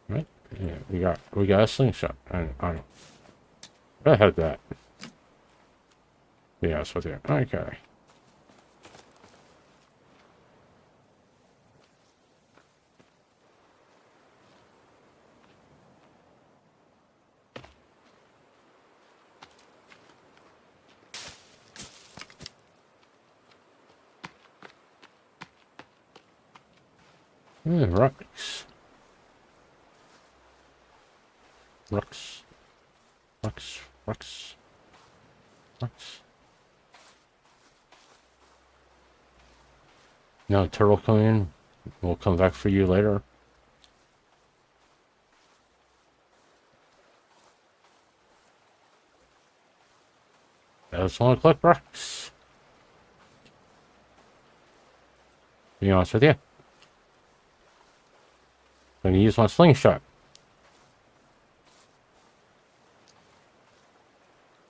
Right? Yeah, we got a slingshot. I had that. Yeah, that's with you. Okay. Rocks. Rocks. Rocks. Rocks. Rocks. No, turtle come in. We'll come back for you later. I just want to collect rocks. To be honest with you. I'm going to use my slingshot.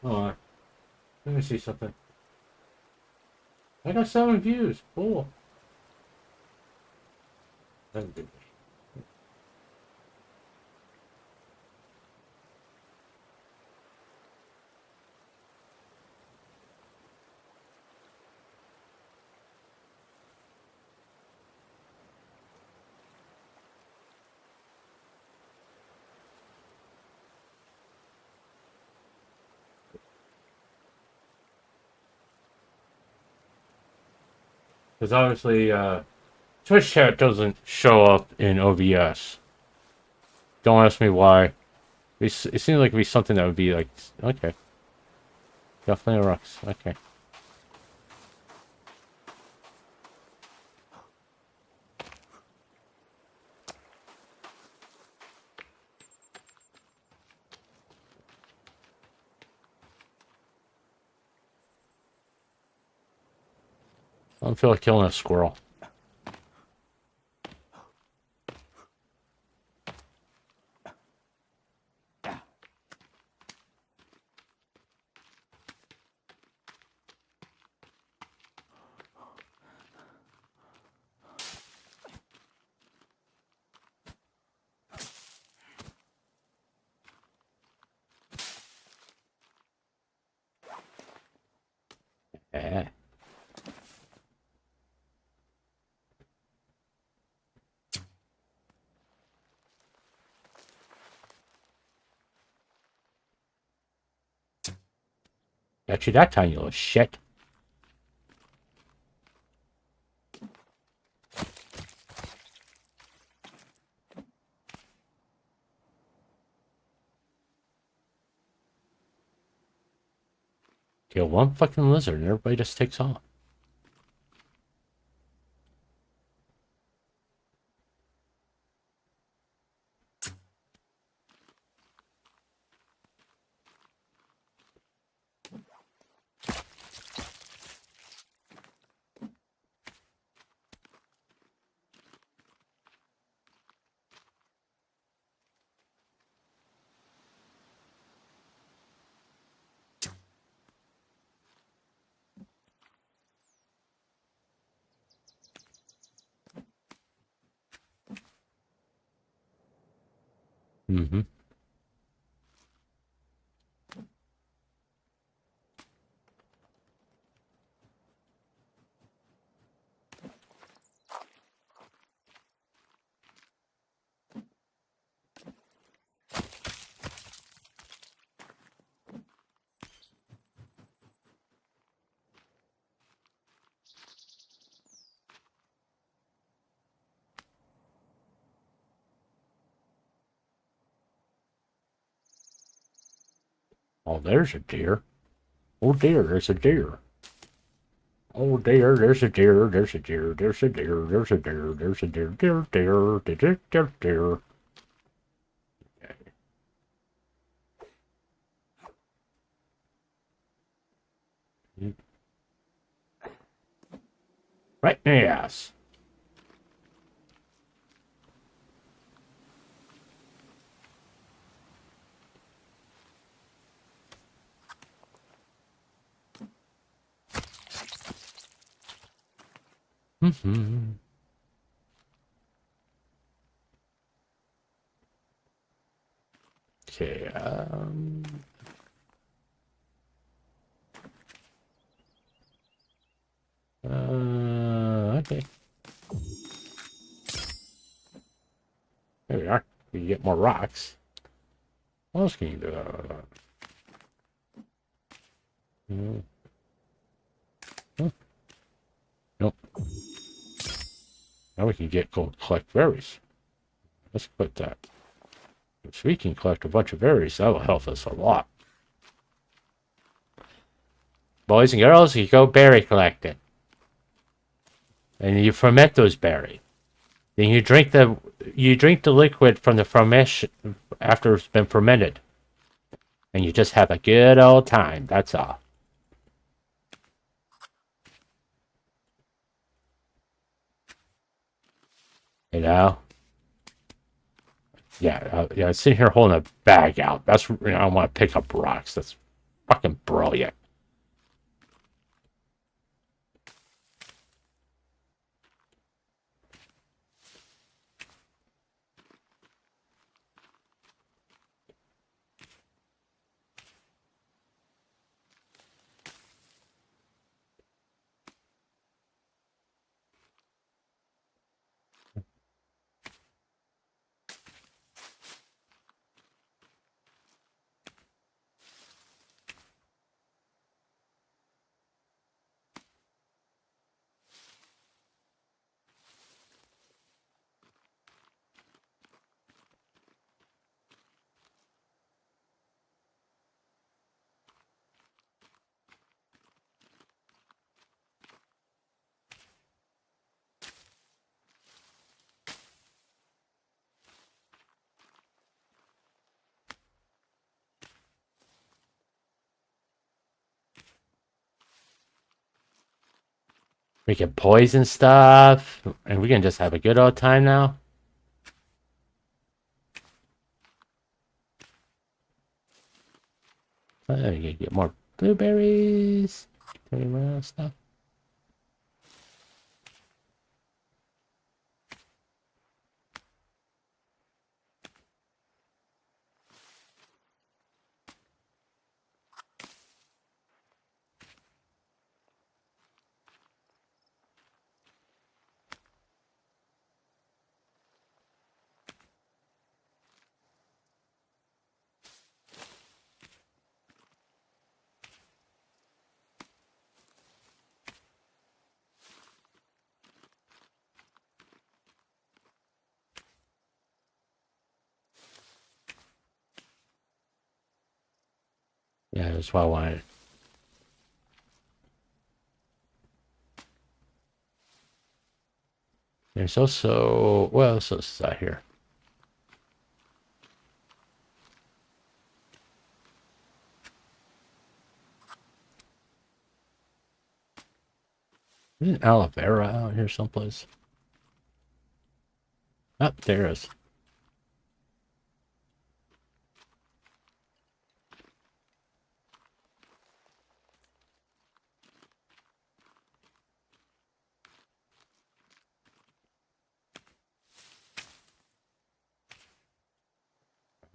Oh, let me see something. I got 7 views. Cool. That's good. Because obviously, Twitch chat doesn't show up in OBS. Don't ask me why. It seems like it'd be something that would be like, okay. Definitely rocks. Okay. I don't feel like killing a squirrel. Yeah. Got you that time, you little shit. Kill one fucking lizard and everybody just takes off. Mm-hmm. Oh, there's a deer. Oh dear, there's a deer. Oh dear, there's a deer, there's a deer, there's a deer, there's a deer, there's a deer, deer, deer, deer, deer, deer. Right in the ass. Mm-hmm. Okay, okay. There we are. You get more rocks. What else can you do? Mm, oh, nope. Now we can go collect berries. Let's put that. If we can collect a bunch of berries, that will help us a lot. Boys and girls, you go berry collecting. And you ferment those berries. Then you drink the liquid from the fermentation after it's been fermented. And you just have a good old time, that's all. You know? Yeah, sitting here holding a bag out. That's, I want to pick up rocks. That's fucking brilliant. We can poison stuff, and we can just have a good old time now. You can get more blueberries. Stuff. Yeah, that's what I wanted. There's also, what else is out here? There's an aloe vera out here someplace. Oh, there is.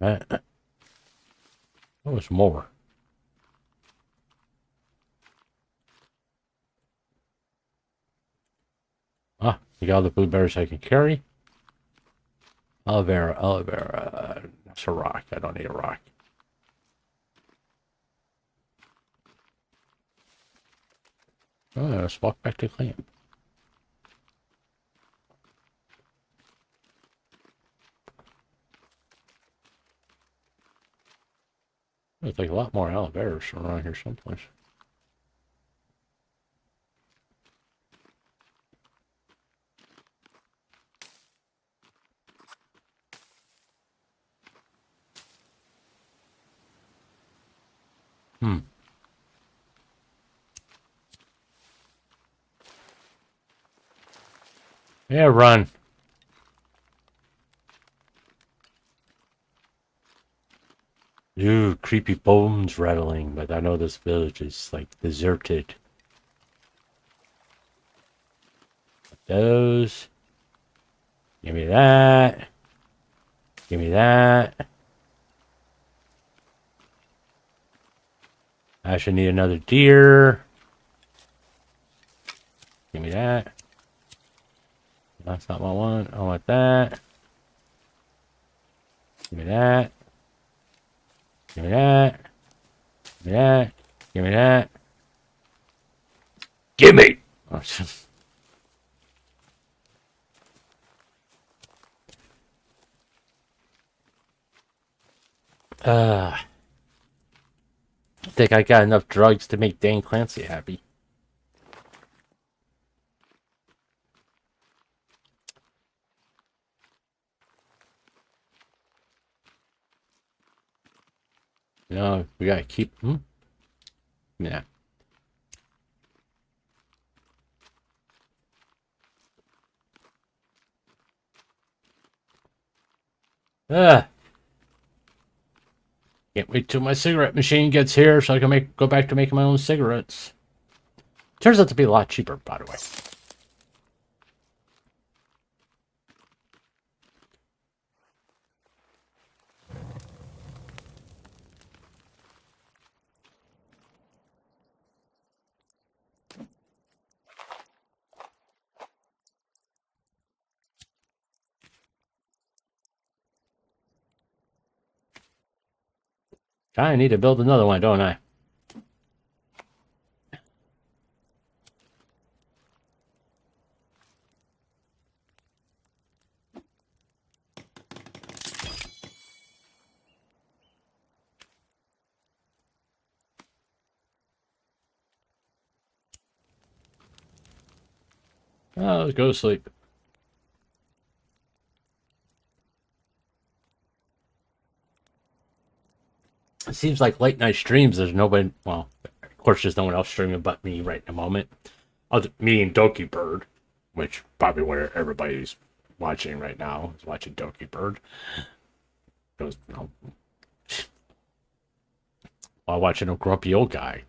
That was more. Ah, you got all the blueberries I can carry. Aloe vera, aloe vera. That's a rock. I don't need a rock. Oh, let's walk back to camp. There's like a lot more aloe veras around here someplace. Yeah, run. Ooh, creepy bones rattling, but I know this village is like deserted. Those. Give me that. Give me that. I should need another deer. Give me that. That's not what I want. I want that. Give me that. Give me that. Give me that. Give me that. Give me! I think I got enough drugs to make Dan Clancy happy. No, we gotta keep. Yeah. Can't wait till my cigarette machine gets here so I can go back to making my own cigarettes. Turns out to be a lot cheaper, by the way. I need to build another one, don't I? Oh, let's go to sleep. It seems like late night streams, there's nobody, well, of course there's no one else streaming but me right in the moment. Me and Doki Bird, which probably where everybody's watching right now is watching Doki Bird. Goes, while watching a grumpy old guy.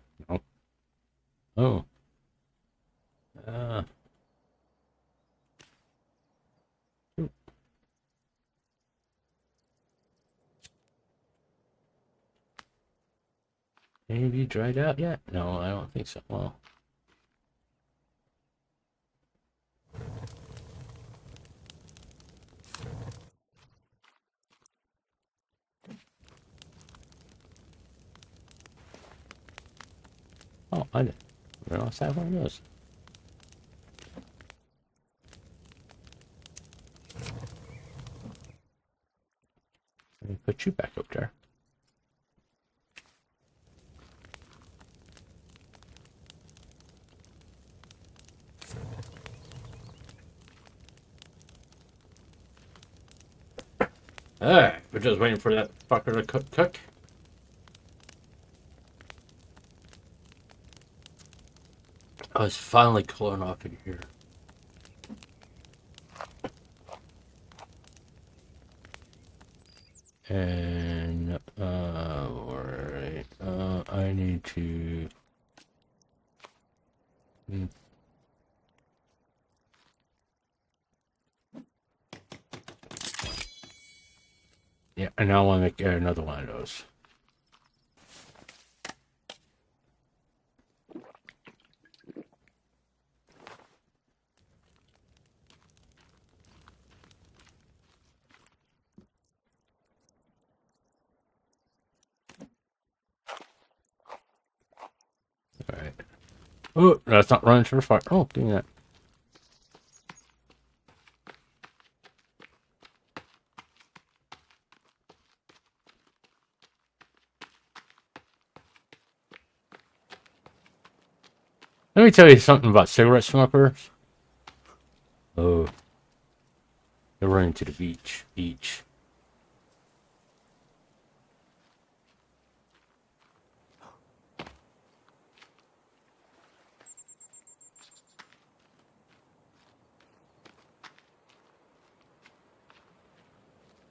Oh. Maybe dried out yet? No, I don't think so. Well. Oh, I didn't realize I have one of those. Let me put you back up there. Alright, we're just waiting for that fucker to cook. Oh, it's finally cooling off in here. And, alright, I need to... Yeah, and now I want to make another one of those. Alright. Oh, that's not running to the fire. Oh, give me that. Let me tell you something about cigarette smokers. Oh. They're running to the beach.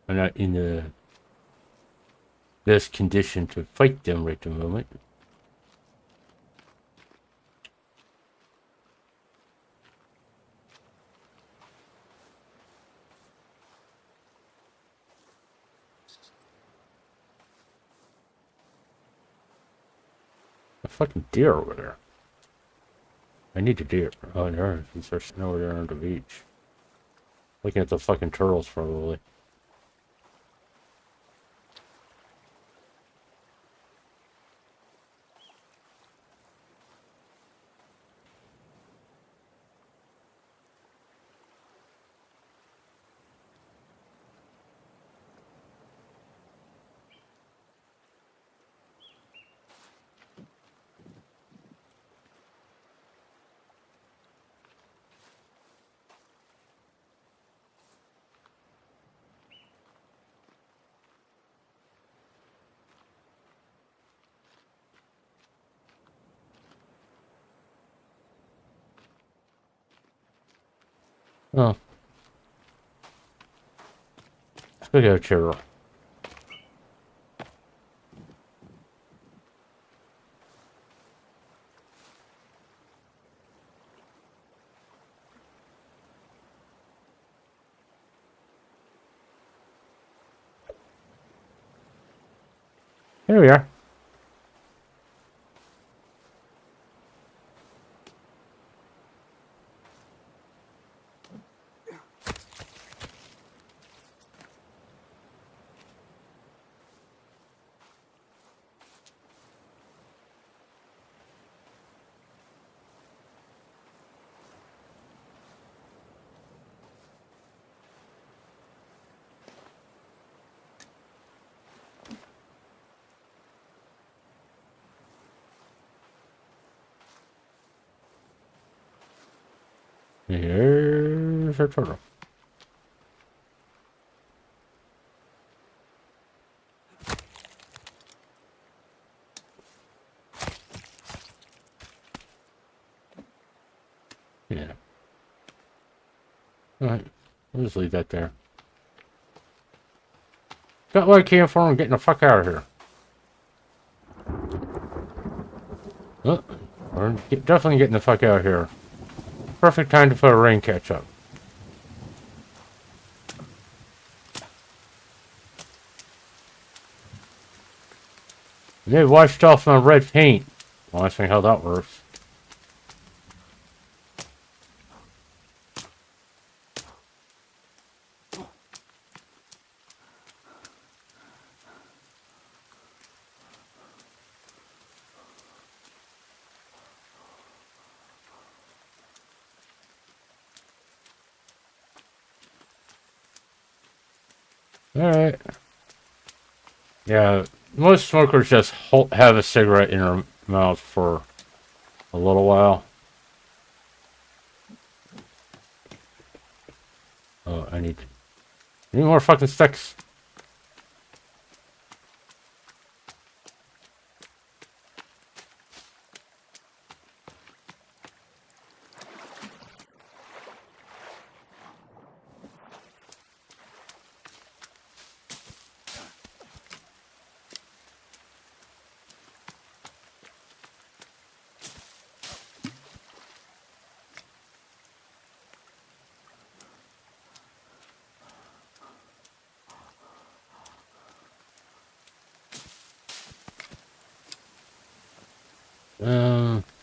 I'm not in the best condition to fight them right at the moment. A fucking deer over there. I need a deer. Oh, there. He's sitting over there on the beach. Looking at the fucking turtles, probably. Oh. Let's go get a turtle. Here we are. Here's our turtle. Alright. We'll just leave that there. Got what I came for and getting the fuck out of here. Oh, we're definitely getting the fuck out of here. Perfect time to put a rain catch up. They washed off my red paint. Well, ask me how that works. Alright. Yeah, most smokers just have a cigarette in their mouth for a little while. Oh, I need more fucking sticks.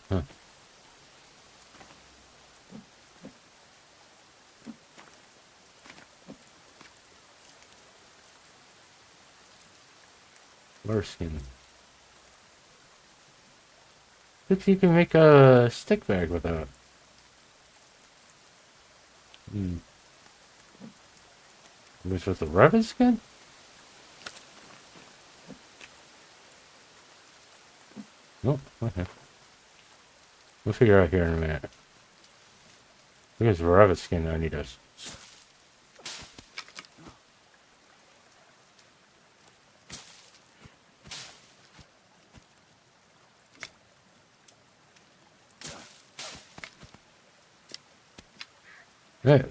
Huh. Skin. If you can make a stick bag with that. Which was the rabbit skin? Nope. Okay. We'll figure out here in a minute. I think it's rabbit skin I need us. There.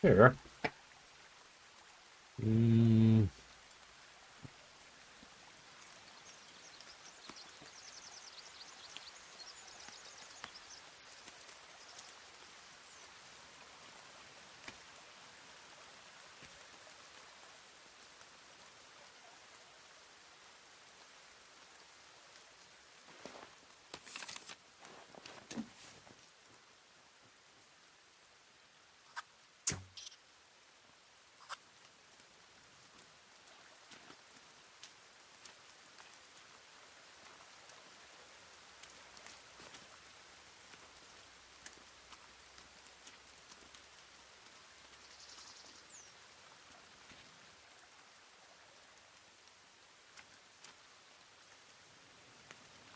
Here.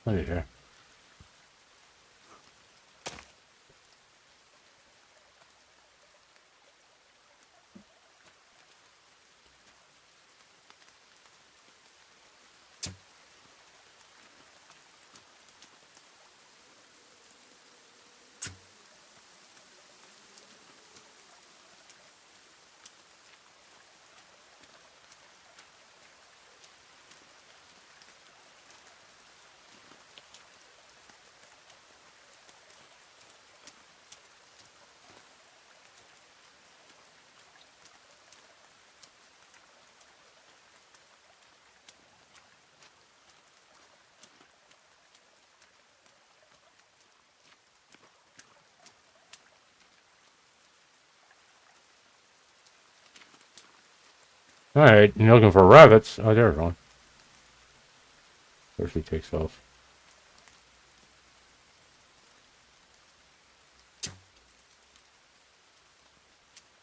What is here? Alright, you're looking for rabbits. Oh, there's one. First he takes off.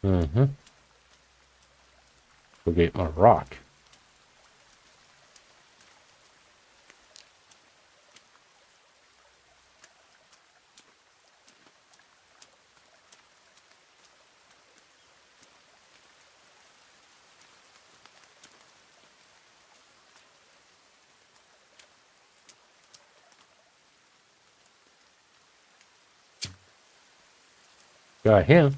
Mm-hmm. Go get my rock. Got him.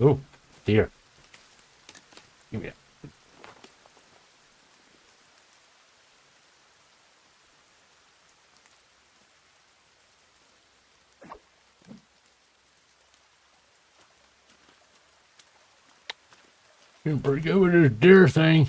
Oh, dear. Give me that. Doing pretty good with this deer thing.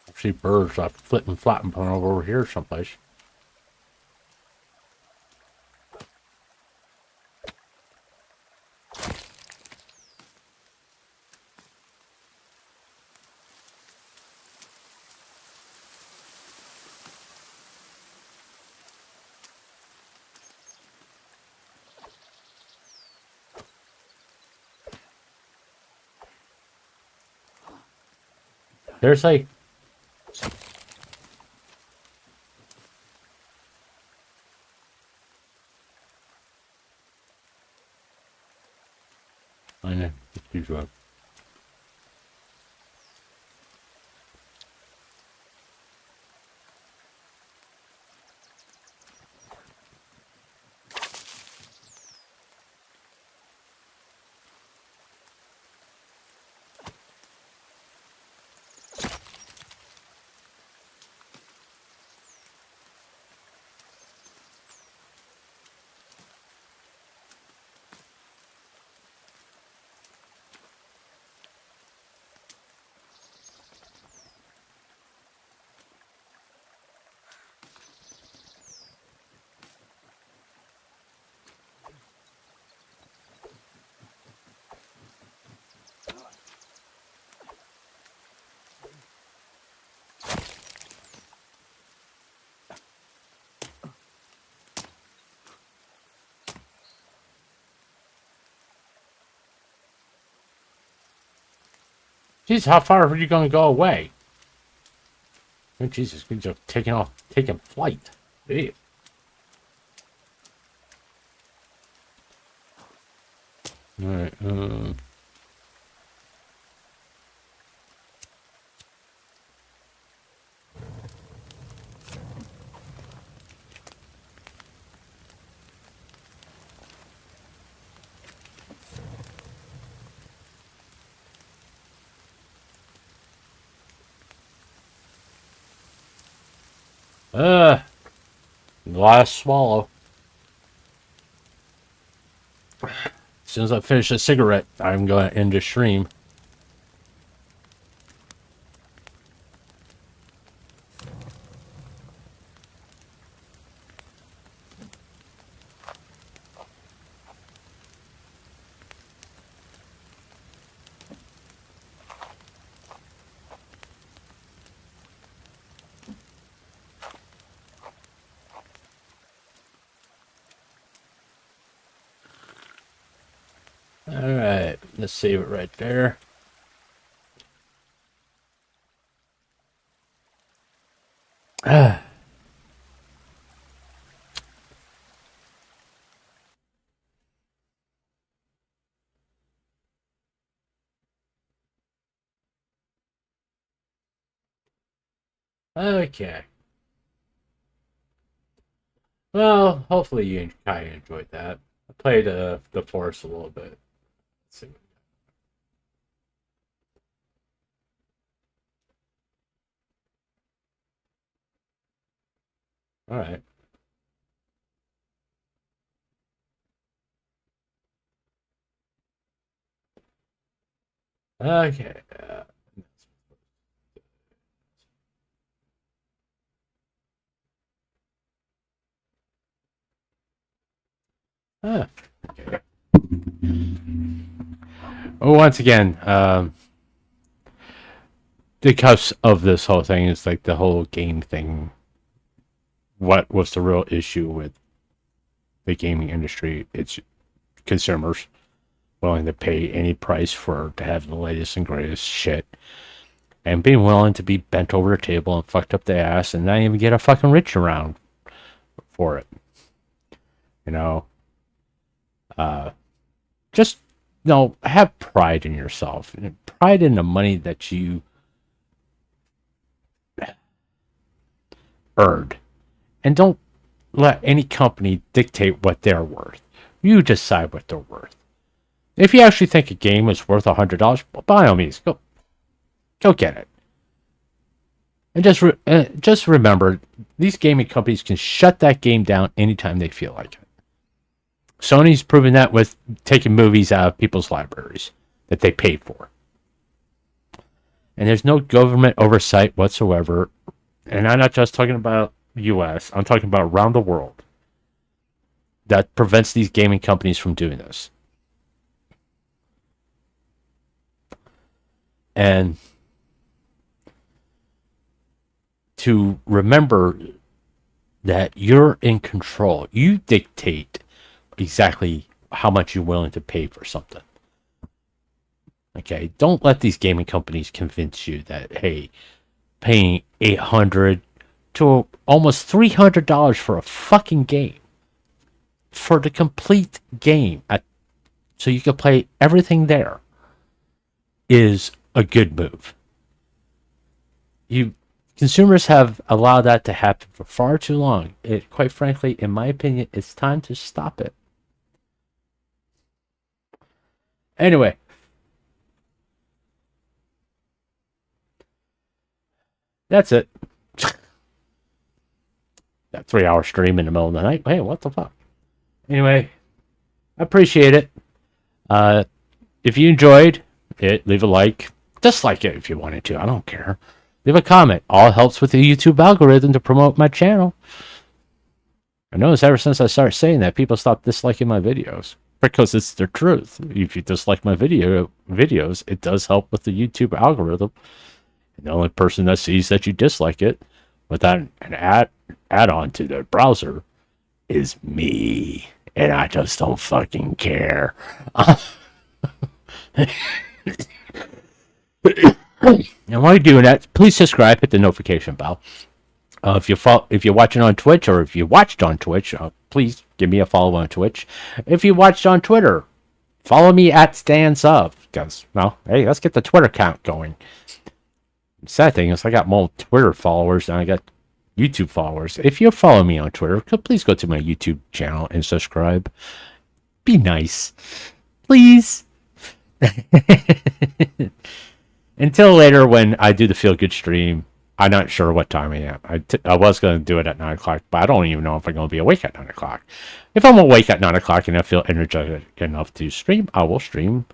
I see birds like flipping, flapping over here someplace. Seriously? I know. It's usual. Jeez, how far are you going to go away? Oh, Jesus, you're just taking flight. Hey. All right. Last swallow. As soon as I finish a cigarette, I'm going to end the stream. All right, let's save it right there. Okay. Well, hopefully you kind of enjoyed that. I played the Forest a little bit. Let's see. All right. Okay. Okay. Well, once again, because of this whole thing is like the whole game thing. What was the real issue with the gaming industry? It's consumers willing to pay any price to have the latest and greatest shit, and being willing to be bent over the table and fucked up the ass and not even get a fucking rich around for it. You know, just have pride in yourself, pride in the money that you earned, and don't let any company dictate what they're worth. You decide what they're worth. If you actually think a game is worth $100, well, by all means, go get it. And just remember, these gaming companies can shut that game down anytime they feel like it. Sony's proven that with taking movies out of people's libraries that they paid for. And there's no government oversight whatsoever. And I'm not just talking about the US, I'm talking about around the world, that prevents these gaming companies from doing this. And to remember that you're in control. You dictate exactly how much you're willing to pay for something. Okay, don't let these gaming companies convince you that, hey, paying $800 to almost $300 for a fucking game, for the complete game, so you can play everything there, is a good move. Consumers have allowed that to happen for far too long. Quite frankly, in my opinion, it's time to stop it. Anyway. That's it. That 3-hour stream in the middle of the night. Hey, what the fuck? Anyway, I appreciate it. If you enjoyed it, leave a like. Dislike it if you wanted to. I don't care. Leave a comment. All helps with the YouTube algorithm to promote my channel. I noticed ever since I started saying that, people stopped disliking my videos. Because it's the truth. If you dislike my videos, it does help with the YouTube algorithm. And the only person that sees that you dislike it without an add-on to the browser is me. And I just don't fucking care. And while you're doing that, please subscribe, hit the notification bell. If you're watching on Twitch, or if you watched on Twitch, please give me a follow on Twitch. If you watched on Twitter, follow me at StanSub. Because, well, hey, let's get the Twitter count going. The sad thing is I got more Twitter followers than I got YouTube followers. If you follow me on Twitter, please go to my YouTube channel and subscribe. Be nice. Please. Until later when I do the Feel Good stream, I'm not sure what time I am. I was going to do it at 9 o'clock, but I don't even know if I'm going to be awake at 9 o'clock. If I'm awake at 9 o'clock and I feel energetic enough to stream, I will stream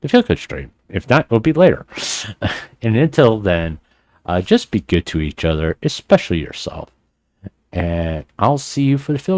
the Feel Good stream. If not, it'll be later. And until then, just be good to each other, especially yourself. And I'll see you for the Feel